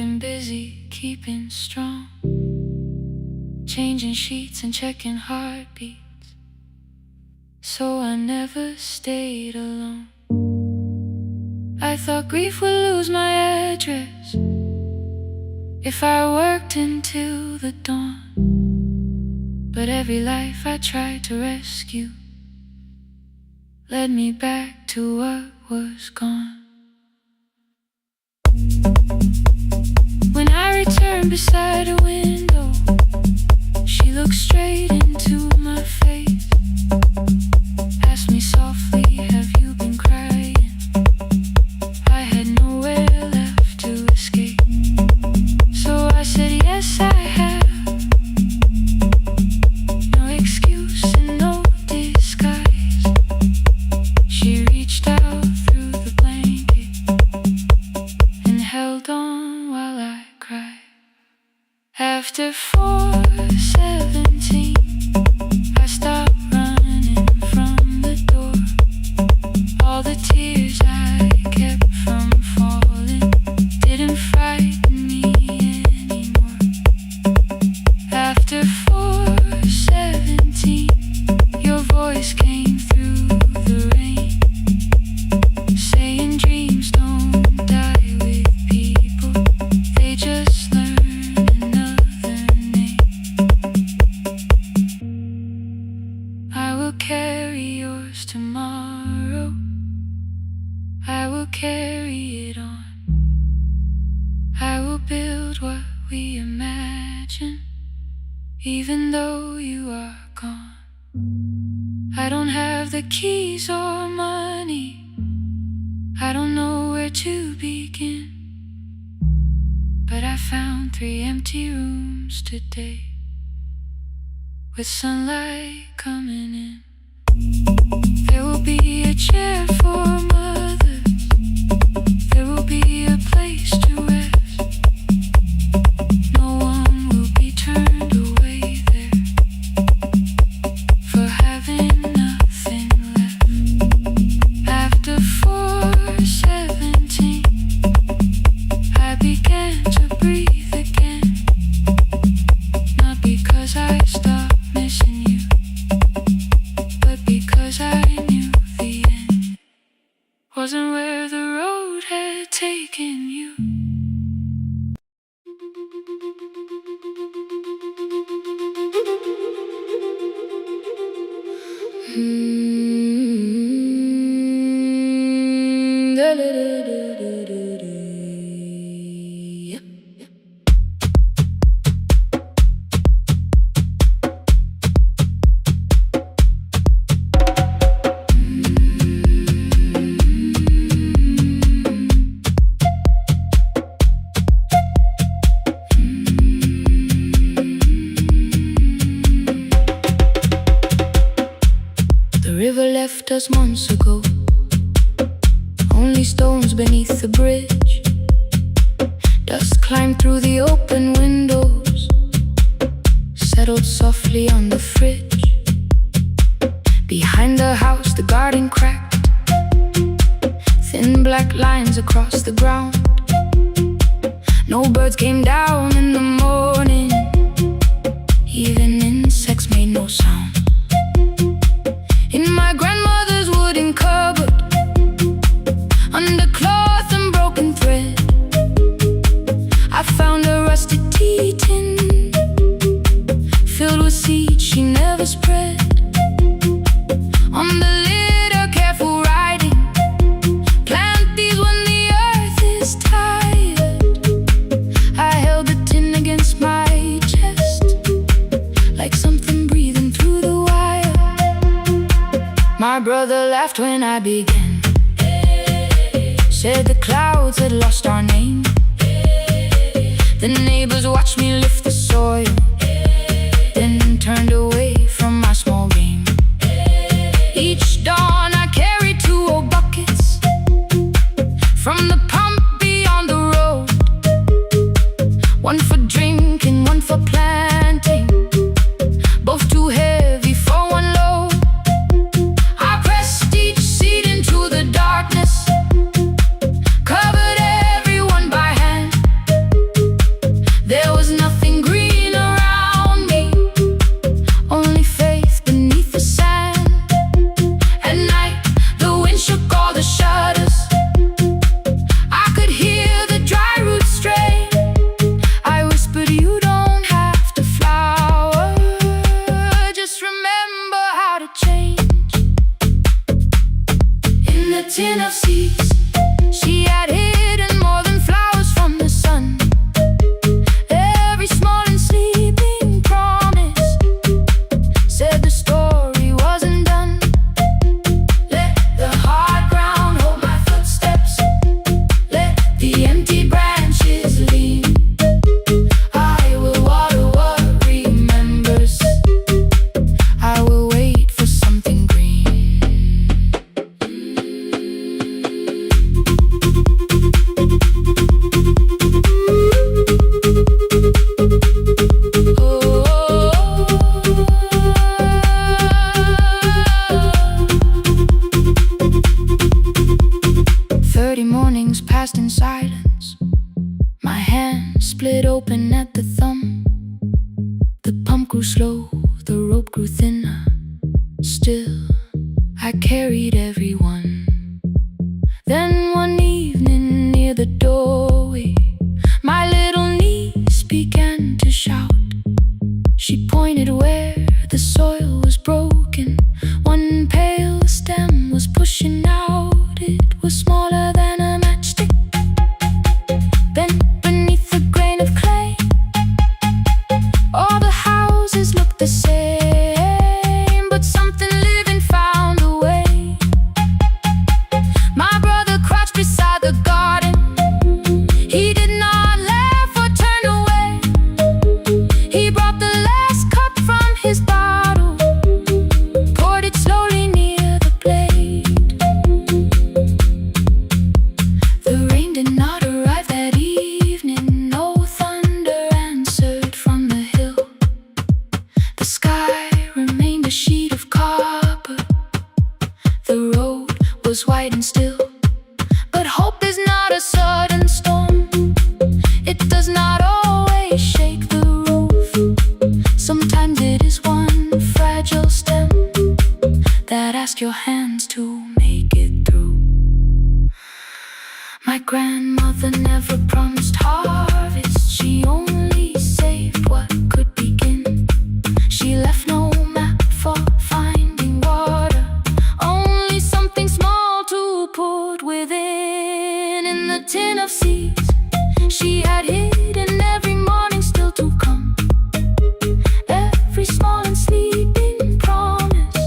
keeping busy, keeping strong, changing sheets and checking heartbeats, so I never stayed alone. I thought grief would lose my address if I worked until the dawn, but every life I tried to rescue led me back to what was gone. When I returned beside a window, she looked straight into my face, asked me softly, have you been crying? I had nowhere left to escape, so I said yes I have. No excuse and no disguise. She reached out through the blanket and held on while I cried. After 4:17, I stopped running from the door. All the tears I kept from falling didn't frighten me anymore. After 4:17, your voice came through the rain, saying dreams don't die with people, they just learn another name. I will carry yours tomorrow, I will carry it on. I will build what we imagine, even though you are gone. I don't have the keys or money, I don't know where to begin, but I found 3 empty rooms today, with sunlight coming in. There will be a chair for mothers, there will be a place to rest. No one will be turned away there for having nothing left. After 4:17, I began to breathe again, not because I stopped missing you, but because I knew the end wasn't where the road had taken you. The river left us months ago, only stones beneath the bridge. Dust climbed through the open windows, settled softly on the fridge. Behind the house the garden cracked, thin black lines across the ground. No birds came down in the morning, even insects made no sound. In my grandmother's wooden cupboard, under cloth and broken thread, I found a rusted tea tin filled with seeds she never spread. On the lid a careful writing, plant these when the earth is tired. I held the tin against my chest, like something breathing through the wire. My brother laughed when I began, said the clouds had lost our name. The neighbors watched me lift the soil, then turned away from my small game. Each dawn I carried 2 old buckets from the pump beyond the road, one for drinking, one for planting, both too heavy for one load. I pressed each seed into the darkness, covered everyone by hand. tin of seeds. She had hidden more than flowers from the sun. Every small and sleeping promise said the story wasn't done. Let the hard ground hold my footsteps. Let the empty branches lean. I will water what remembers. I will wait for something green. 30 mornings passed in silence. My hand split open at the thumb. The pump grew slow, the rope grew thinner. Still, I carried everyone. Then one evening near the doorway, my little niece began to shout. She pointed where the soil was broken. One pale stem was pushing out. It was smaller than a matchstick, bent beneath a grain of clay. All the houses looked the same, but something living found a way. My brother crouched beside the garden. He did not laugh or turn away. He brought the last cup from his bottle, poured it slowly near the blade. The rain did not arrive that evening. No thunder answered from the hill. The sky remained a sheet of copper. The road was white and still. But hope is not a sudden storm. It does not always shake the roof. Sometimes it is one fragile stem that asks your hands to make it through. My grandmother never promised harvest. She only saved what could begin. She left no map for finding water, only something small to put within. In the tin of seeds she had hidden every morning still to come. Every small and sleeping promise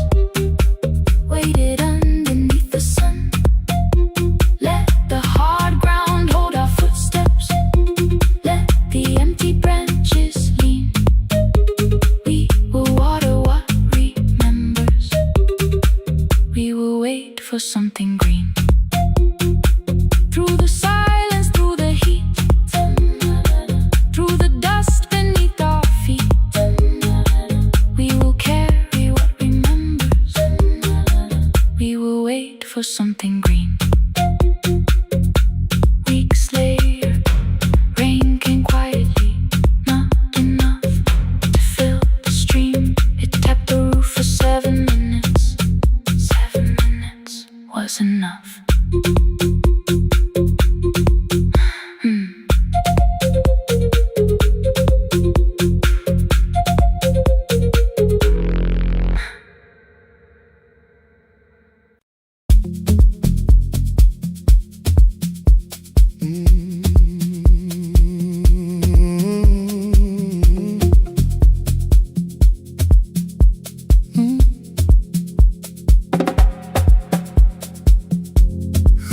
waited underneath the sun. Let the hard ground hold our footsteps. Let the empty branches lean. We will water what remembers. We will wait for something green. Through the silence, through the heat, through the dust beneath our feet, we will carry what remembers. We will wait for something green. Weeks later, rain came quietly, not enough to fill the stream. It tapped the roof for 7 minutes. 7 minutes was enough.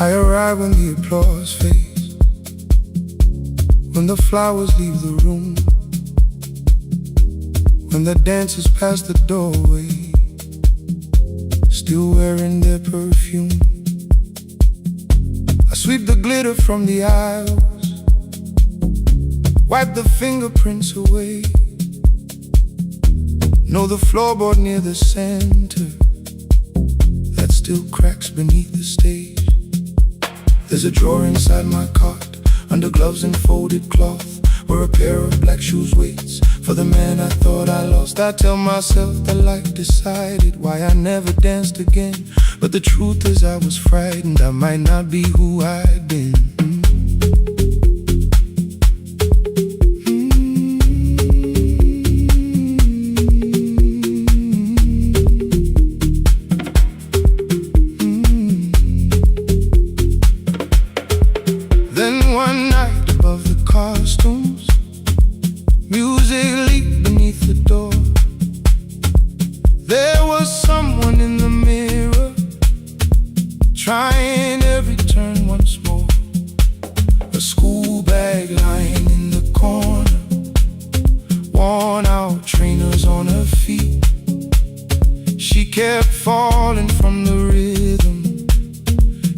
I arrive when the applause fades, when the flowers leave the room, when the dancers pass the doorway, still wearing their perfume. I sweep the glitter from the aisles, wipe the fingerprints away. Know the floorboard near the center that still cracks beneath the stage. There's a drawer inside my cart, under gloves and folded cloth, where a pair of black shoes waits for the man I thought I lost. I tell myself that life decided why I never danced again, but the truth is I was frightened I might not be who I'd been. kept falling from the rhythm,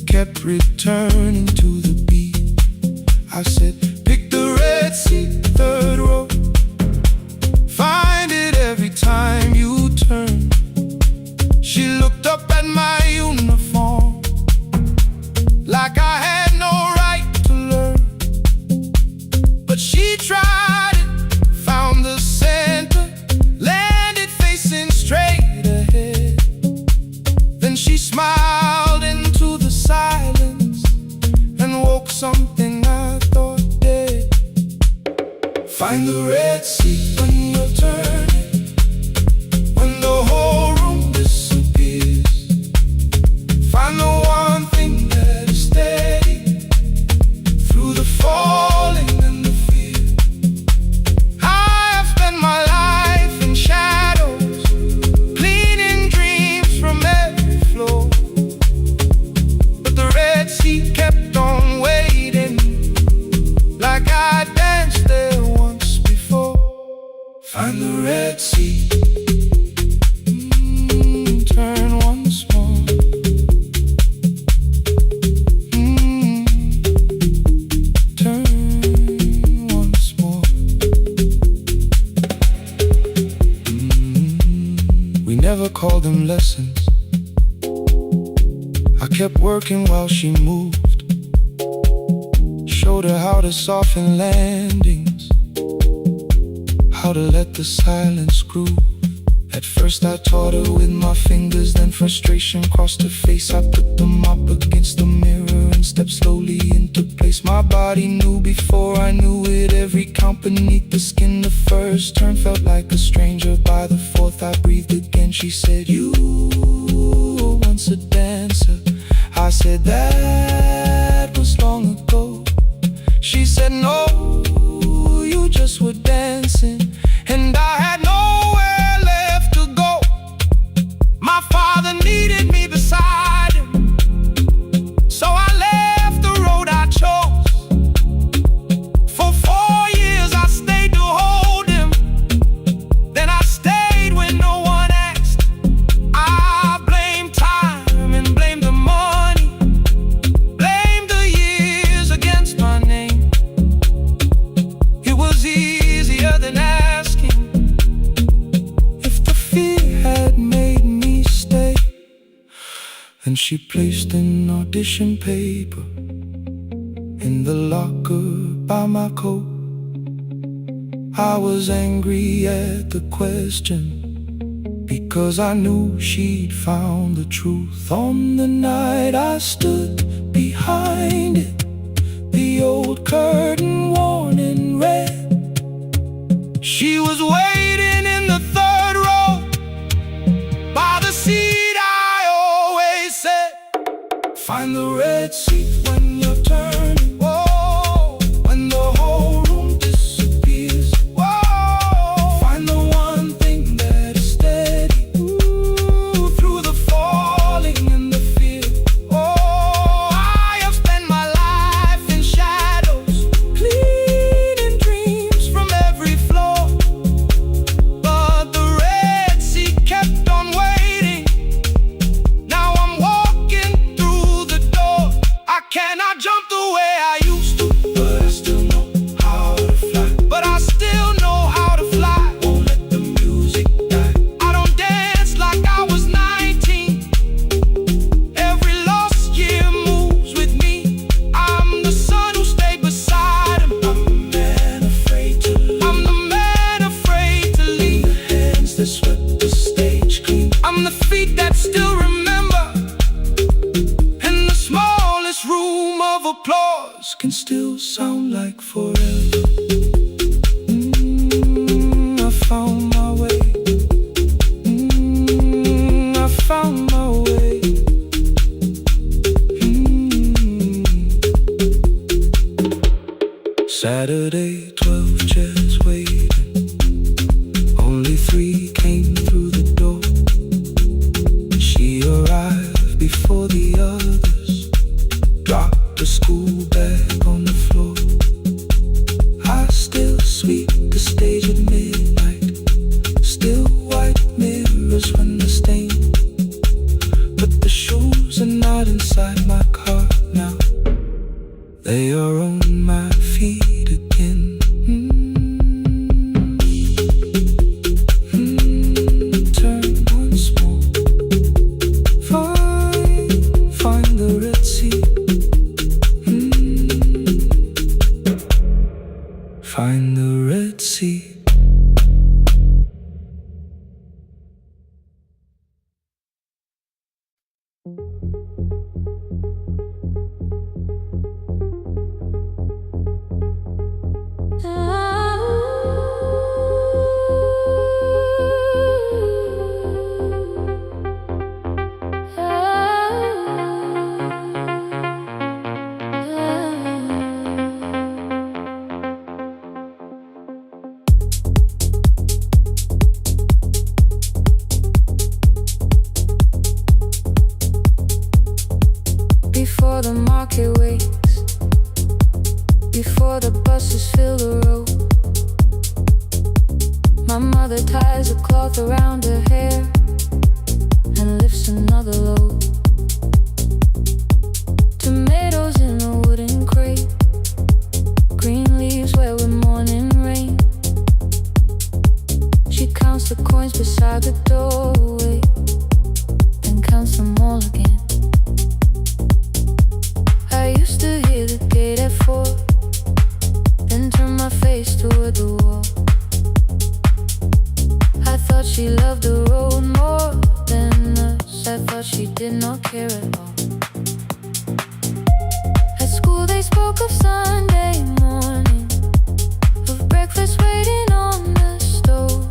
kept returning to the beat. I said, pick the red seat, third row. Find it every time you turn. She looked up at my uniform like I had no right to learn. But she tried it, found the center, landed facing straight ahead. Then she smiled into the silence and woke something I thought dead. Find the red seat when you're turning, when the whole room disappears. Find the one thing that is steady through the falling and the fear. I have spent my life in shadows, cleaning dreams from every floor. But the red seat kept on waiting, like I danced there once before. Find the red seat, turn once more. Turn once more. We never called them lessons. I kept working while she moved, showed her how to soften landings, how to let the silence groove. At first I taught her with my fingers, then frustration crossed her face. I put them up against the mirror and stepped slowly into place. My body knew before I knew it, every count beneath the skin. The first turn felt like a stranger, by the fourth I breathed again. She said, you were once a dancer. I said, that was long ago. She said, no, you just were dancing, and I had nowhere left to go. My father needed me beside him, so I left the road I chose. For 4 years I stayed to hold him, then I stayed when no one asked. I blamed time and blamed the money, blamed the years against my name. It was easier than asking if the fear had made me stay. And she placed an audition paper in the locker by my coat. I was angry at the question, because I knew she'd found the truth. On the night I stood behind it, the old curtain worn in red. She was waiting in the third row, by the seat I always said. Find the red seat when you're turning. Whoa, when the whole room disappears. Whoa, find the one thing that is steady, ooh, through the falling and the fear. Oh, I have spent my life in shadows, cleaning dreams from every floor. But the red seat kept on waiting. Now I'm walking through the door. I cannot jump the way I used to, but I still know how to fly. But I still know how to fly. Won't let the music die. I don't dance like I was 19. Every lost year moves with me. I'm the son who stayed beside him. I'm the man afraid to leave. I'm the man afraid to leave. The hands that swept the stage clean. I'm the feet that still remember. And the smallest room of applause can still sound like forever. I found my way. I found my way. Saturday, 12 chairs waiting. Only 3 came through the door. She arrived before the others, dropped the school bag on the floor. I still sweep the stage at midnight, still white mirrors when the stain market waits, before the buses fill the road. My mother ties a cloth around her hair and lifts another load. Tomatoes in a wooden crate, green leaves where we're morning rain. She counts the coins beside the doorway, then counts them all again. I used to hear the gate at 4, then turn my face toward the wall. I thought she loved the road more than us. I thought she did not care at all. At school they spoke of Sunday morning, of breakfast waiting on the stove.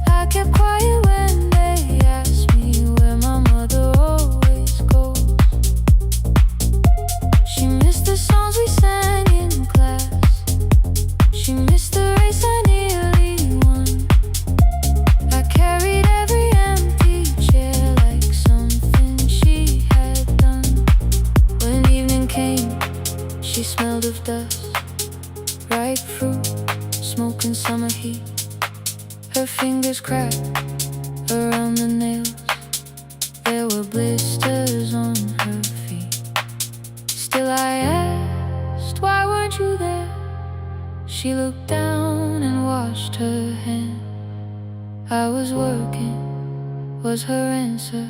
I kept quiet when they asked me where my mother always goes. She missed the songs we sang in class, she missed the race I nearly won. I carried every empty chair like something she had done. When evening came, she smelled of dust, ripe fruit, smoke and summer heat. Her fingers cracked around the nails, there were blisters on her feet. Still I asked, why weren't you there? She looked down and washed her hand. I was working, was her answer.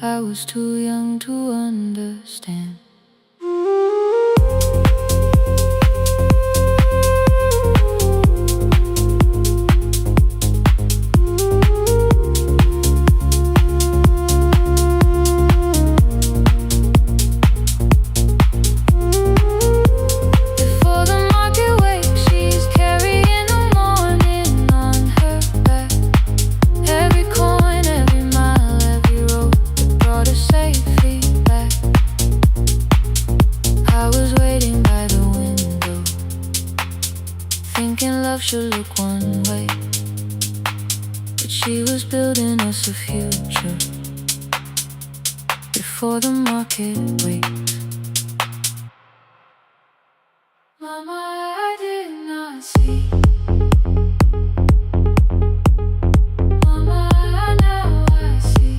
I was too young to understand. Before the market wakes, she's carrying the morning on her back. Every coin, every mile, every road that brought her safely back. I was waiting by the window, thinking love should look one way, but she was building us a future before the market wakes. Mama, I did not see. Mama, now I see.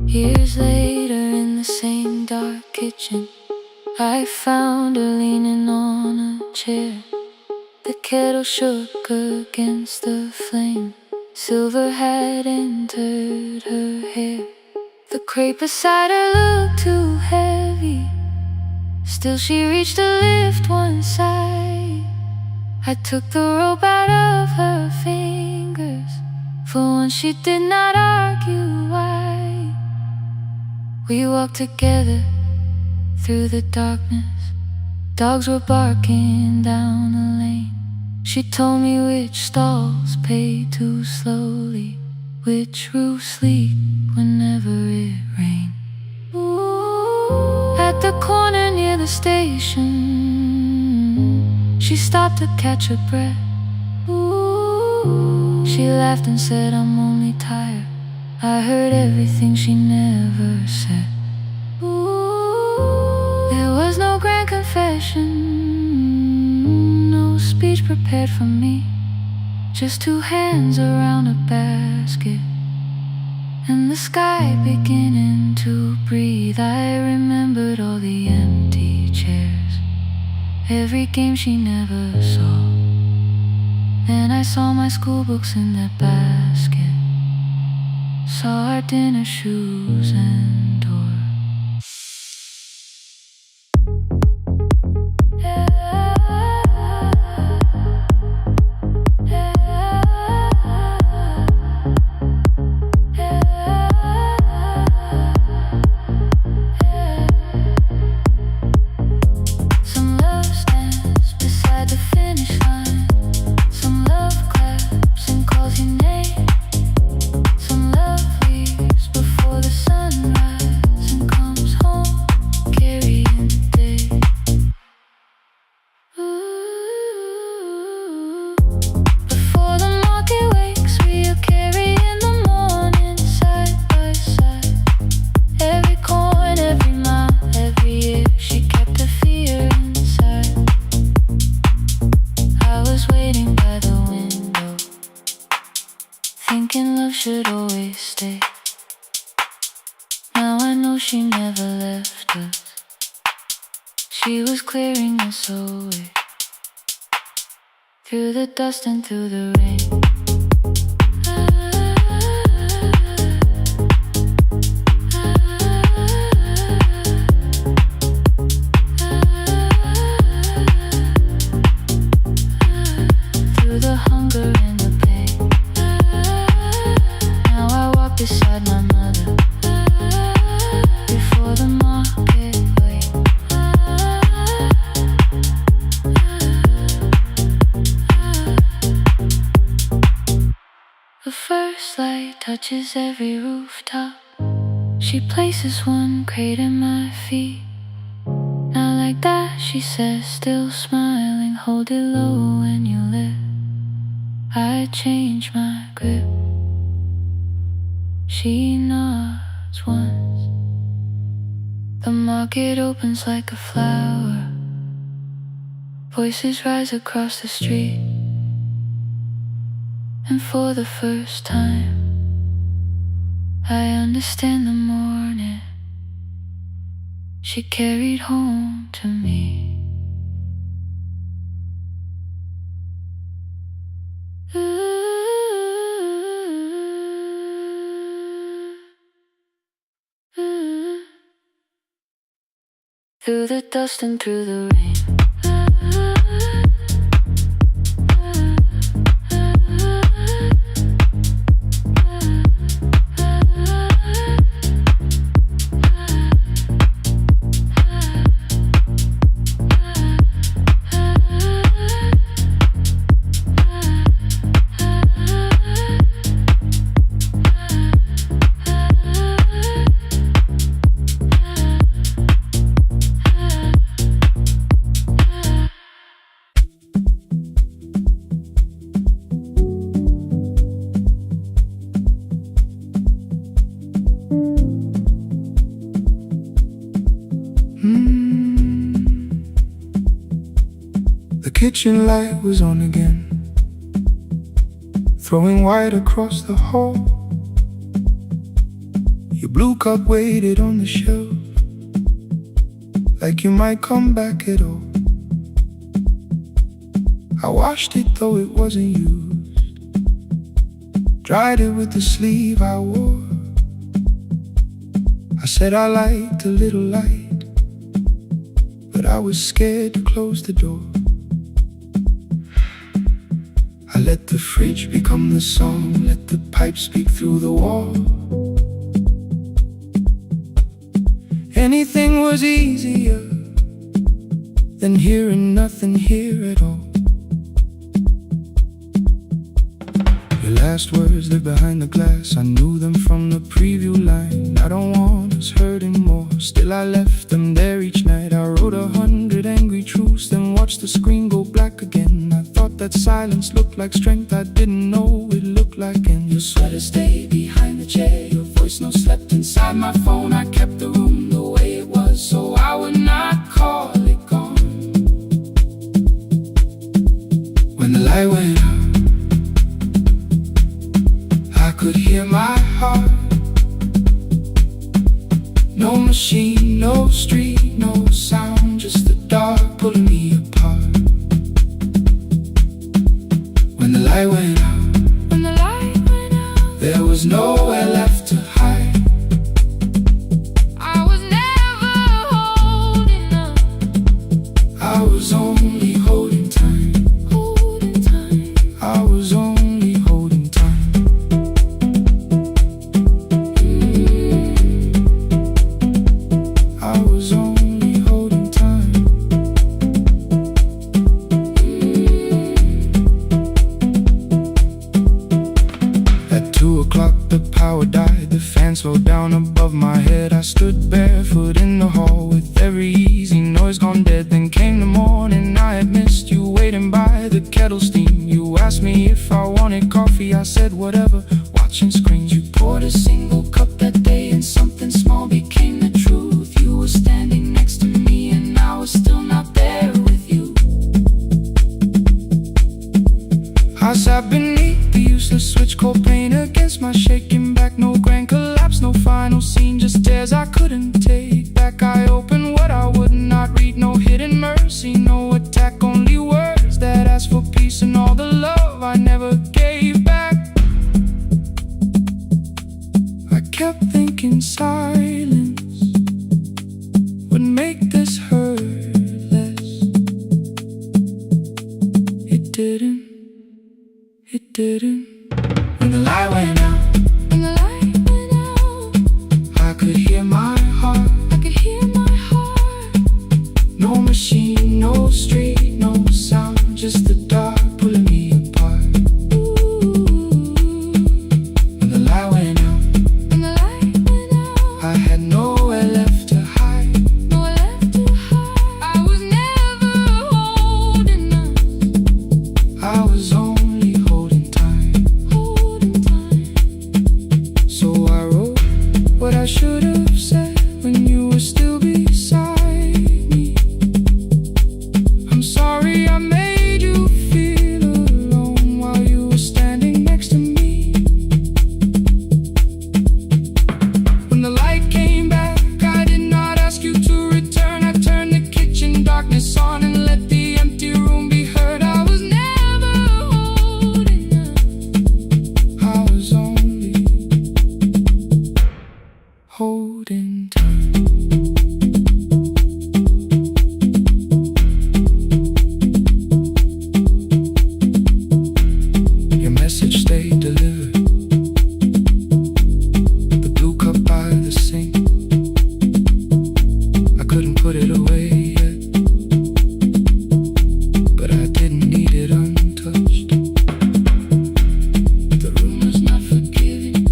Years later in the same dark kitchen, I found her leaning on a chair. The kettle shook against the flame, silver had entered her hair. The crepe beside her looked too heavy, still she reached to lift one side. I took the rope out of her fingers, for once she did not argue why. We walked together through the darkness, dogs were barking down the lane. She told me which stalls pay too slowly, which roofs leak whenever it rained. At the corner near the station, she stopped to catch her breath. She laughed and said, I'm only tired. I heard everything she never said. There was no grand confession, no speech prepared for me, just two hands around a basket and the sky beginning to breathe. I remembered all the empty chairs, every game she never saw. Then I saw my school books in that basket, saw our dinner shoes and door. Some love leaves before the sunrise. She was clearing us away, through the dust and through the rain. Through the hunger and the pain. Now I walk beside my mother, before the market wait. The first light touches every rooftop. She places one crate at my feet. Now like that, she says, still smiling, hold it low when you live. I change my grip. She nods once. The market opens like a flower. Voices rise across the street. And for the first time, I understand the morning she carried home to me. Through the dust and through the rain. The kitchen light was on again, throwing white across the hall. Your blue cup waited on the shelf, like you might come back at all. I washed it though it wasn't used, dried it with the sleeve I wore. I said I liked a little light, but I was scared to close the door. I let the fridge become the song, let the pipe speak through the wall. Anything was easier than hearing nothing here at all. Your last words lived behind the glass, I knew them from the preview line. I don't want us hurting more, still I left them there each night. I wrote 100 angry truths, then watched the screen go black again. I thought that silence looked like strength, I didn't know it looked like end. Your sweater stayed behind the chair, your voice no slept inside my phone. I kept the room the way it was, so I would not call it gone. When the light went out, I could hear my heart. No machine, no street, no sound, just the dark pulling me apart. When the light went out, there was nowhere left to hide. I was never holding up, I was only holding time. I was only holding time. I was only holding time. At 2 o'clock the power died, the fan slowed down above my head. I stood barefoot in the hall with every easy noise gone dead. Then came the morning, I had missed you waiting by the kettle steam. You asked me if I wanted coffee, I said whatever, watching screens. You poured a single cup that day and something small became the truth. You were standing next to me and I was still not there with you. I sat beneath the useless switch cord paint against my shaking back. No grand collapse, no final scene, just tears I couldn't take back. I opened what I would not read, no hidden didn't. When the light went out, when the light went out, I could hear my heart. I could hear my heart. No machine, no street, no sound, just the dark pulling me apart. When the light went out, When the light went out, I had nowhere left to hide. nowhere left to hide. I was never holding us, I was only holding time. holding time. So I wrote what I should have said when you were still beside me. I'm sorry I made you feel alone while you were standing next to me. When the light came back, I did not ask you to return. I turned the kitchen darkness on and let the empty room be heard. I was never holding us, I was only holding time. Your message stayed delivered. The blue cup by the sink, I couldn't put it away yet, but I didn't need it untouched. The room was not forgiving,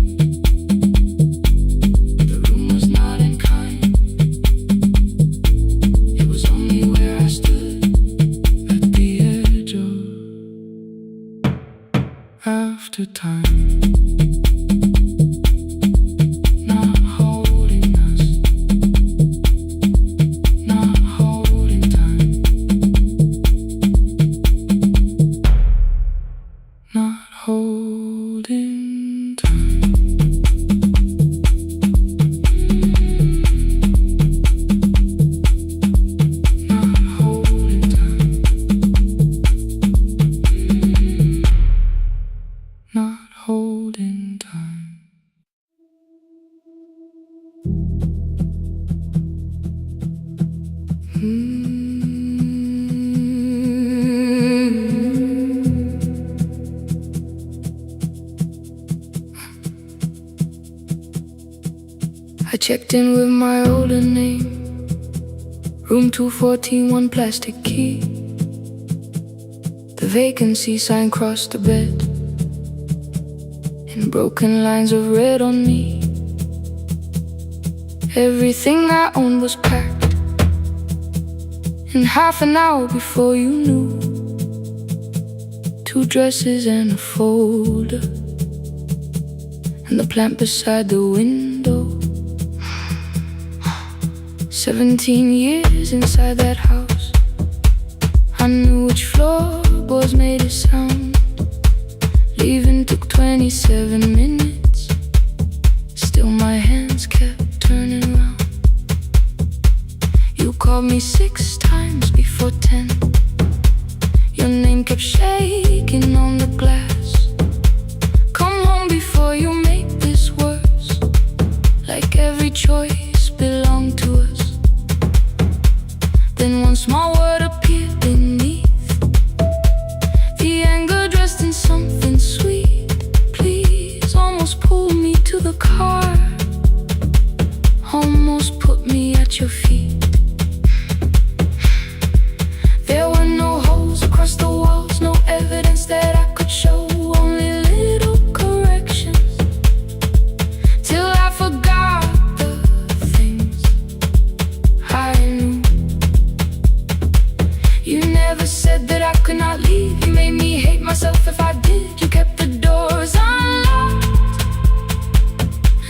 the room was not unkind. It was only where I stood at the edge of after time. Not holding us, not holding time, not holding time. Not holding time, not holding time. I checked in with my older name, room 214, one plastic key. The vacancy sign crossed the bed, and broken lines of red on me. Everything I owned was packed in half an hour before you knew. 2 dresses and a folder, and the plant beside the window. 17 years inside that house, I knew which floorboards made it sound. Leaving took 27 minutes, still my hands kept turning round. You called me 6 times before 10. Your name kept shaking on the glass. Come home before you make this worse, like every choice belonged to us. Then one small word appeared beneath, the anger dressed in something sweet. Please, almost pulled me to the car, almost put me at your feet. There were no holes across the walls, no evidence that I could show, only little corrections, till I forgot the things I knew. You never said that I could not leave. You made me hate myself if I did. You kept the doors unlocked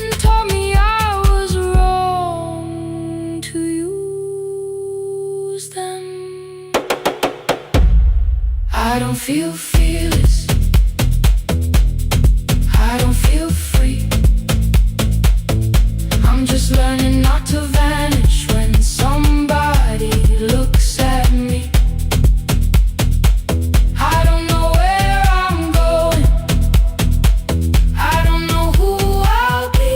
and told me I was wrong to use them. I don't feel fearless, I don't feel free. I'm just learning not to vanish when somebody looks at me. I don't know where I'm going, I don't know who I'll be,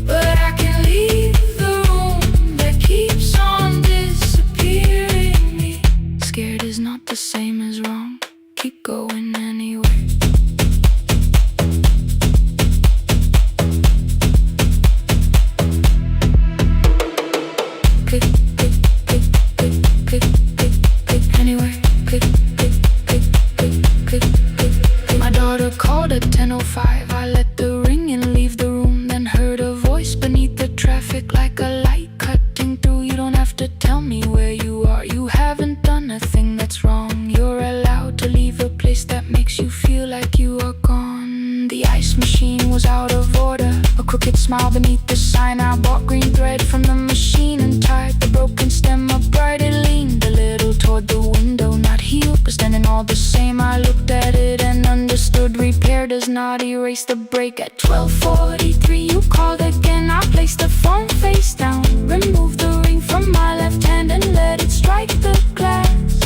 but I can leave the room that keeps on disappearing me. Scared is not the same as wrong, keep going anyway. You haven't done a thing that's wrong. You're allowed to leave a place that makes you feel like you are gone. The ice machine was out of order, a crooked smile beneath the sign. I bought green thread from the machine and tied the broken stem upright. It leaned a little toward the window, not healed, but standing all the same. I looked at it and understood repair does not erase the break. At 12:43 you called again. I placed the phone face down, removed the ring from my left hand and let it strike the glass.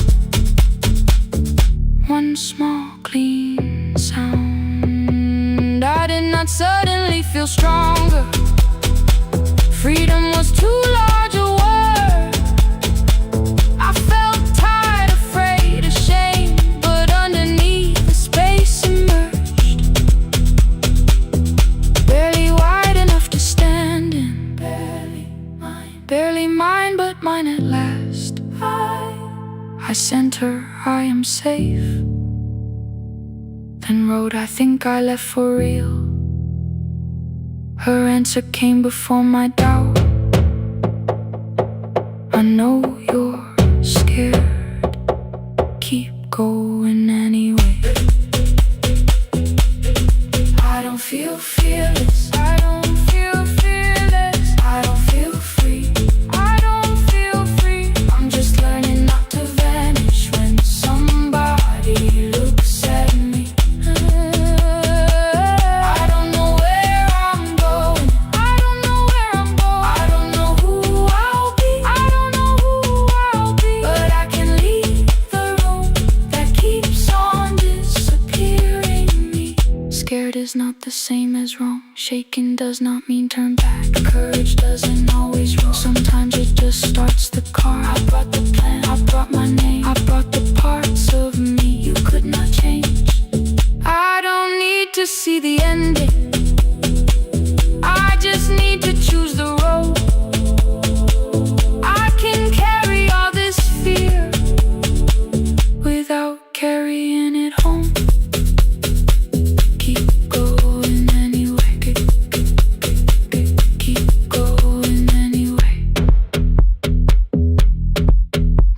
One small clean sound. I did not suddenly feel stronger. Freedom was too large a word. I felt tired, afraid, ashamed, but underneath the space emerged, barely wide enough to stand in. Barely mine, but mine at last. I sent her, I am safe. Then wrote, I think I left for real. Her answer came before my doubt. I know you're scared, keep going anyway. I don't feel fearless, I don't feel fearless, I don't feel free, I don't feel free. I'm just learning not to vanish when somebody looks at me. I don't know where I'm going, I don't know where I'm going, I don't know who I'll be, I don't know who I'll be. But I can leave the room that keeps on disappearing me. Scared is not the same as wrong. Shaken does not mean turn back. Courage doesn't always roll. Sometimes it just starts the car. I brought the plan, I brought my name, I brought the parts of me you could not change. I don't need to see the ending, I just need to choose the road. I can carry all this fear without carrying it home. Keep going anyway, keep going anyway.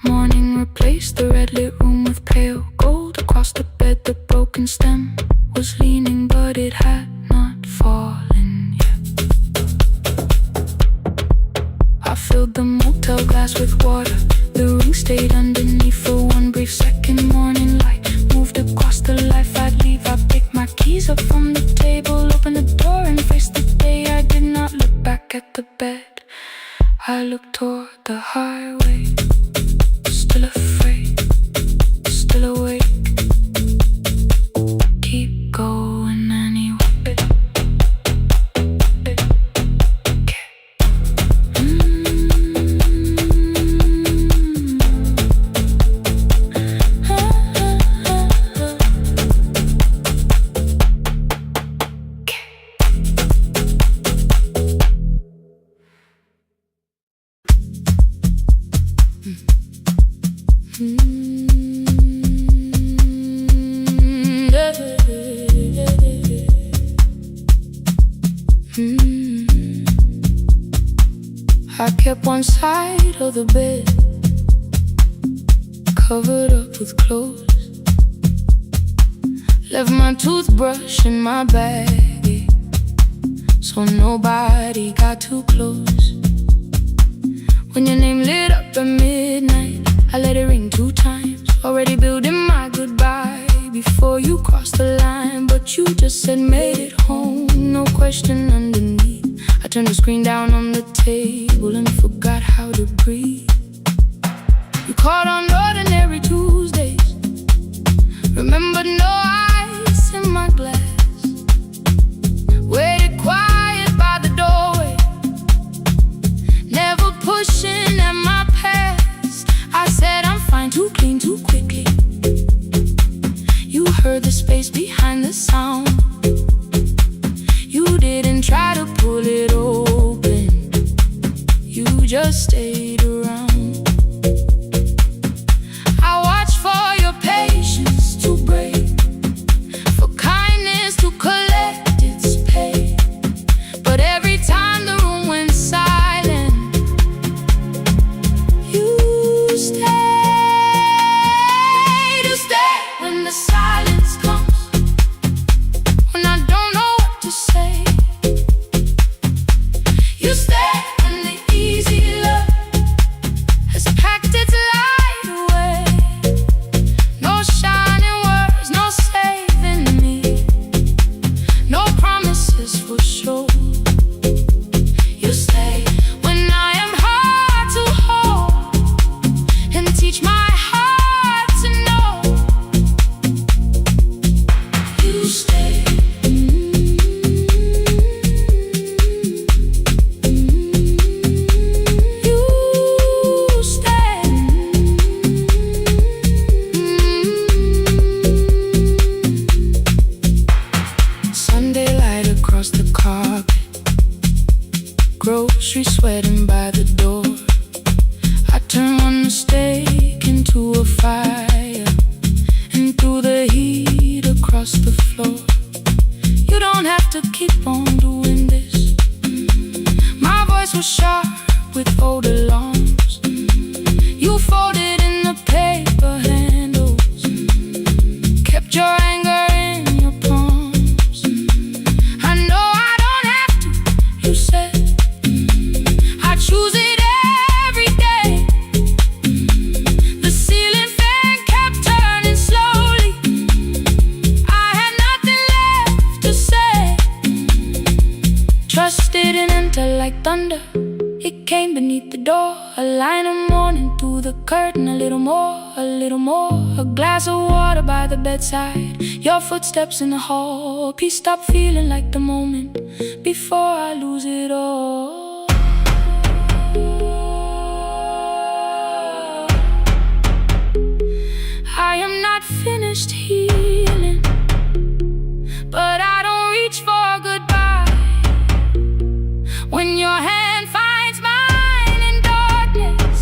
Morning replaced the red lit room with pale gold. Across the bed the broken stem was leaning, but it had not fallen yet. I filled the motel glass with water. The ring stayed underneath for one brief second. Morning light moved across the life I'd leave. I picked my keys up from the table, opened the door and faced the day. I did not look back at the bed, I looked toward the highway. Still afraid, still awake, keep going anyway. I kept one side of the bed covered up with clothes, left my toothbrush in my bag so nobody got too close. When your name lit up at midnight, I let it ring 2 times, already building my goodbye before you crossed the line. But you just said made it home, no question underneath. I turned the screen down on the table and forgot how to breathe. You called on ordinary Tuesdays, remembered no ice in my glass, waited quiet by the doorway, never pushing at my past. I said I'm fine, too clean, too quickly. You heard the space behind the sound. You didn't try to pull it open, you just stayed around. I watched for your patience to break, fire, and through the heat across the floor. You don't have to keep on doing this. My voice was sharp with old alarms. You folded in the paper handles, kept your anger in your palms. I know I don't have to, you said. I choose it every day. The ceiling fan kept turning slowly. I had nothing left to say. Trust didn't enter like thunder. It came beneath the door, a line of mourning through the curtain. A little more, a little more. A glass of water by the bedside, your footsteps in the hall. Peace stopped feeling like the moment before I lose it all. I am not finished healing, but I don't reach for goodbye. When your hand finds mine in darkness,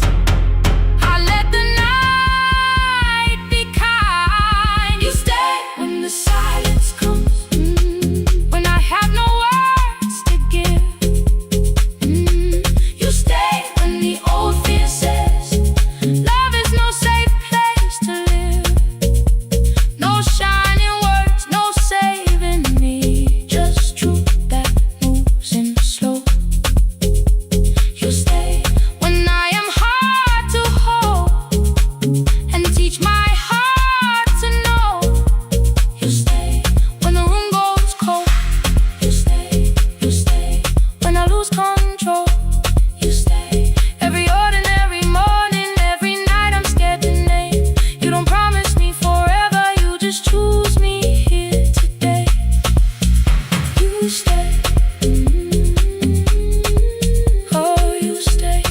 I let the night be kind. You stay when the silence comes, when I have no words to give. You stay when the old fear says love is no safe place to live. No shining words, no saving me, just truth that moves in slow. You stay when I am hard to hold, and teach my heart to know. You stay when the room goes cold. You stay when I lose control. You stay every ordinary morning, every night I'm scared to name. You don't promise me forever, you just choose me here today. You stay. Oh, you stay.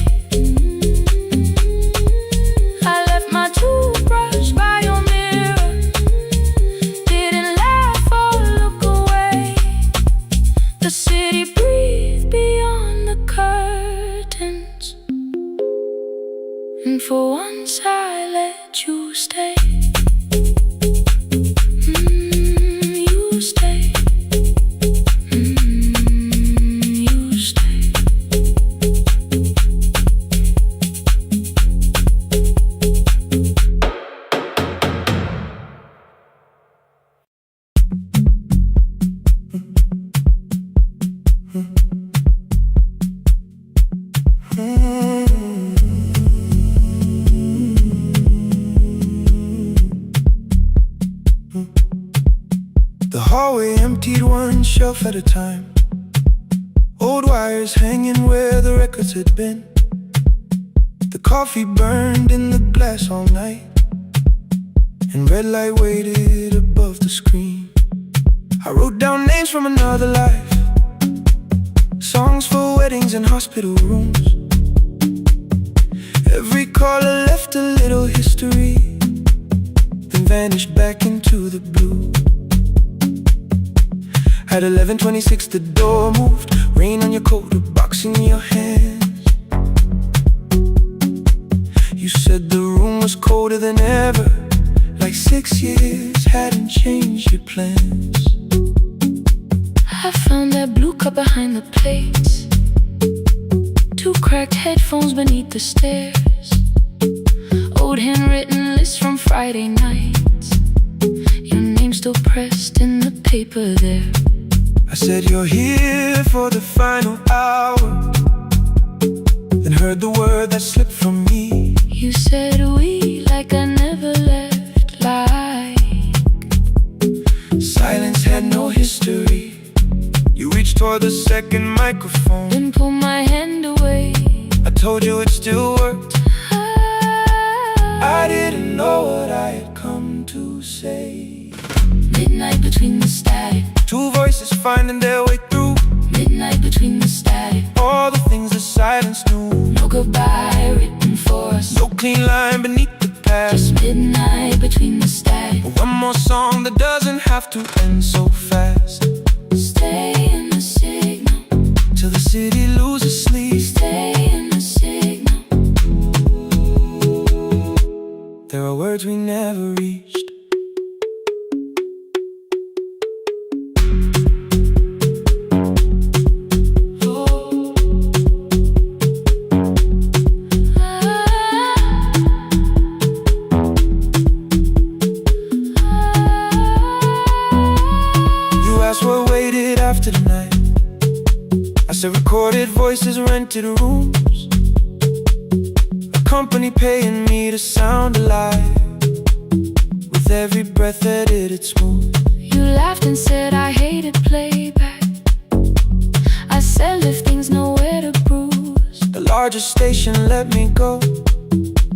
I left my toothbrush by your mirror, didn't laugh or look away. The city breathed beyond the curtains, and for once I let you stay. You stay. You stay. The hallway emptied one shelf at a time. Old wires hanging where the records had been. The coffee burned in the glass all night, and red light waited above the screen. I wrote down names from another life, songs for weddings and hospital rooms. Every caller left a little history, then vanished back into the blue. At 11:26 the door moved, rain on your coat, a box in your hands. You said the room was colder than ever, like 6 years hadn't changed your plans. I found that blue cup behind the plates, 2 cracked headphones beneath the stairs, old handwritten lists from Friday nights, your name still pressed in the paper there. I said you're here for the final hour, then heard the word that slipped from me. You said we like I never left, like silence had no history. You reached toward the second microphone, then pulled my hand away. I told you it still worked. I didn't know what I had come to say. Midnight between the static, 2 voices finding their way through. midnight between the static. All the things the silence knew. No goodbye written for us, No clean line beneath the past. just midnight between the static. One more song that doesn't have to end so fast. Stay in the signal, Till the city loses sleep. stay in the signal. There are words we never reached. You asked what waited after the night. I said recorded voices, rented rooms, a company paying me to sound alive, with every breath edited smooth. You laughed and said I hated playback. I said if things nowhere to bruise. The largest station let me go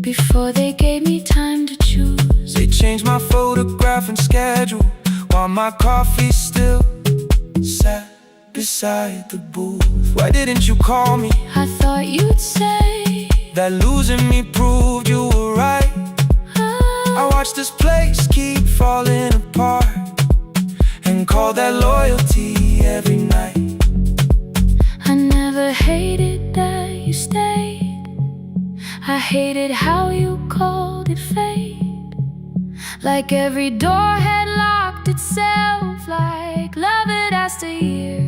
Before they gave me time to choose. They changed my photograph and schedule, while my coffee still sat beside the booth. Why didn't you call me? I thought you'd say that losing me proved you were right. I watched this place keep falling apart and call that loyalty every night. I never hated that you stayed. I hated how you called it fate. Like every door had locked itself, like love had asked a year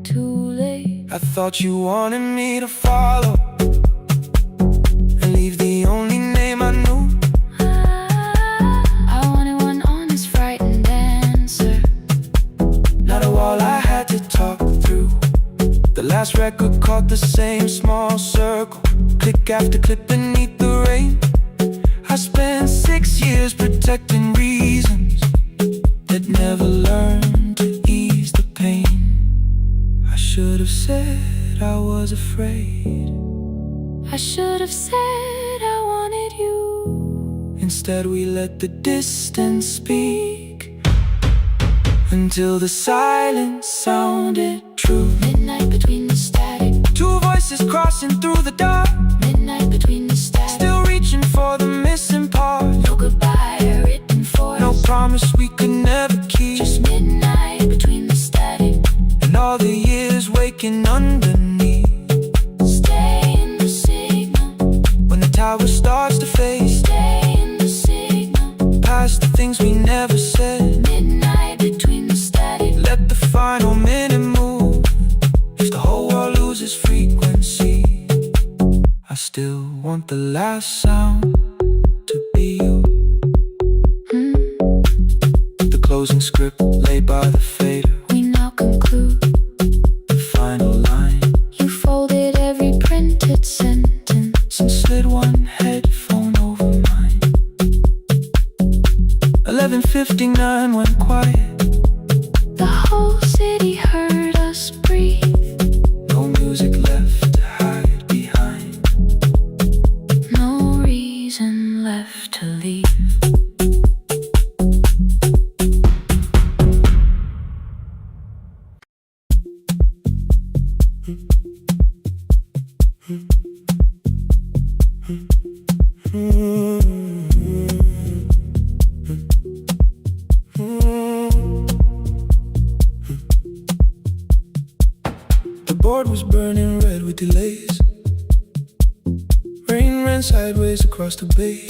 too late. I thought you wanted me to follow and leave the only name I knew. I wanted one honest, frightened answer, not a wall I had to talk through. The last record caught the same small circle, click after click beneath the rain. I spent 6 years protecting reasons that never learned to ease the pain. I should have said I was afraid. I should have said I wanted you. Instead we let the distance speak until the silence sounded true. Midnight between the static, two voices crossing through the dark, midnight between the static. still reaching for the missing part. No goodbye written for us, no promise we could never keep. just midnight between the static and all the years waking underneath. Stay in the signal When the tower starts to fade, stay in the signal. past the things we never said. Midnight between the static, Let the final minute move. If the whole world loses frequency, I still want the last sound to be you. The closing script laid by the fader, we now conclude. the final line. You folded every printed sentence and slid one headphone over mine. 11:59 went quiet. The whole city heard us breathe. No music left to hide behind. No reason left to leave. The board was burning red with delays. Rain ran sideways across the bay.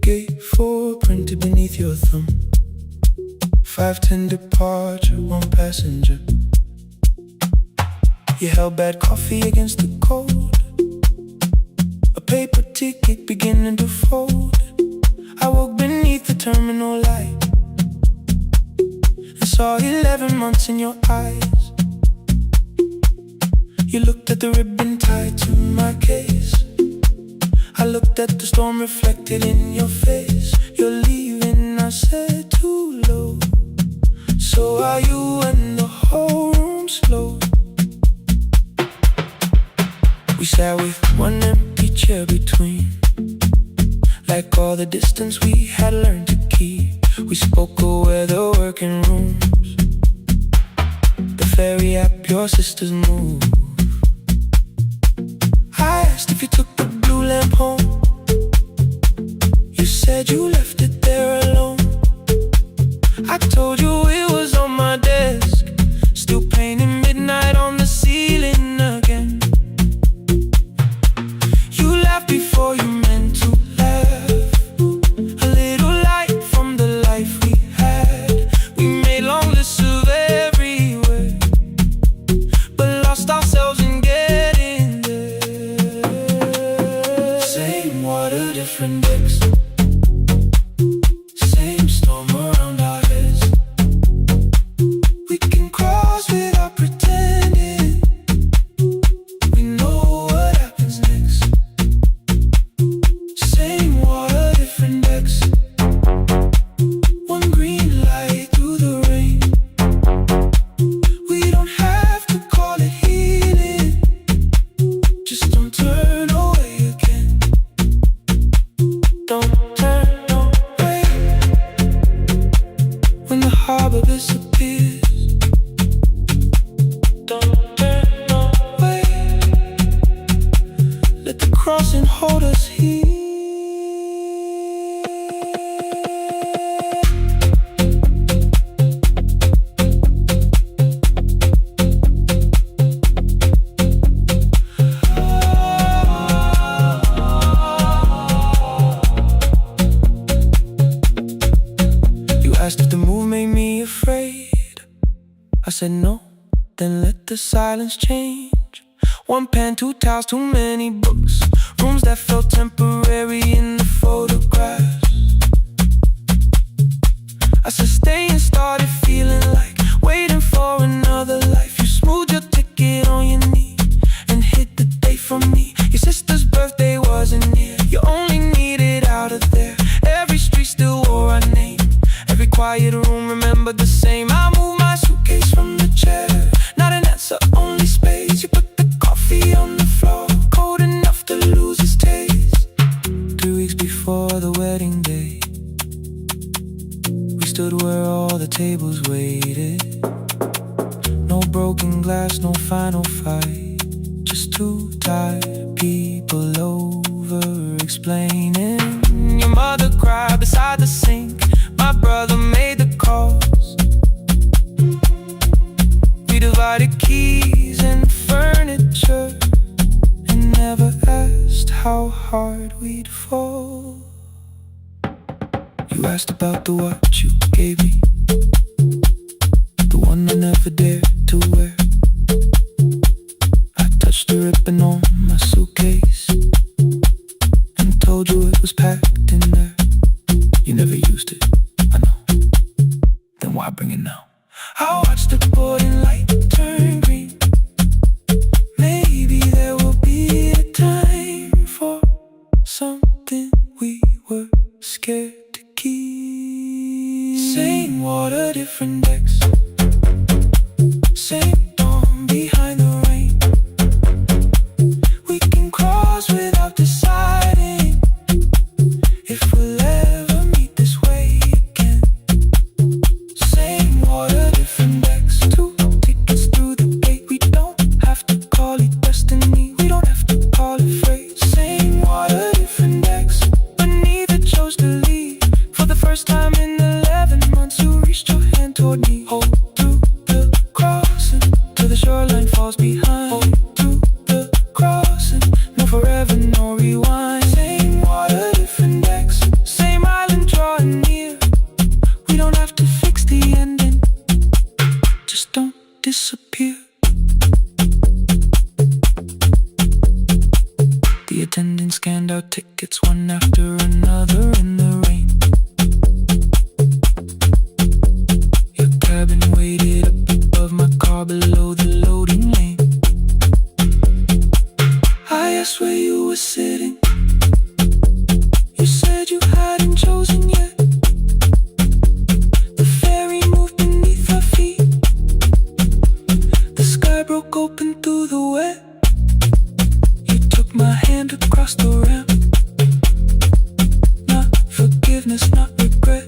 Gate 4 printed beneath your thumb. 5:10 departure, 1 passenger. You held bad coffee against the cold. A paper ticket beginning to fold. I woke beneath the terminal light and saw 11 months in your eyes. You looked at the ribbon tied to my case. I looked at the storm reflected in your face. You're leaving, I said, too low. So are you, and the whole room slowed. We sat with one empty chair between, like all the distance we had learned to keep. We spoke of weather, working rooms, the ferry app your sisters moved. I asked if you took the blue lamp home. You said you left it there alone. I told you it was on my desk, still painting midnight on the ceiling again. You laughed before you meant to laugh. said no, then let the silence change. One pen, two towels, too many books. Rooms that felt temporary in the photographs. I said stay and started feeling like waiting for another life. You smoothed your ticket on your knee and hit the date from me. Your sister's birthday wasn't near. You only needed out of there. Every street still wore our name. Every quiet room remembered the same. I moved my suitcase from the chair. Not an answer, only space. You put the coffee on the floor, cold enough to lose its taste. 3 weeks before the wedding day, we stood where all the tables waited. No broken glass, no final fight. Just two tired people over-explaining. Your mother cried beside the sink. My brother made the calls. We divided keys and furniture and never asked how hard we'd fall. You asked about the watch you gave me, the one I never dared to wear. I touched the ribbon on my suitcase and told you it was packed in there. You never used it, I know. Then why bring it now? I watched the boarding light turn green. Maybe there will be a time for something we were scared to keep. Same water, different decks. Same dawn behind the rain. We can cross without deciding if we'll ever meet this way again. Same water, different decks. 2 tickets through the gate. We don't have to call it destiny. We don't have to call it fate. Same water, different decks. But neither chose to leave. For the first time in 11 months, you reached your hand toward me. Hold through the crossing till the shoreline falls behind. Hold through the crossing. No forever, no rewind. Same water, different decks. Same island drawing near. We don't have to fix the ending. Just don't disappear. The attendant scanned our tickets one after another in the rain. Your cabin waited up above my car below the loading lane. I asked where you were sitting. You said you hadn't chosen yet. The ferry moved beneath our feet. The sky broke open through the wet. You took my hand across the ramp. Not forgiveness, not regret.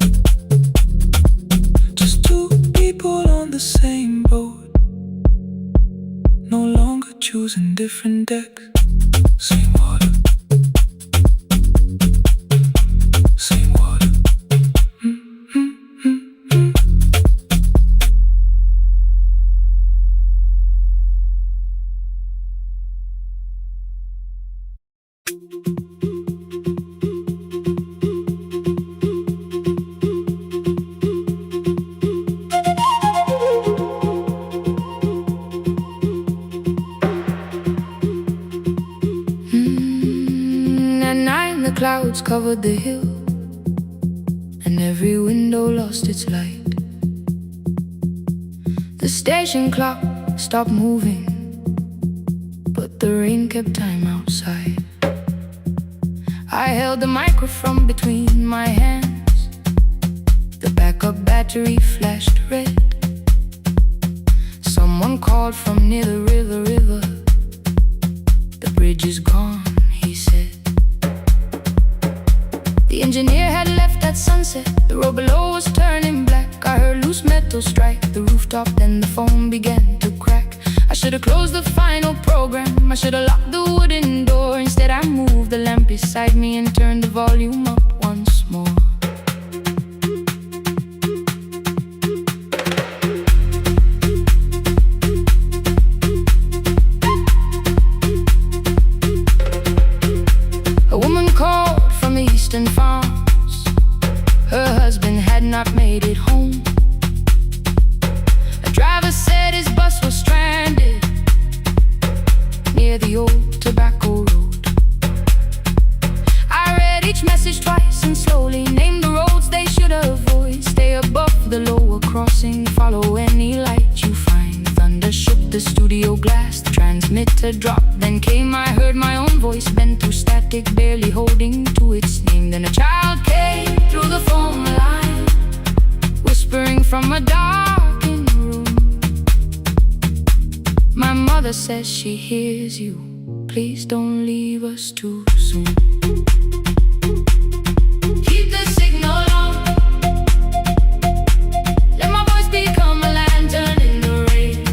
Just two people on the same boat. No longer choosing different decks. Same water. Same water. At night the clouds covered the hill, and every window lost its light. The station clock stopped moving, but the rain kept time outside. I held the microphone between my hands. The backup battery flashed red. Someone called from near the river. The bridge is gone, he said. The engineer had left at sunset. The road below was turning black. I heard loose metal strike the rooftop, then the phone began to crack. I should have closed the final program. I should have locked the wooden door. Instead I moved the lamp beside me and turned the volume up once more. A woman called from the eastern farms. Her husband had not made it home. A driver said his bus was stranded near the old tobacco road. I read each message twice and slowly named the roads they should avoid. Stay above the lower crossing, follow any light you find. Thunder shook the studio glass, the transmitter dropped. Then came, I heard my own voice bend through static, barely holding to its name. Then a child came through the phone line, whispering from a darkened room. My mother says she hears you, please don't leave us too soon. Keep the signal on, let my voice become a lantern in the rain.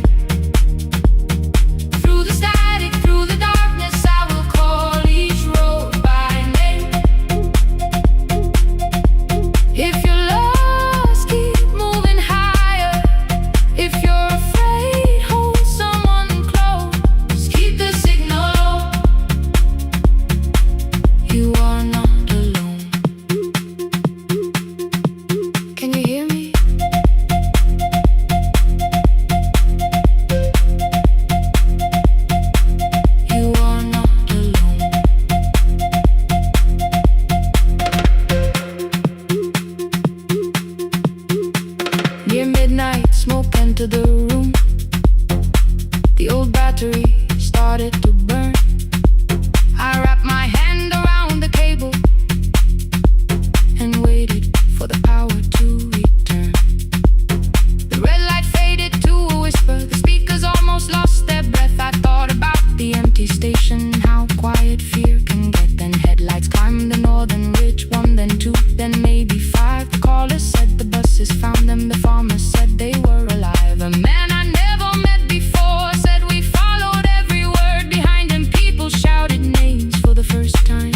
Through the static, through the darkness, I will call each road by name. If you're lost, keep moving higher. If you're afraid, hold someone close. Keep the signal on, you are not alone. Can you hear me? You are not alone. Near midnight, smoke entered the room. The old battery started to burn. I wrapped my hand around the cable and waited for the power to return. The red light faded to a whisper, the speakers almost lost their breath. I thought about the empty station, how quiet fear can get. Then headlights climbed the northern ridge, one, then two, then maybe five. The caller said the buses found them, the farmer said they were alive. A man I never met before said we followed every word behind him. People shouted names for the first time,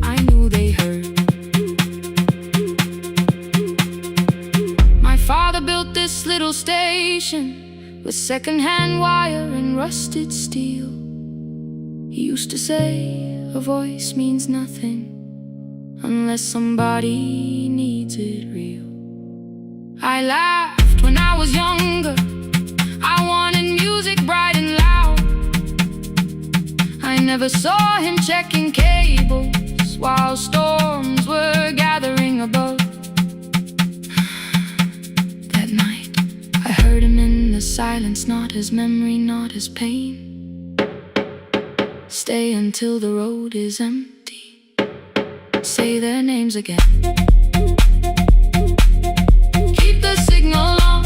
I knew they heard. My father built this little station with second-hand wire and rusted steel. He used to say, a voice means nothing unless somebody needs it real. I laughed when I was younger, I wanted music bright and loud. I never saw him checking cables while storms were gathering above. That night, I heard him in the silence, not his memory, not his pain. Stay until the road is empty, say their names again. Keep the signal on,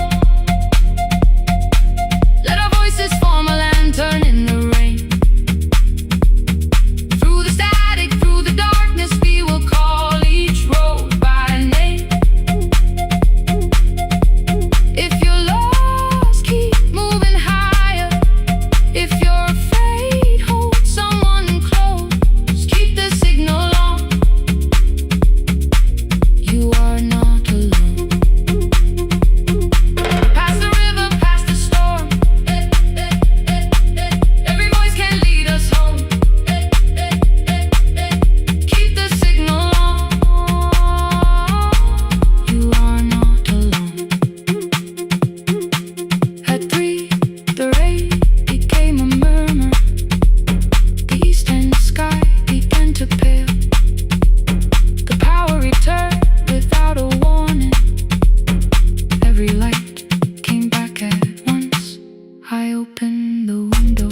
let our voices form a lantern in the rain. Through the static, through the darkness, we will call each road by name. If you're lost, keep moving higher. If you're afraid, hold someone close. Keep the signal on, you are not alone. Past the river, past the storm, every voice can lead us home. Keep the signal on, you are not alone. At 3, the rain became a murmur. The eastern sky began to pale. The power returned without a warning. Every light came back at once. I opened the window.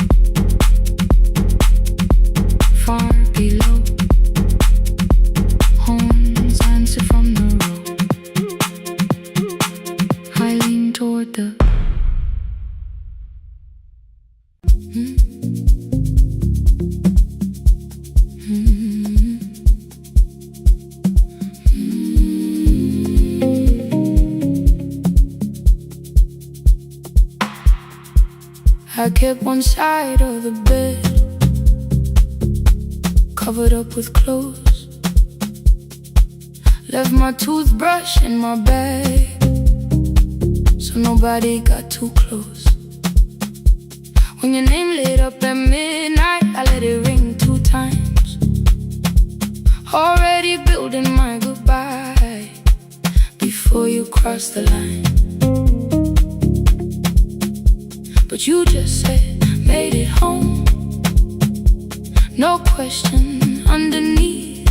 Far below, horns answered from the road. I leaned toward the I kept one side of the bed covered up with clothes. Left my toothbrush in my bag so nobody got too close. When your name lit up at midnight, I let it ring 2 times. Already building my goodbye before you cross the line. but you just said, made it home. No question underneath.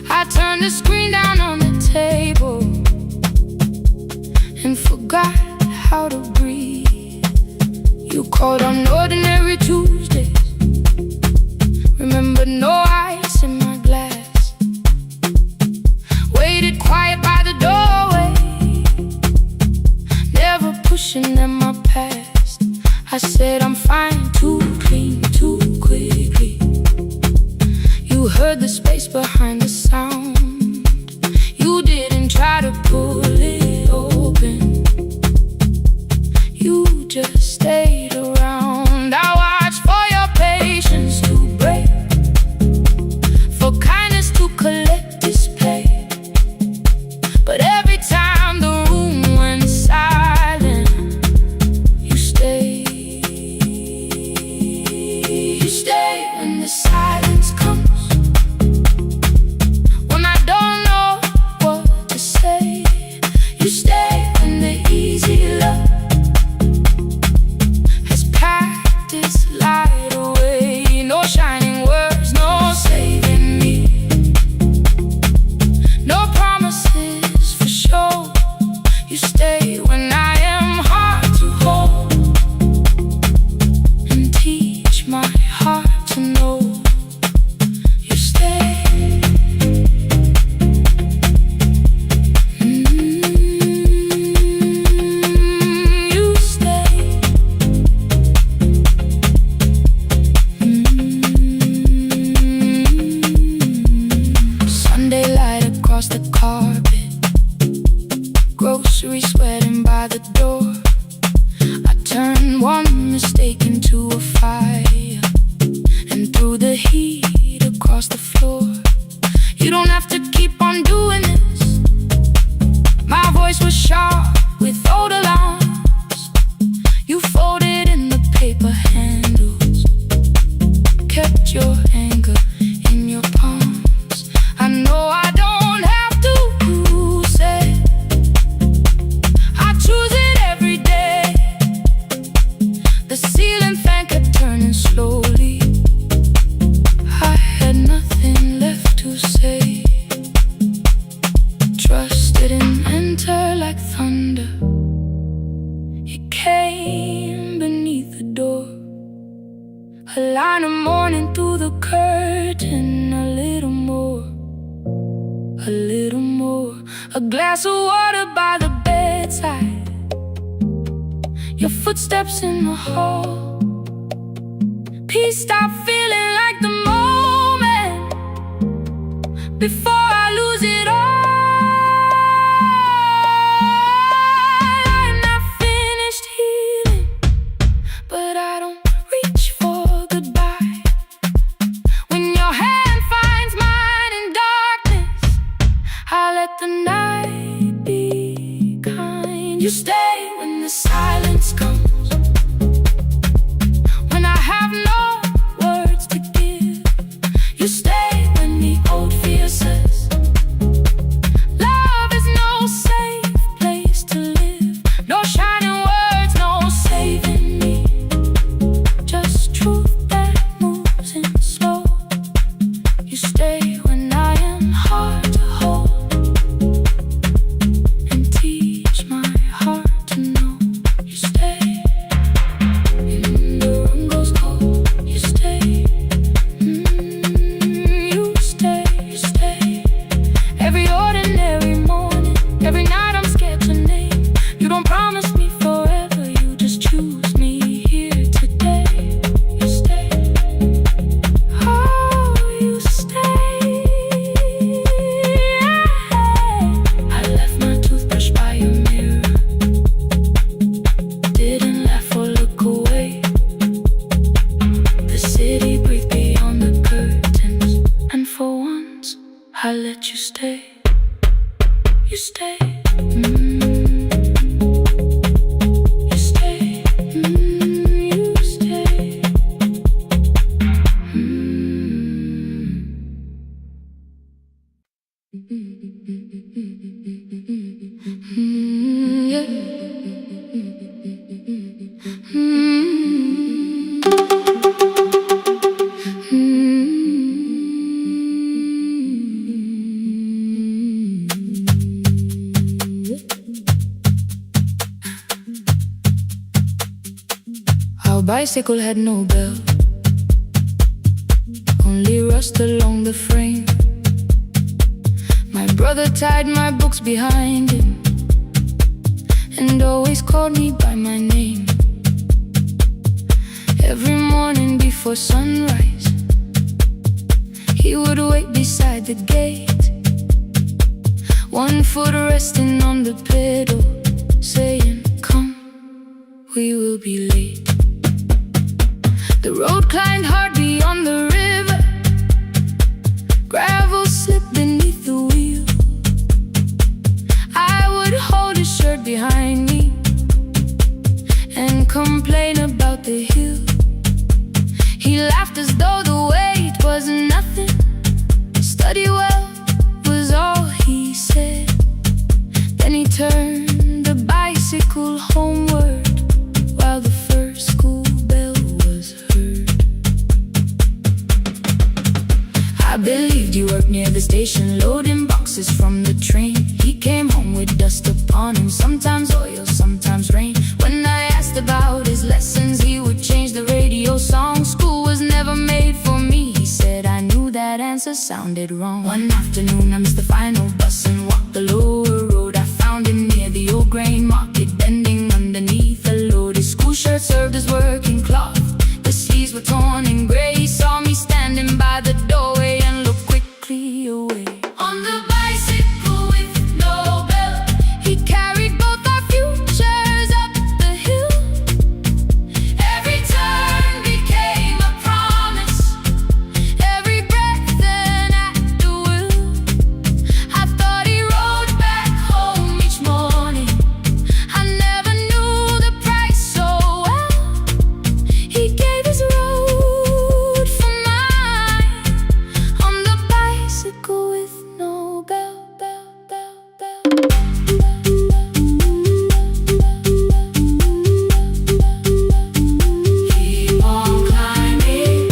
I turned the screen down on the table and forgot how to breathe. You called on ordinary Tuesdays, remember no ice in my glass. Waited quiet by the doorway, never pushing at my past. I said I'm fine, too clean, too quickly. You heard the space behind the sound. You didn't try to pull it open, you just stayed around. I watched for your patience to break, for kindness to collect display. But every time the room went silent, you stayed. You stay when the silence comes, when I don't know what to say. You stay when the easy love has packed its light away. No shining words, no saving me, no promises for sure. You stay when I am hard to hold, and teach my heart to know. You stay. You stay. Sunday light across the carpet, groceries sweating by the door. I turned one mistake into a fire, and threw the heat across the floor. You don't have to keep on doing this. My voice was sharp with old alarms. You folded in the paper handles, kept your anger in your palms. I know I don't have to say, I choose it every day. The ceiling fan kept turning slowly. I had nothing left to say. Trust didn't enter like thunder, it came beneath the door. A line of morning through the curtain, a little more, a little more. A glass of water by the bedside, your footsteps in the hall. Peace stopped feeling like the moment before I lose it all. I'm not finished healing, but I don't reach for goodbye. When your hand finds mine in darkness, I let the night be kind. You stay when the silence comes, when I have no words to give. You stay when the old fear says, love is no safe place to live. No shining words, no saving me, just truth that moves in slow. You stay when I am hard to hold, and teach my heart to know. You stay. The room goes cold. You stay. You stay. You stay. Every ordinary morning, every night I'm scared to name. You don't promise me forever, you just choose me here today. You stay. Oh, you stay. I left my toothbrush by your mirror, didn't laugh or look away. The city breathed beyond the curtains, and for once I let you stay. You stay. You stay. You stay. Yeah. bicycle had no bell, only rust along the frame. My brother tied my books behind him and always called me by my name. Every morning before sunrise, he would wait beside the gate, one foot resting on the pedal, saying, "Come, we will be late." The road climbed hard beyond the river, gravel slipped beneath the wheel. I would hold his shirt behind me and complain about the hill. He laughed as though the weight was nothing. Study well was all he said. Then he turned the bicycle homeward while the first school bell was heard. I believed he worked near the station, loading boxes from the train. He came home with dust upon him, sometimes oil, sometimes rain. When I asked about his lessons, he would change the radio song. School was never made for me, he said. I knew that answer sounded wrong. One afternoon I missed the final bus and walked the lower road. I found him near the old grain market, bending underneath a load. His school shirt served as working cloth, the sleeves were torn and gray. He saw me standing by the doorway and looked quickly away. On the bicycle with no bell, he carried both our futures up the hill. Every turn became a promise, every breath an act of will. I thought he rode back home each morning, I never knew the price so well. He gave his road for mine, on the bicycle with no bell, bell, bell, bell. Keep on climbing.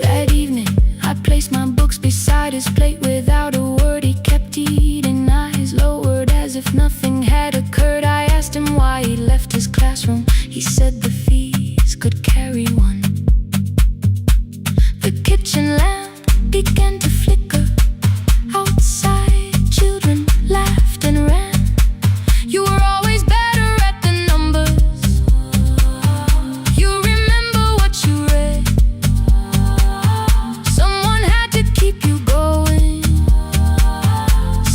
That evening, I placed my books beside his plate without a word. He kept eating, eyes lowered as if nothing had occurred. I asked him why he left his classroom. He said the fees could carry one. The kitchen lamp began to flicker. Outside, children laughed and ran. You were always better at the numbers. You remember what you read. Someone had to keep you going,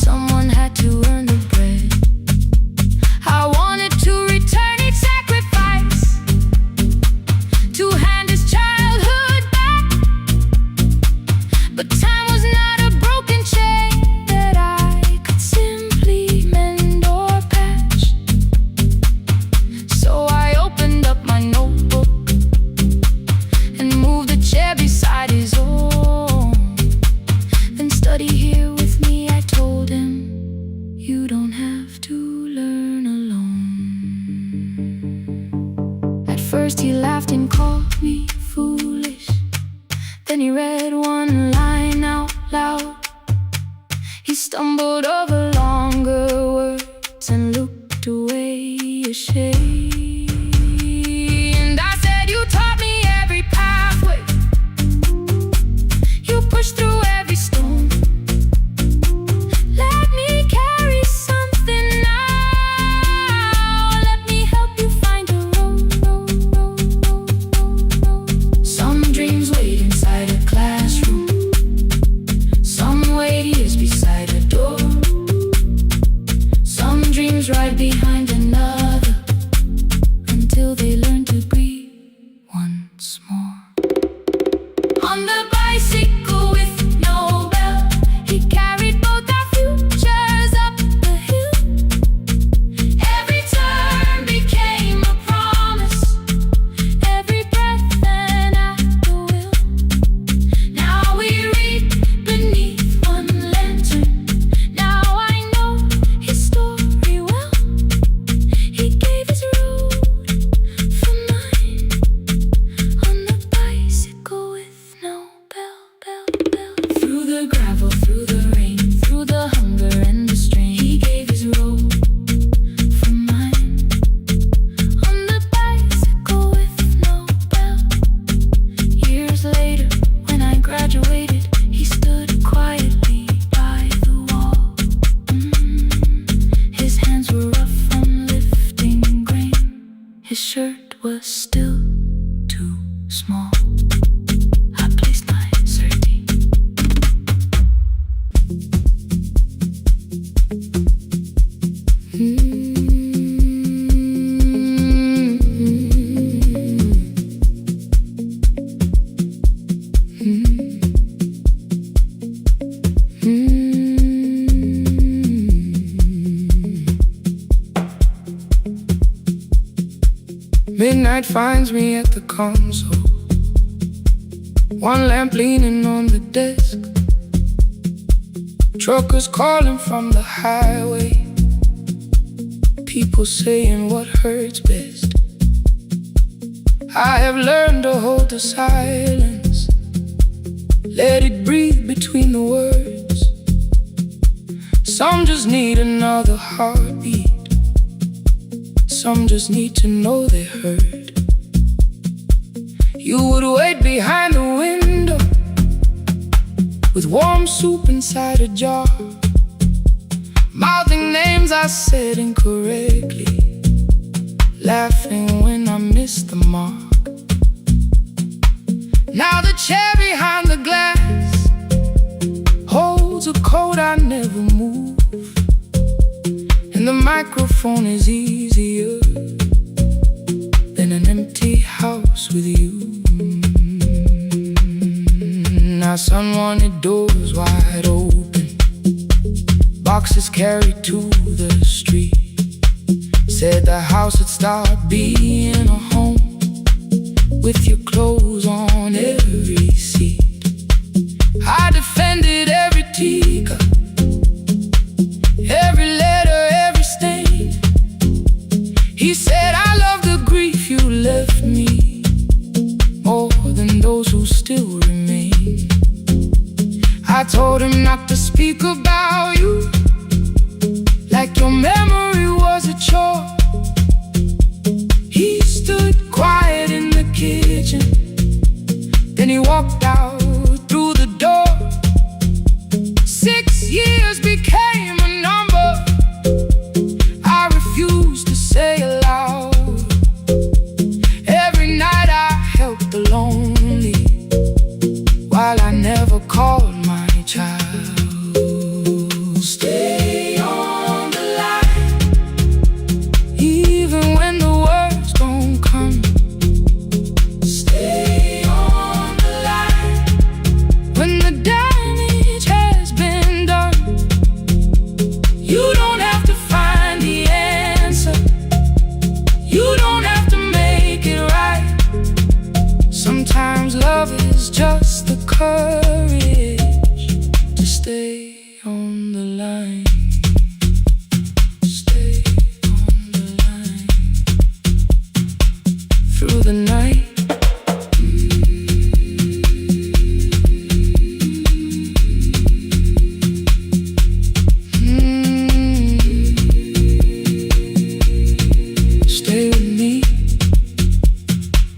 someone had to earn the bread. I wanted to return each sacrifice, to hand his childhood back. But time was not a broken chain that I could simply mend or patch. So I opened up my notebook and moved the chair beside his own. Then study here with me, I told him. You don't have to learn alone. At first he laughed and called me foolish. Then he read one line out loud. He stumbled over longer words and looked away ashamed. I said, you taught me every pathway, you pushed through every stone. Let me carry something now, let me help you find a road. Some dreams wait inside a classroom, some wait years beside a door. Some dreams right behind another, until they learn to breathe once more. On the bicycle with no bell, he carried both our futures up the hill. Every turn became a promise, every breath an act of will. Now we read beneath one lantern, now I know his story well. He gave his road for mine, on the bicycle with no bell. small. I placed my certainty. Midnight finds me at the console, one lamp leaning on the desk. Truckers calling from the highway, people saying what hurts best. I have learned to hold the silence, let it breathe between the words. Some just need another heartbeat, some just need to know they heard. You would wait behind the window with warm soup inside a jar, mouthing names I said incorrectly, laughing when I missed the mark. Now the chair behind the glass holds a coat I never move, and the microphone is easier than an empty house with you. Now sun wanted doors wide open, boxes carried to the street. Said the house would start being a home with your clothes on every seat. I defended every teacup, every letter, every stain. He said I love the grief you left me more than those who still remain. I told him not to speak about you like your memory was a chore. He stood quiet in the kitchen, then he walked out through the door. 6 years became a number I refused to say aloud. Every night I helped the lonely while I never called my child. Stay on the line, even when the words don't come. Stay on the line when the damage has been done. You don't have to find the answer, you don't have to make it right. Sometimes love is just the courage to stay on the line. Stay on the line through the night. Stay with me.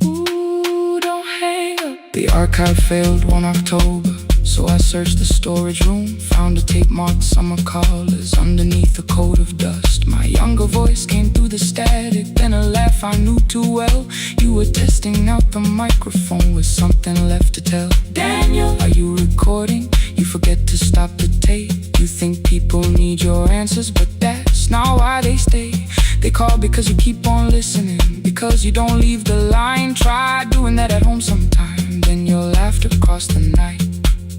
Ooh, don't hang up. The archive failed one October, so I searched the storage room, found a tape marked summer callers underneath a coat of dust. My younger voice came through the static, then a laugh I knew too well. You were testing out the microphone with something left to tell. Daniel, are you recording? You forget to stop the tape. You think people need your answers, but that's not why they stay. They call because you keep on listening, because you don't leave the line. Try doing that at home sometime, then you'll laugh across the night.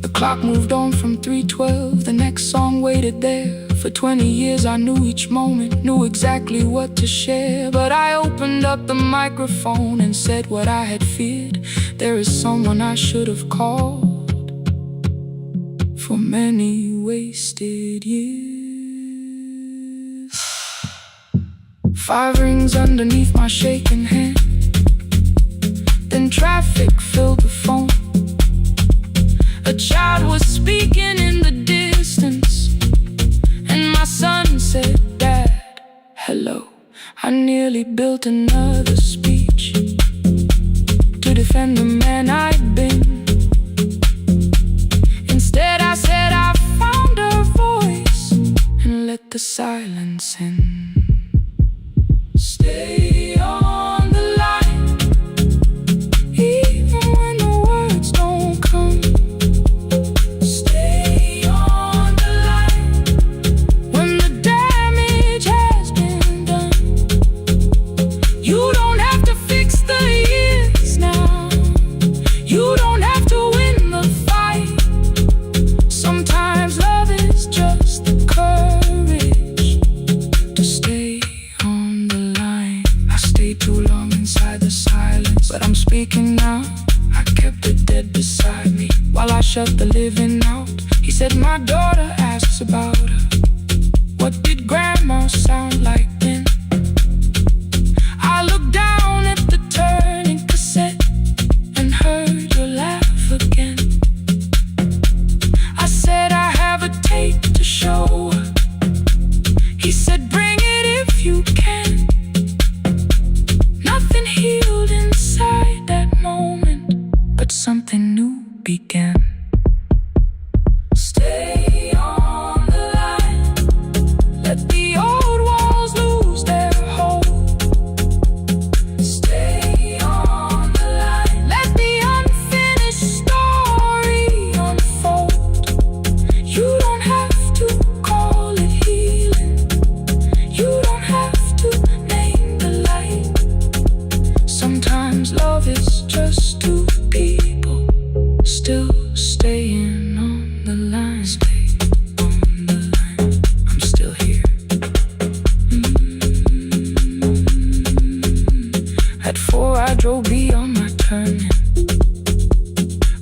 The clock moved on from 3:12, the next song waited there. For 20 years I knew each moment, knew exactly what to share. But I opened up the microphone and said what I had feared. There is someone I should have called for many wasted years. 5 rings underneath my shaking hand, then traffic filled the phone. A child was speaking in the distance, and my son said, "Dad, hello." I nearly built another speech to defend the man I'd been. Instead I said I found a voice and let the silence in. Stay on the line, even looking out. I kept it dead beside me while I shut the living out. He said, my daughter asks about her. What did grandma sound like then? I looked down at the turning cassette and heard her laugh again. I said, I have a tape to show her. He said, bring it if you can. Nothing healed inside that moment, but something new began. Stay on the line, let the old walls lose their hold. Stay on the line, let the unfinished story unfold. You don't have to call it healing, you don't have to name the light. Sometimes love is just two people still staying on the line. Stay on the line, I'm still here. At 4 I drove beyond my turning,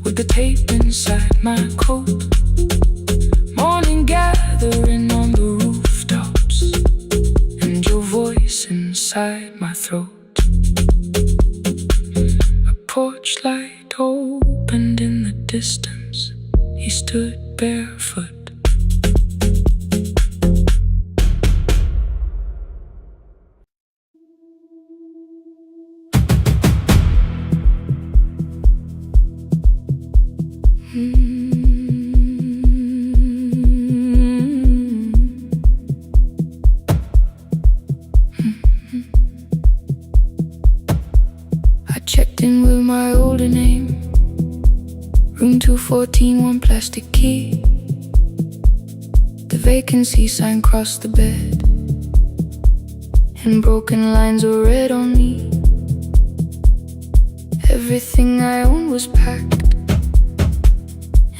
with the tape inside my coat. Morning gathering on the rooftops, and your voice inside my throat. A porch light opened in the distance. He stood barefoot. I checked in with my older name, room 214, one plastic key. The vacancy sign crossed the bed, and broken lines were read on me. Everything I owned was packed,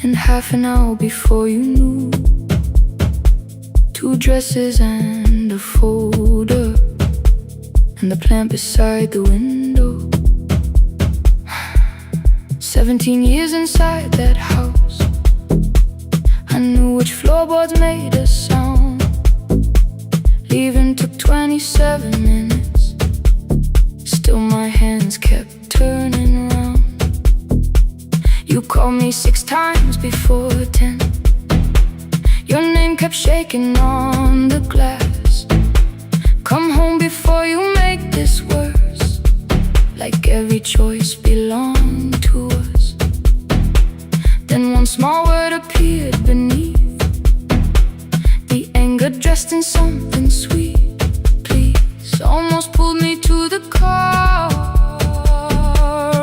and half an hour before you knew, 2 dresses and a folder, and the plant beside the window. 17 years inside that house, I knew which floorboards made a sound. Leaving took 27 minutes, still my hands kept turning round. You called me 6 times before 10. Your name kept shaking on the glass. Come home before you make this worse, like every choice belonged to us. Then one small word appeared beneath, the anger dressed in something sweet. Please, almost pulled me to the car,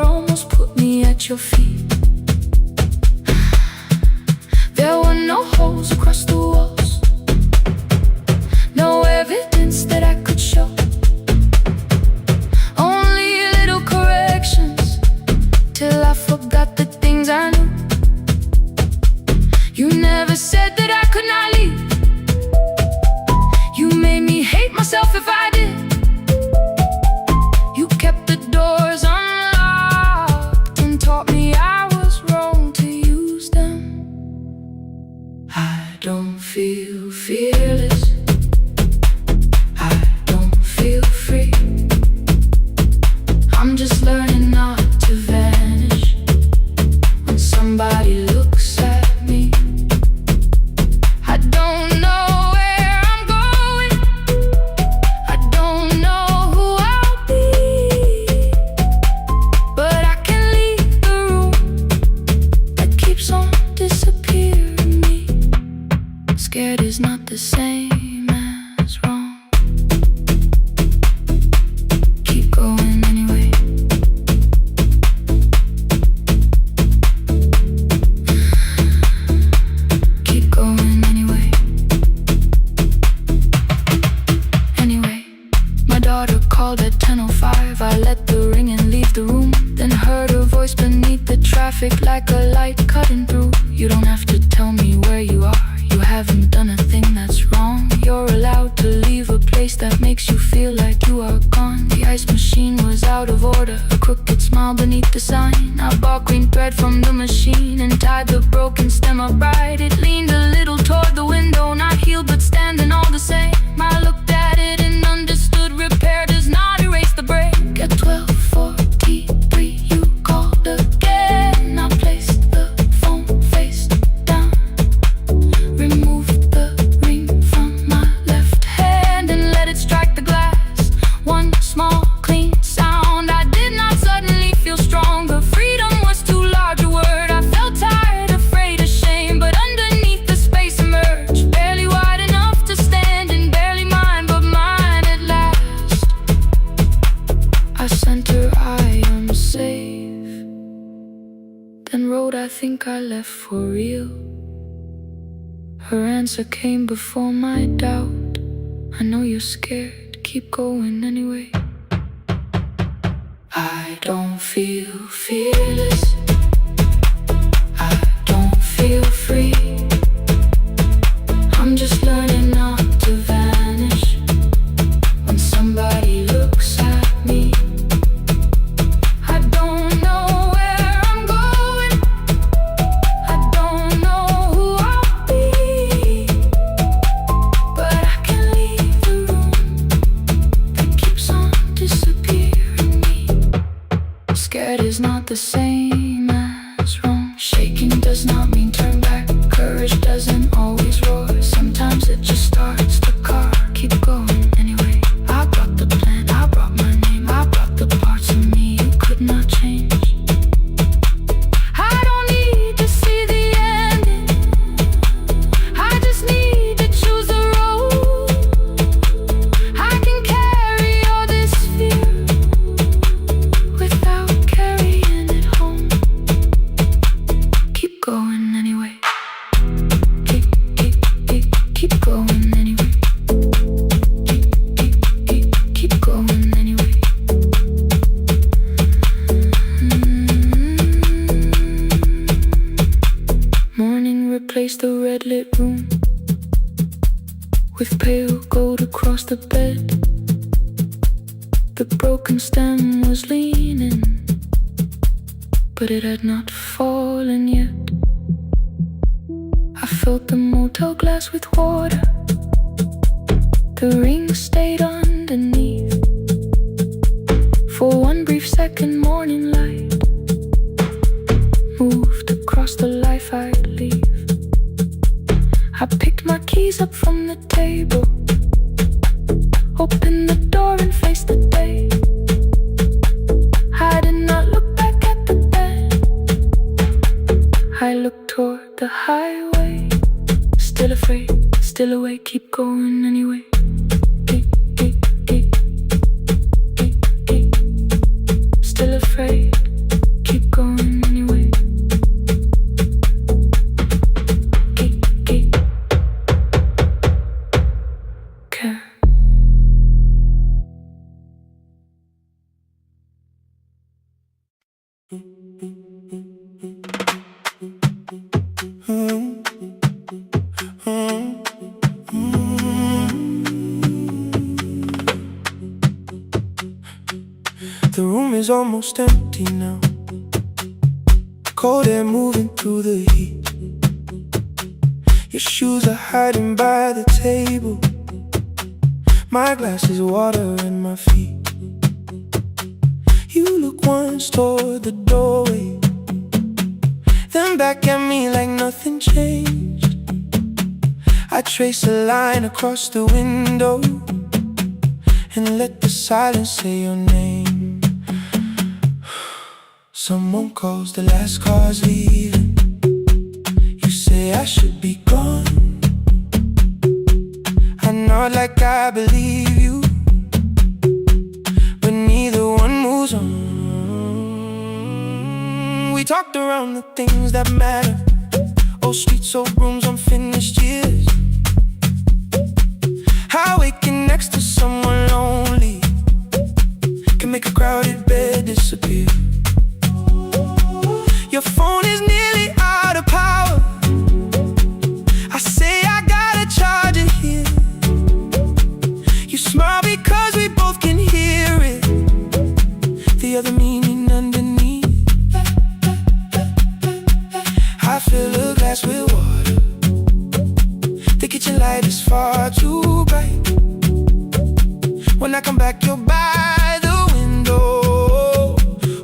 almost put me at your feet. There were no holes across the walls, no evidence that I could show, only little corrections till I forgot the things I knew. You never said that I could not leave. You made me hate myself if I did. You kept the doors unlocked and taught me I was wrong to use them. I don't feel fearless, I don't feel free. I'm just learning not to vanish when somebody looks at me. I don't know where I'm going, I don't know who I'll be, but I can leave the room that keeps on disappearing me. Scared is not the same as wrong. Keep going anyway. Keep going anyway. Anyway, my daughter called at 10:05. I let the ring and leave the room, then heard her voice beneath the traffic like a light cutting through. You don't have to tell me where you are, you haven't done a thing that's wrong. You're allowed to leave a place that makes you feel like you are gone. The ice machine was out of order, a crooked smile beneath the sound. thread from the machine and tied the broken stem upright. It leaned a little toward the window, not healed but standing all the same. I looked at it and understood repair does not erase the break. At 12:43 you called again. I placed the phone face down, removed the ring from my left hand and let it strike the glass. One small clean sound. I did not suddenly feel stronger. Freedom was too large a word. I felt tired, afraid, ashamed, but underneath the space emerged, barely wide enough to stand and barely mine, but mine at last. I sent her, I am safe, then wrote, I think I left for real. Her answer came before my doubt. I know you're scared, keep going anyway. I don't feel fearless, I don't feel free. I'm just learning not to vanish when somebody looks at me. I don't know where I'm going, I don't know who I'll be, but I can leave the room that keeps on disappearing me. Scared is not the same as wrong. Shaking does not mean turn back. Courage doesn't always roar. Sometimes it just starts the car. Keep going anyway. I brought the plan, I brought my name, I brought the parts of me you could not change. I don't need to see the ending, I just need to choose the road. I can carry all this fear without carrying it home. Keep going anyway. Keep going anyway. Keep going anyway. Morning replaced the red lit room with pale gold across the bed. The broken stem was leaning, but it had not fallen yet. I filled the motel glass with water. The ring stayed underneath for one brief second. Morning light moved across the life I'd leave. I picked my keys up from the table, opened the door and faced the day. I did not look back at the bed, I looked toward the highway. Still afraid, still awake, keep going anyway. Still afraid, keep going anyway. Care. The room is almost empty now. Cold air moving through the heat. Your shoes are hiding by the table. My glass is water in my feet. You look once toward the doorway, then back at me like nothing changed. I trace a line across the window and let the silence say your name. Someone calls, the last car's leaving. You say I should be gone. I nod like I believe you, but neither one moves on. We talked around the things that matter. Old streets, old rooms, unfinished years. How waking next to someone lonely can make a crowded bed disappear. Your phone is nearly out of power. I say I gotta charge it here. You smile because we both can hear it, the other meaning underneath. glass with water. The kitchen light is far too bright. When I come back, you're by the window,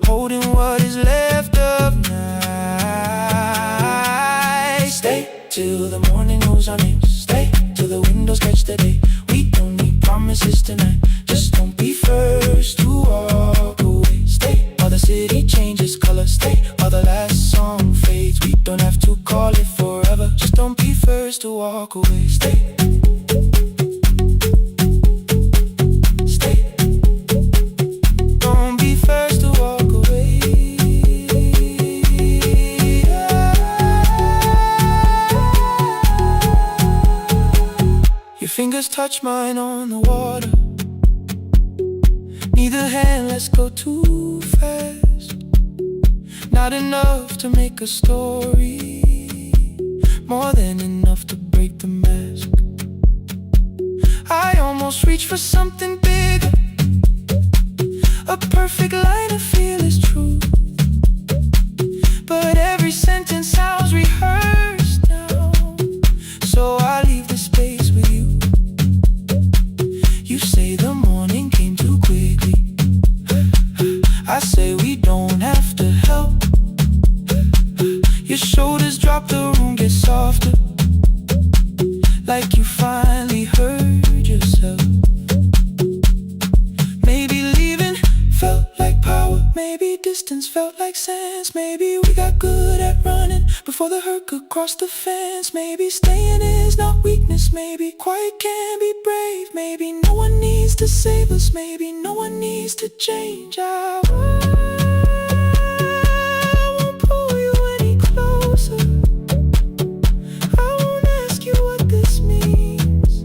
holding what is left of night. Stay till the morning knows our names. Stay till the windows catch the day. We don't need promises tonight. Just don't be first to walk away. Stay while the city changes color. Stay while the last song fades. We don't have to call it forever. Just don't be first to walk away. Stay. Don't be first to walk away. Your fingers touch mine on the water. Neither hand, let's go too fast. Not enough to make a story, more than enough to break the mask. I almost reach for something bigger, a perfect line of fearless truth. But every sentence sounds rehearsed now, so I leave the space with you. You say the morning came too quickly. I say we don't have to help. Your shoulders drop, the room gets softer, like you finally heard yourself. Maybe leaving felt like power. Maybe distance felt like sense. Maybe we got good at running before the hurt could cross the fence. Maybe staying is not weakness. Maybe quiet can be brave. Maybe no one needs to save us. Maybe no one needs to change. I won't pull you any closer. I won't ask you what this means.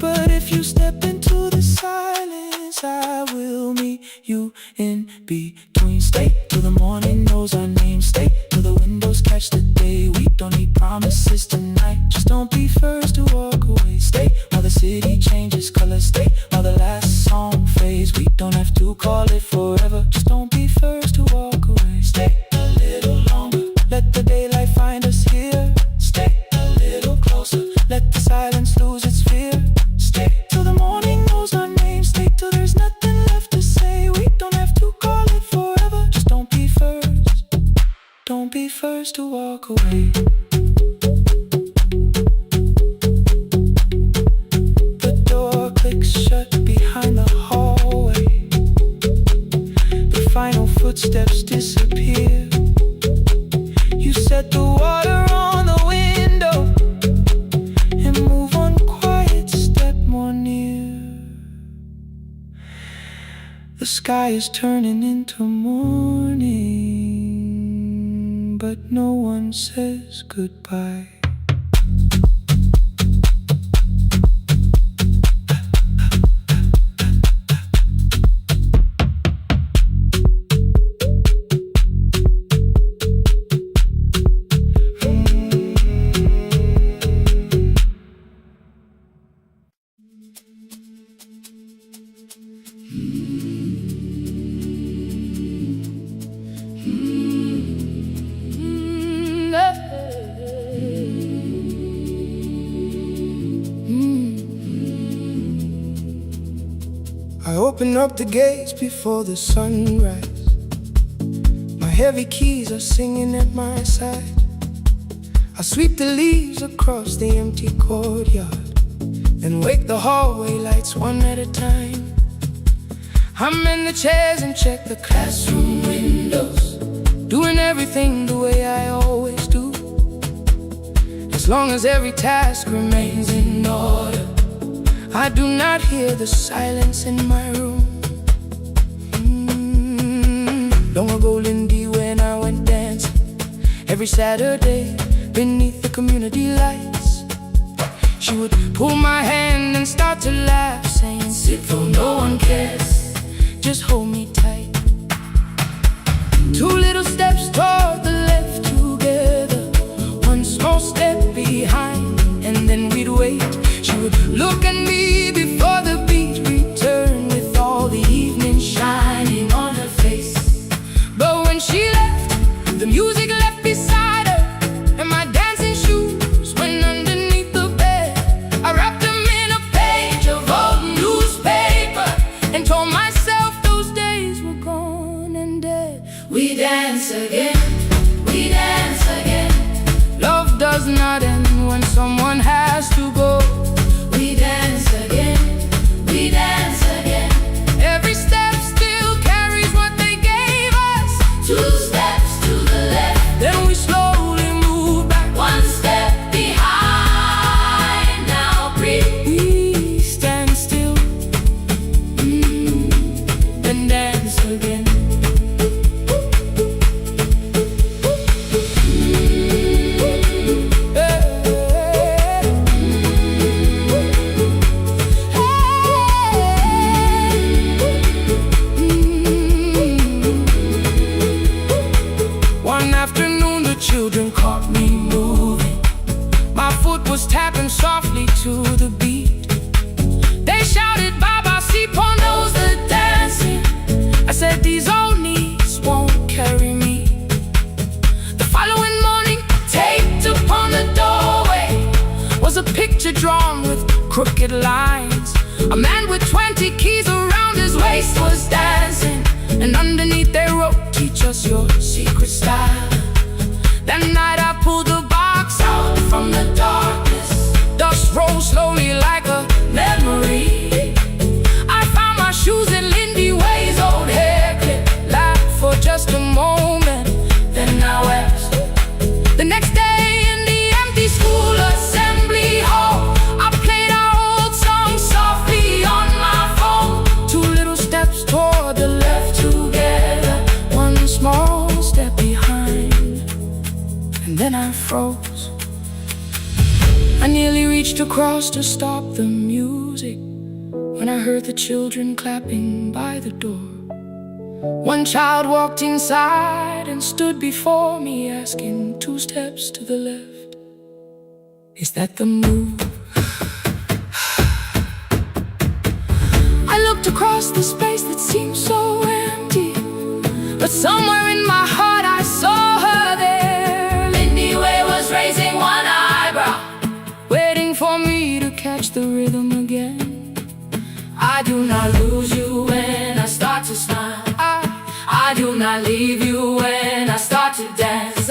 But if you step into the silence, I will meet you in between. Stay till the morning knows our name. Stay till the windows catch the day. We don't need promises tonight. Just don't be first to walk away. Stay while the city changes color. Stay while the last song fades. We don't have to call it forever. Just don't be first to walk away. Stay a little longer. Let the daylight find us here. Stay a little closer. Let the silence lose its fear. Stay till the morning knows our name. Stay till there's nothing left to say. We don't have to call it forever. Just don't be first. Don't be first to walk away. The door clicks shut behind the hallway. The final footsteps disappear. You set the water on the window and move one quiet step more near. The sky is turning into morning, but no one says goodbye. I open up the gates before the sunrise. My heavy keys are singing at my side. I sweep the leaves across the empty courtyard and wake the hallway lights one at a time. I'm in the chairs and check the classroom windows, doing everything the way I always do. As long as every task remains in order, I do not hear the silence in my room. Long ago, Lindy, when I went dancing every Saturday beneath the community lights, she would pull my hand and start to laugh, saying, "Sit though no one cares, just hold me tight." 2 little steps toward the left together, 1 small step behind, and then we'd wait. She would look at me before the beat returned, with all the evening shining on her face. But when she left, the music left beside her, and my dad picture drawn with crooked lines. A man with 20 keys around his waist was dancing, and underneath they wrote, "Teach us your secret style." That night I pulled the box out from the darkness. Dust rose slowly like a memory. I found my shoes in Lindy Way's old hair clip. Laughed for just a moment, then I wept. The next day in the empty school assembly hall, I played our old song softly on my phone. 2 little steps toward the left together, 1 small step behind, and then I froze. I nearly reached across to stop the music when I heard the children clapping by the door. One child walked inside and stood before me, asking, 2 steps to the left, is that the move? I looked across the space that seemed so empty, but somewhere in my heart I saw her there. Lindy Way was raising 1 eyebrow, waiting for me to catch the rhythm again. I do not lose you when I start to smile. I do not leave you when I start to dance.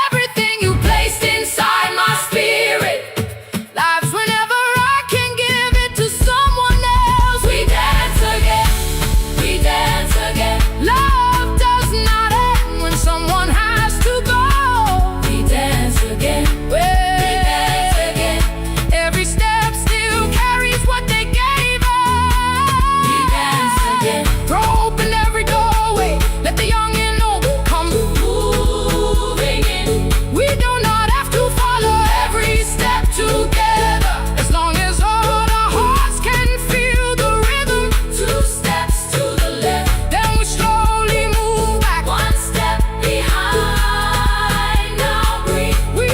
Everything you placed inside my spirit lives whenever I can give it to someone else. We dance again, we dance again. Love does not end when someone has to go. We dance again, we dance again. Every step still carries what they gave us. We dance again. Throw open every doorway, let the young and old come moving in. We do not have to follow every step together, as long as all our hearts can feel the rhythm. 2 steps to the left, then we slowly move back, 1 step behind. Now breathe, we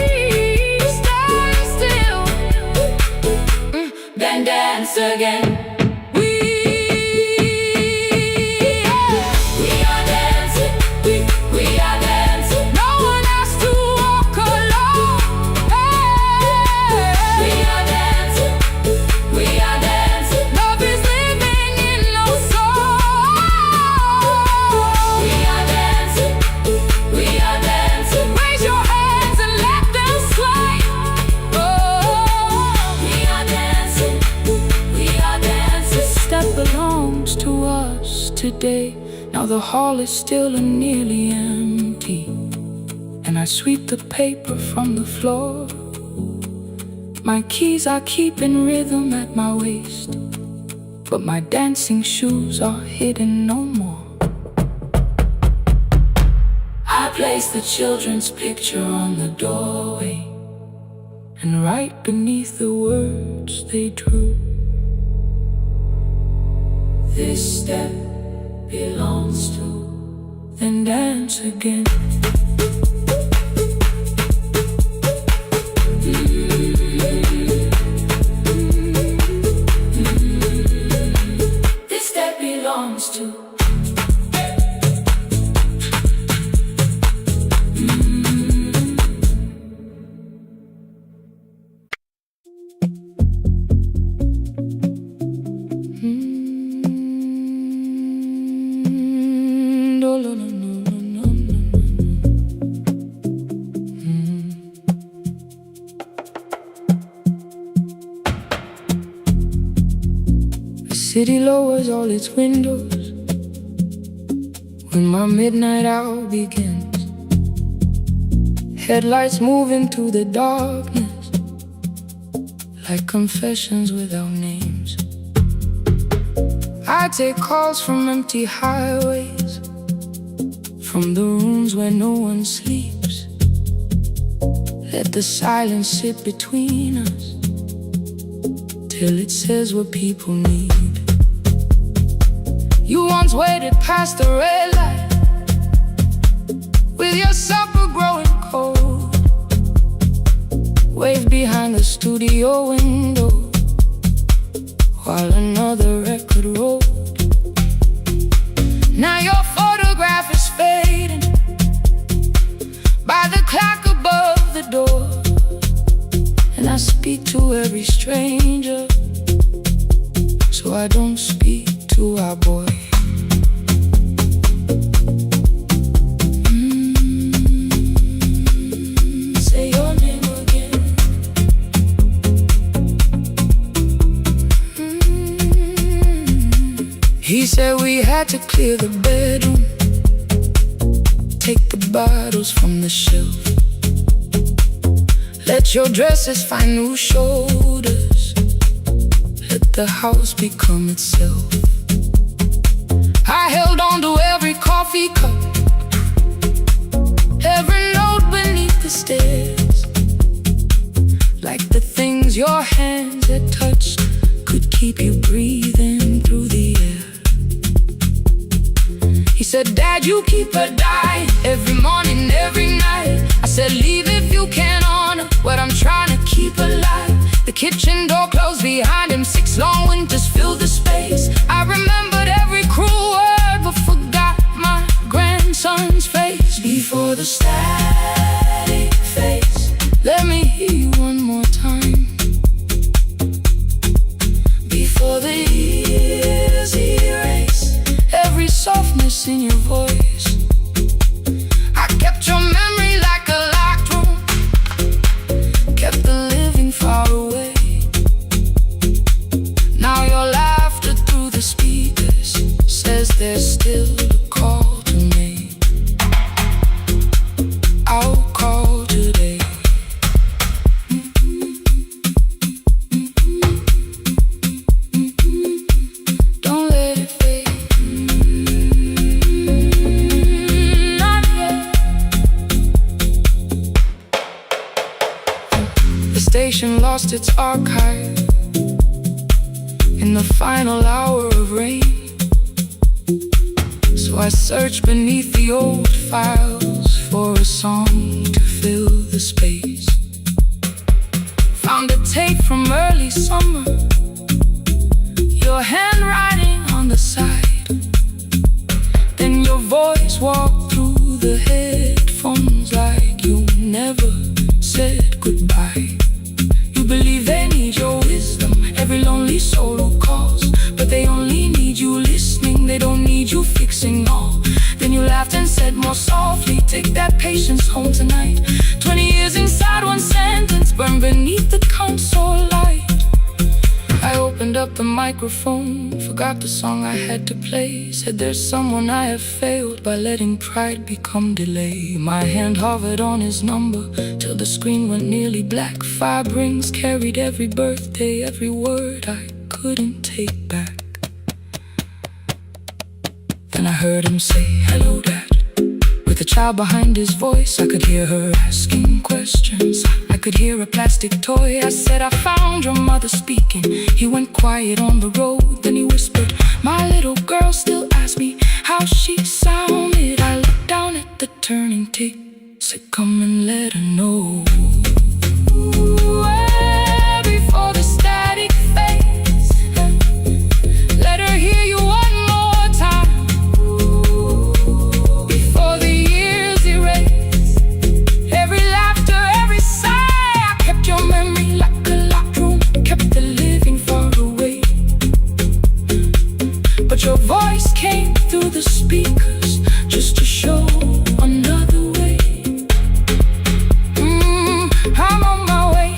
stand still, then dance again. We are dancing, we are dancing. No one has to walk alone. We are dancing, we are dancing. Love is living in our soul. We are dancing, we are dancing. Raise your hands and let them sway. We are dancing, we are dancing. This step belongs to us today. Now the hall is still and nearly empty, and I sweep the paper from the floor. My keys I keep in rhythm at my waist, but my dancing shoes are hidden no more. I place the children's picture on the doorway, and right beneath the words they drew, this step belongs to, then dance again. This step belongs to. The city lowers all its windows when my midnight hour begins. Headlights moving through the darkness like confessions without names. I take calls from empty highways, from the rooms where no one sleeps. Let the silence sit between us till it says what people need. You once waited past the red light with your supper growing cold, waved behind the studio window while another record rolled. Now your photograph is fading by the clock above the door, and I speak to every stranger, so I don't speak to our boy. Say your name again. He said we had to clear the bedroom, take the bottles from the shelf, let your dresses find new shoulders, let the house become itself. I held on to every coffee cup, every note beneath the stairs, like the things your hands had touched could keep you breathing through the air. He said, Dad, you keep her dying every morning, every night. I said, leave if you can honor what I'm trying to keep alive. The kitchen door closed behind him, 6 long winters filled the space. I remembered every cruel word but forgot my grandson's face. Before the static fades, let me hear you one more time. Before the years erase every softness in your voice, I kept your memory like a locked room, kept the living far away. Now your laughter through the speakers says there's still a call to make. I'll call today. Don't let it fade. Not yet. The station lost its archive in the final hour of rain, so I searched beneath the old files for a song to fill the space. Found a tape from early summer, your handwriting on the side, then your voice walked through the headphones like you never said goodbye. You believe they need your wisdom, every lonely soul who calls, but they only need you listening, they don't need you fixing all. Then you laughed and said more softly, take that patience home tonight. 20 years inside one sentence, burned beneath the console light. I opened up the microphone, forgot the song I had to play, said there's someone I have failed by letting pride become delay. My hand hovered on his number till the screen went nearly black. 5 rings carried every birthday, every word I couldn't take back. Then I heard him say, hello, Dad. With a child behind his voice, I could hear her asking questions. I could hear a plastic toy. I said, I found your mother speaking. He went quiet on the road, then he whispered, my little girl still asks me how she sounded. I looked down at the turning tape, said, come and let her know. Before the static fades, let her hear you one more time. Before the years erase every laughter, every sigh, I kept your memory like a locked room, kept the living far away. But your voice came through the speakers just to show another way. I'm on my way.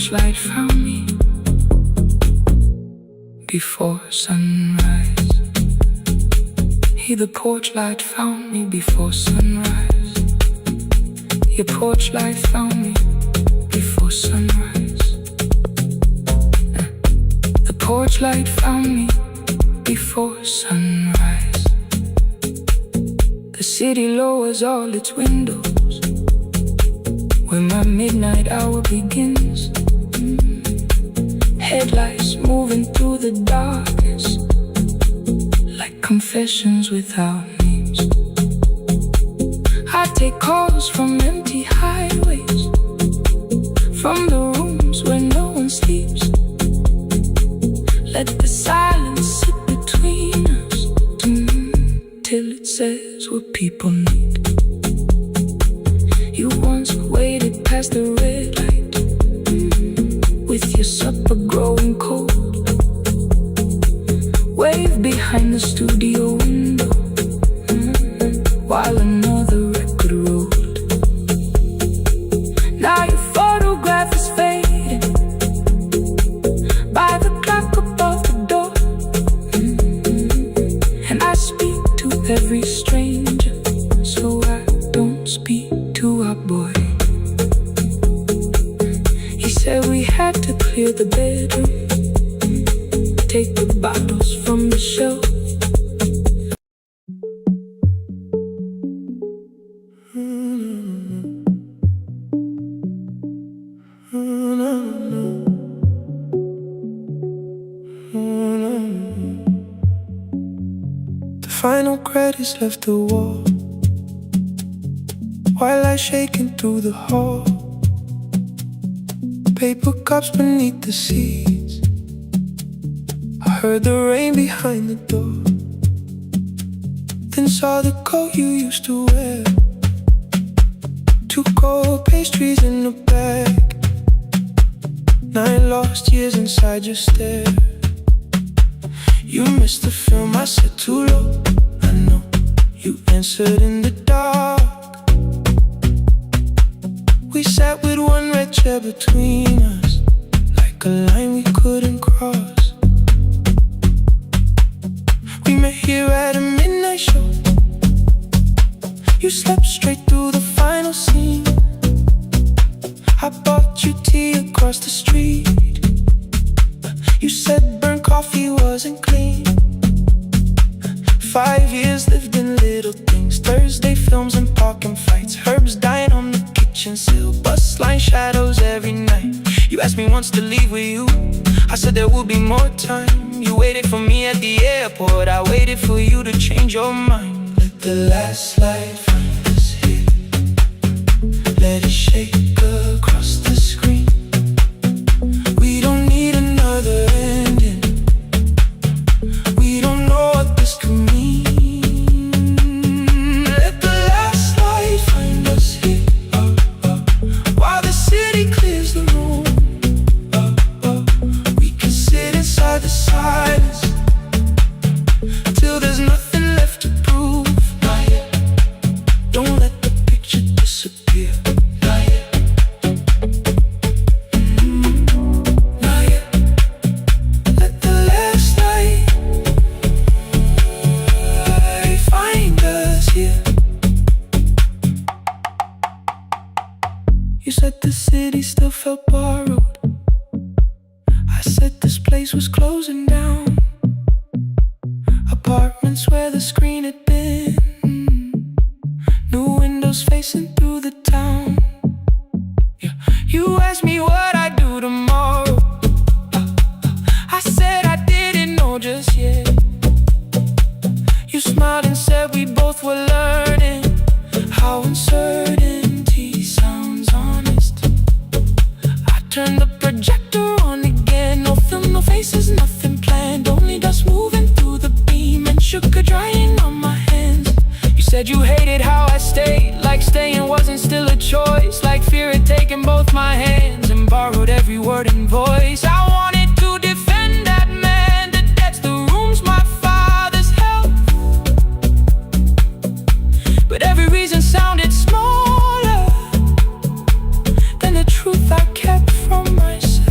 porch light found me before sunrise. The porch light found me before sunrise. Your porch light found me before sunrise. The porch light found me before sunrise. The city lowers all its windows when my midnight hour begins. Headlights moving through the darkness like confessions without names. I take calls from empty highways, from the rooms where no one sleeps. Let the silence sit between us till it says what people need. You once waited past the red light with your supper growing cold. Wave behind the studio window while another record rolled. Now your photograph is fading by the clock above the door. And I speak to every stranger, so I don't speak to our boy. He said we had to clear the bedroom, take the bottles from the shelf. The final credits left the wall while I shaking through the hall. Paper cups beneath the seats. I heard the rain behind the door, then saw the coat you used to wear. 2 cold pastries in a bag, 9 lost years inside your stare. You missed the film, I said too low. I know you answered in the dark. We sat with one red chair between us, like a line we couldn't cross. We met here at a midnight show. You slept straight through the final scene. I bought you tea across the street. You said burnt coffee wasn't clean. 5 years lived in little things, Thursday films and parking fights, herbs dying on the kitchen sill, bus line shadows every night. You asked me once to leave with you, I said there would be more time. You waited for me at the airport, I waited for you to change your mind. Let the last light find us here, let it shake across the screen. We don't need another ending, we don't know what this could mean. Let the last light find us here, while the city clears the room. We can sit inside the silence till there's nothing left to prove. Not yet. Don't let the picture disappear. Not yet. Not yet. Let the last light find us here. You said the city still felt borrowed. I said this place was closing down. Apartments where the screen had been, new windows facing through the town. Yeah. You asked me what I'd do tomorrow. I said I didn't know just yet. You smiled and said we both were learning how uncertainty sounds honest. I turned the projector on again, no film, no faces, nothing planned, only dust moving through the beam and sugar drying on my hands. You said you hated how I stayed, like staying wasn't still a choice, like fear had taken both my hands and borrowed every word and voice. I wanted to defend that man, the debts, the rooms my father's held, but every reason sounded smaller than the truth I kept from myself.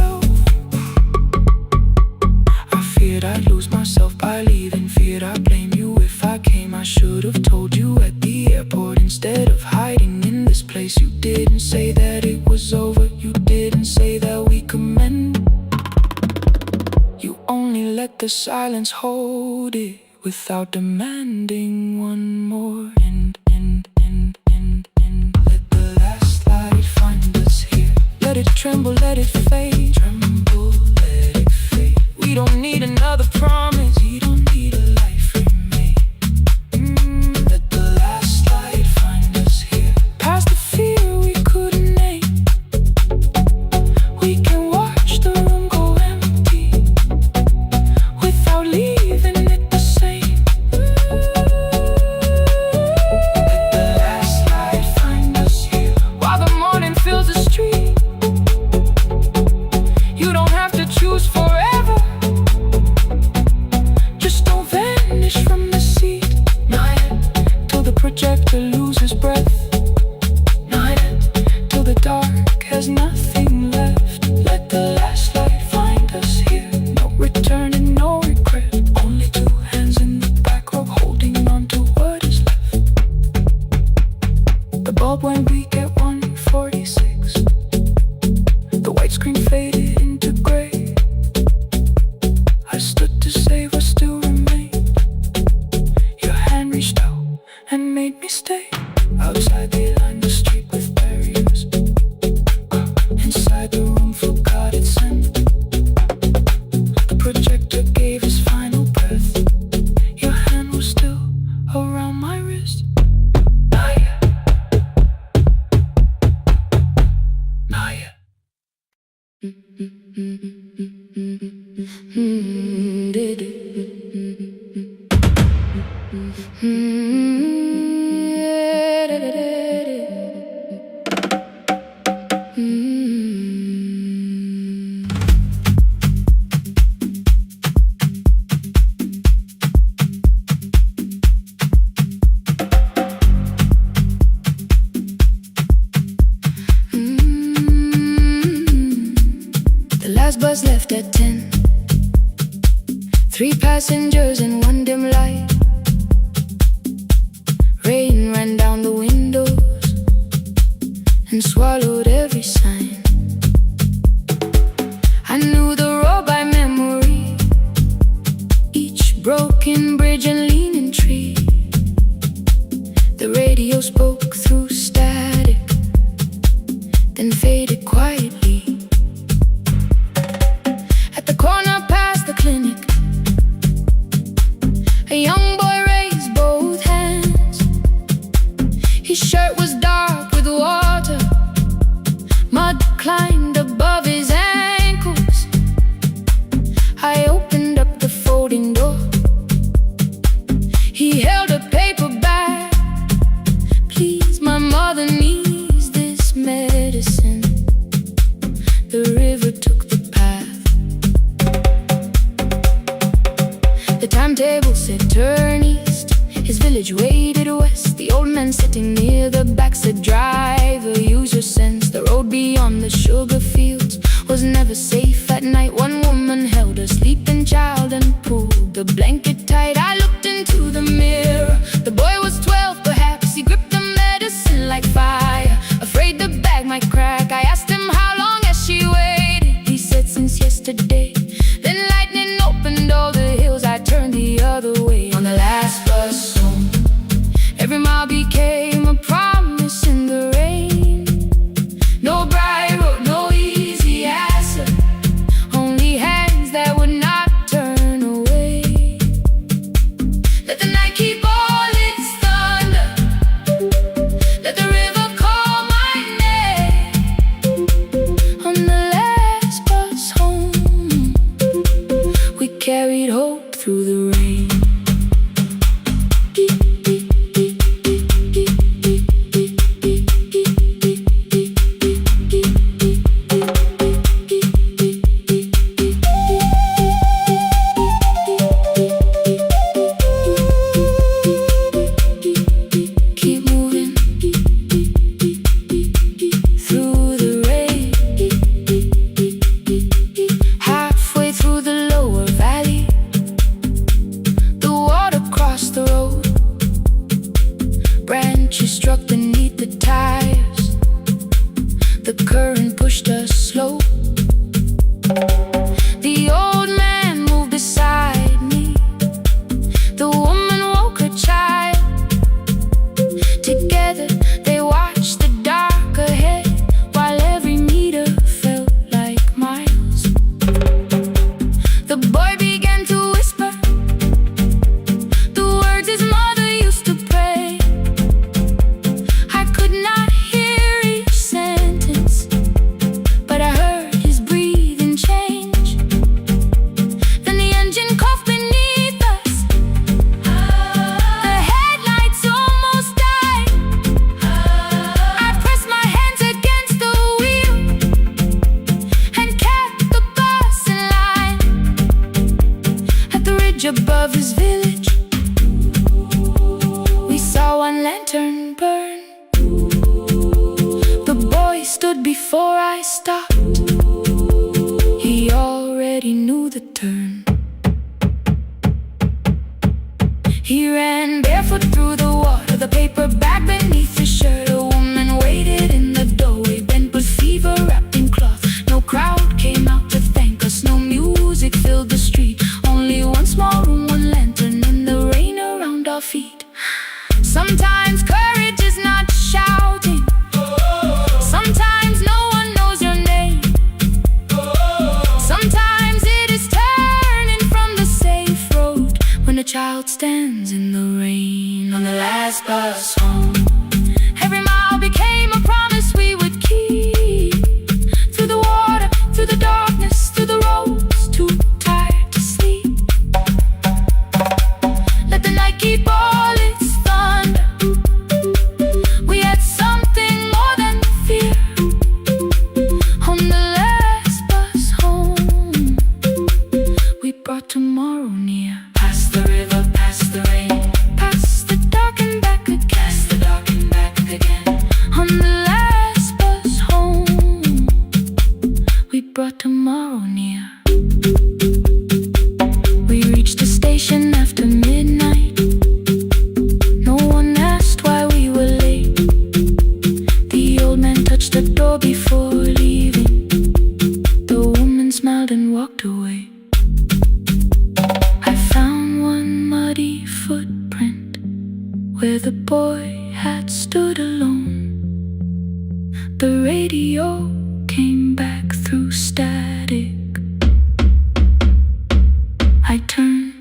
let the silence hold it without demanding one more. Let the last light find us here. Let it tremble, let it fade. Tremble, let it fade. We don't need another promise. We don't need a life remade. Let the last light find us here. Past the fear we couldn't name. We can watch the room go empty without leaving it the same. Let the last light find us here. While the morning fills the street, you don't have to choose forever. Just don't vanish from the seat. Not yet, till the projector loses breath. Not yet, till the dark has nothing left. Let the last light find us here. No return and no regret. Only two hands in the back row holding on to what is left. The bulb went weak at 1:46. The white screen faded into gray. I stood to save what still remained. Your hand reached out and made me stay. Outside they lined the street with barriers. Inside the room forgot its scent. The projector gave his final breath. Your hand was still around my wrist. Not yet. Not yet. The last bus left at 10. 3 passengers and 1 dim light. Rain ran down the windows and swallowed every sign. I knew the road by memory, each broken bridge and leaning tree. The radio spoke through static, then faded quietly. At the corner past the clinic, a young boy raised both hands. His shirt was dark with water. Mud climbed above his ankles. I opened up the folding door. He held a paper bag. Please, my mother needs this medicine. The river took the path. The timetable said turn east. His village waded west. The old man sitting near the back said driver, use your sense. The road beyond the sugar fields was never safe at night. One woman held a sleeping child and pulled the blanket tight. I looked into the mirror. The boy was 12 perhaps. He gripped the medicine like fire, afraid the bag might crack. I asked him how long has she waited. He said since yesterday. Then lightning opened all the hills. I turned the other way on the last bus home. Every mile became a promise in the rain. No bright road, no easy answer. Only hands that would not turn away. Let the night keep all its thunder. Let the river call my name. On the last bus home, we carried hope through the rain. Keep moving through the rain. Halfway through the lower valley, bridge above his village. We saw one lantern burn. The boy stood before I stopped. He already knew the turn. He ran barefoot through the water, the paper bag beneath his shirt. A woman waited in the doorway, bent with fever, wrapped in cloth. No crowd came out to thank us, no music filled the street. Only one small room, one lantern in the rain around our feet. Sometimes courage is not shouting. Sometimes no one knows your name. Sometimes it is turning from the safe road when a child stands in the rain on the last bus home. Every mile became a promise we would keep. Through the water, through the darkness, through the roads, too tired to sleep. Let the night keep all its thunder. We had something more than fear. On the last bus home, we brought tomorrow near. Past the river, past the rain, past the dark and back again. Past the dark and back again. On the last bus home, we brought tomorrow near. We reached the station after midnight. No one asked why we were late. The old man touched the door before leaving. The woman smiled and walked away. I found one muddy footprint where the boy had stood alone. The radio came back through static. I turned.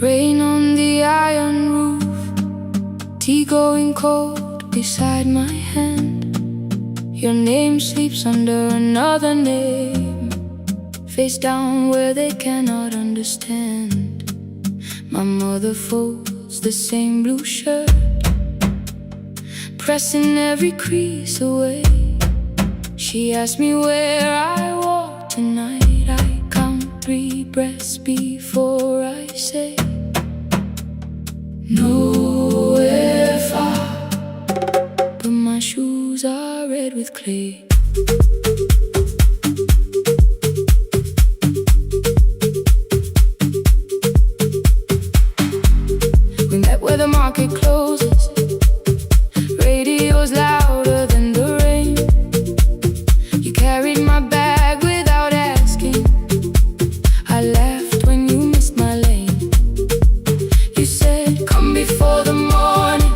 Rain on the iron roof, tea going cold beside my hand. Your name sleeps under another name, face down where they cannot understand. My mother folds the same blue shirt, pressing every crease away. She asked me where I walk tonight. I count 3 breaths before I say nowhere far, but my shoes are red with clay. We met where the market closes. Radio's louder than the rain. You carried my bag without asking. I laughed when you missed my lane. You said, come before the morning,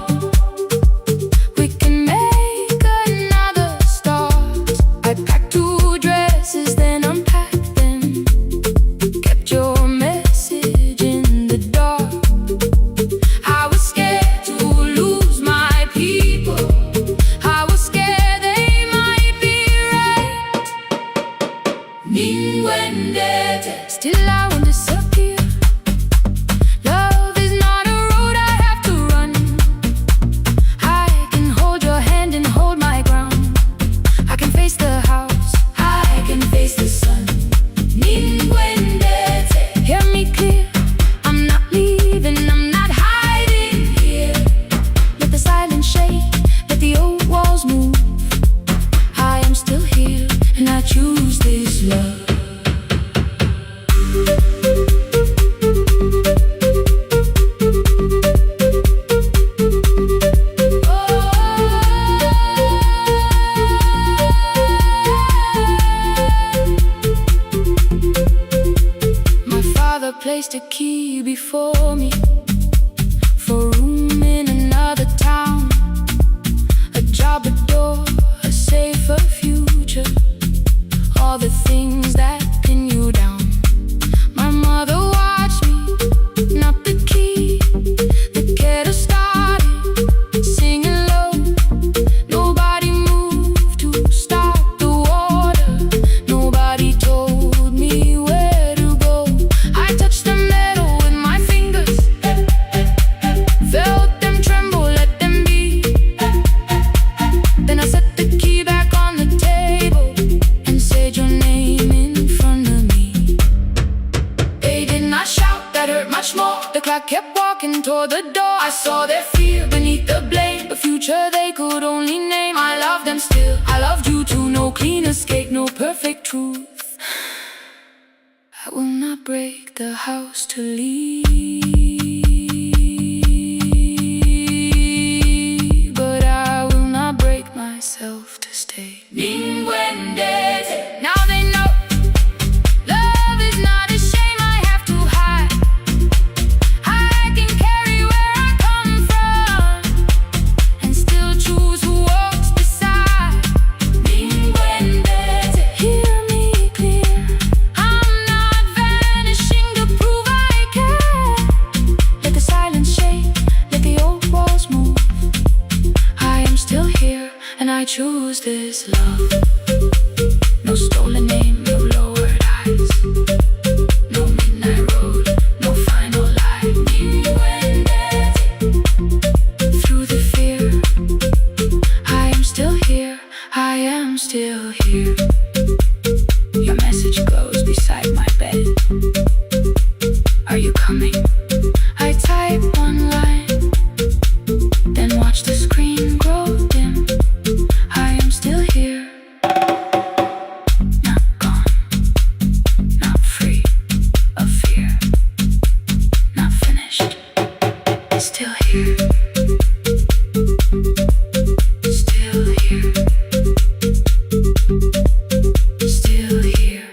we can make another start. I packed 2 dresses, then unpacked them, kept your message in the dark. I was scared to lose my people. before the door. I saw their fear beneath the blame, a future they could only name. I loved them still, I loved you too. No clean escape, no perfect truth. I will not break the house to leave, but I will not break myself to stay. Now they know love is not a shame I have to hide. I can carry where I come from and still choose who walks beside. Hear me clear, I'm not vanishing to prove I care. Let the silence shake, let the old walls move. I am still here and I choose this love. No stolen name, no lowered eyes, no midnight road, no final lie. Through the fear, I am still here, I am still here. Your message glows beside my bed. Are you coming? I type one line, then watch the screen grow dim. I am still here. Not gone, not free of fear, not finished, still here, still here, still here.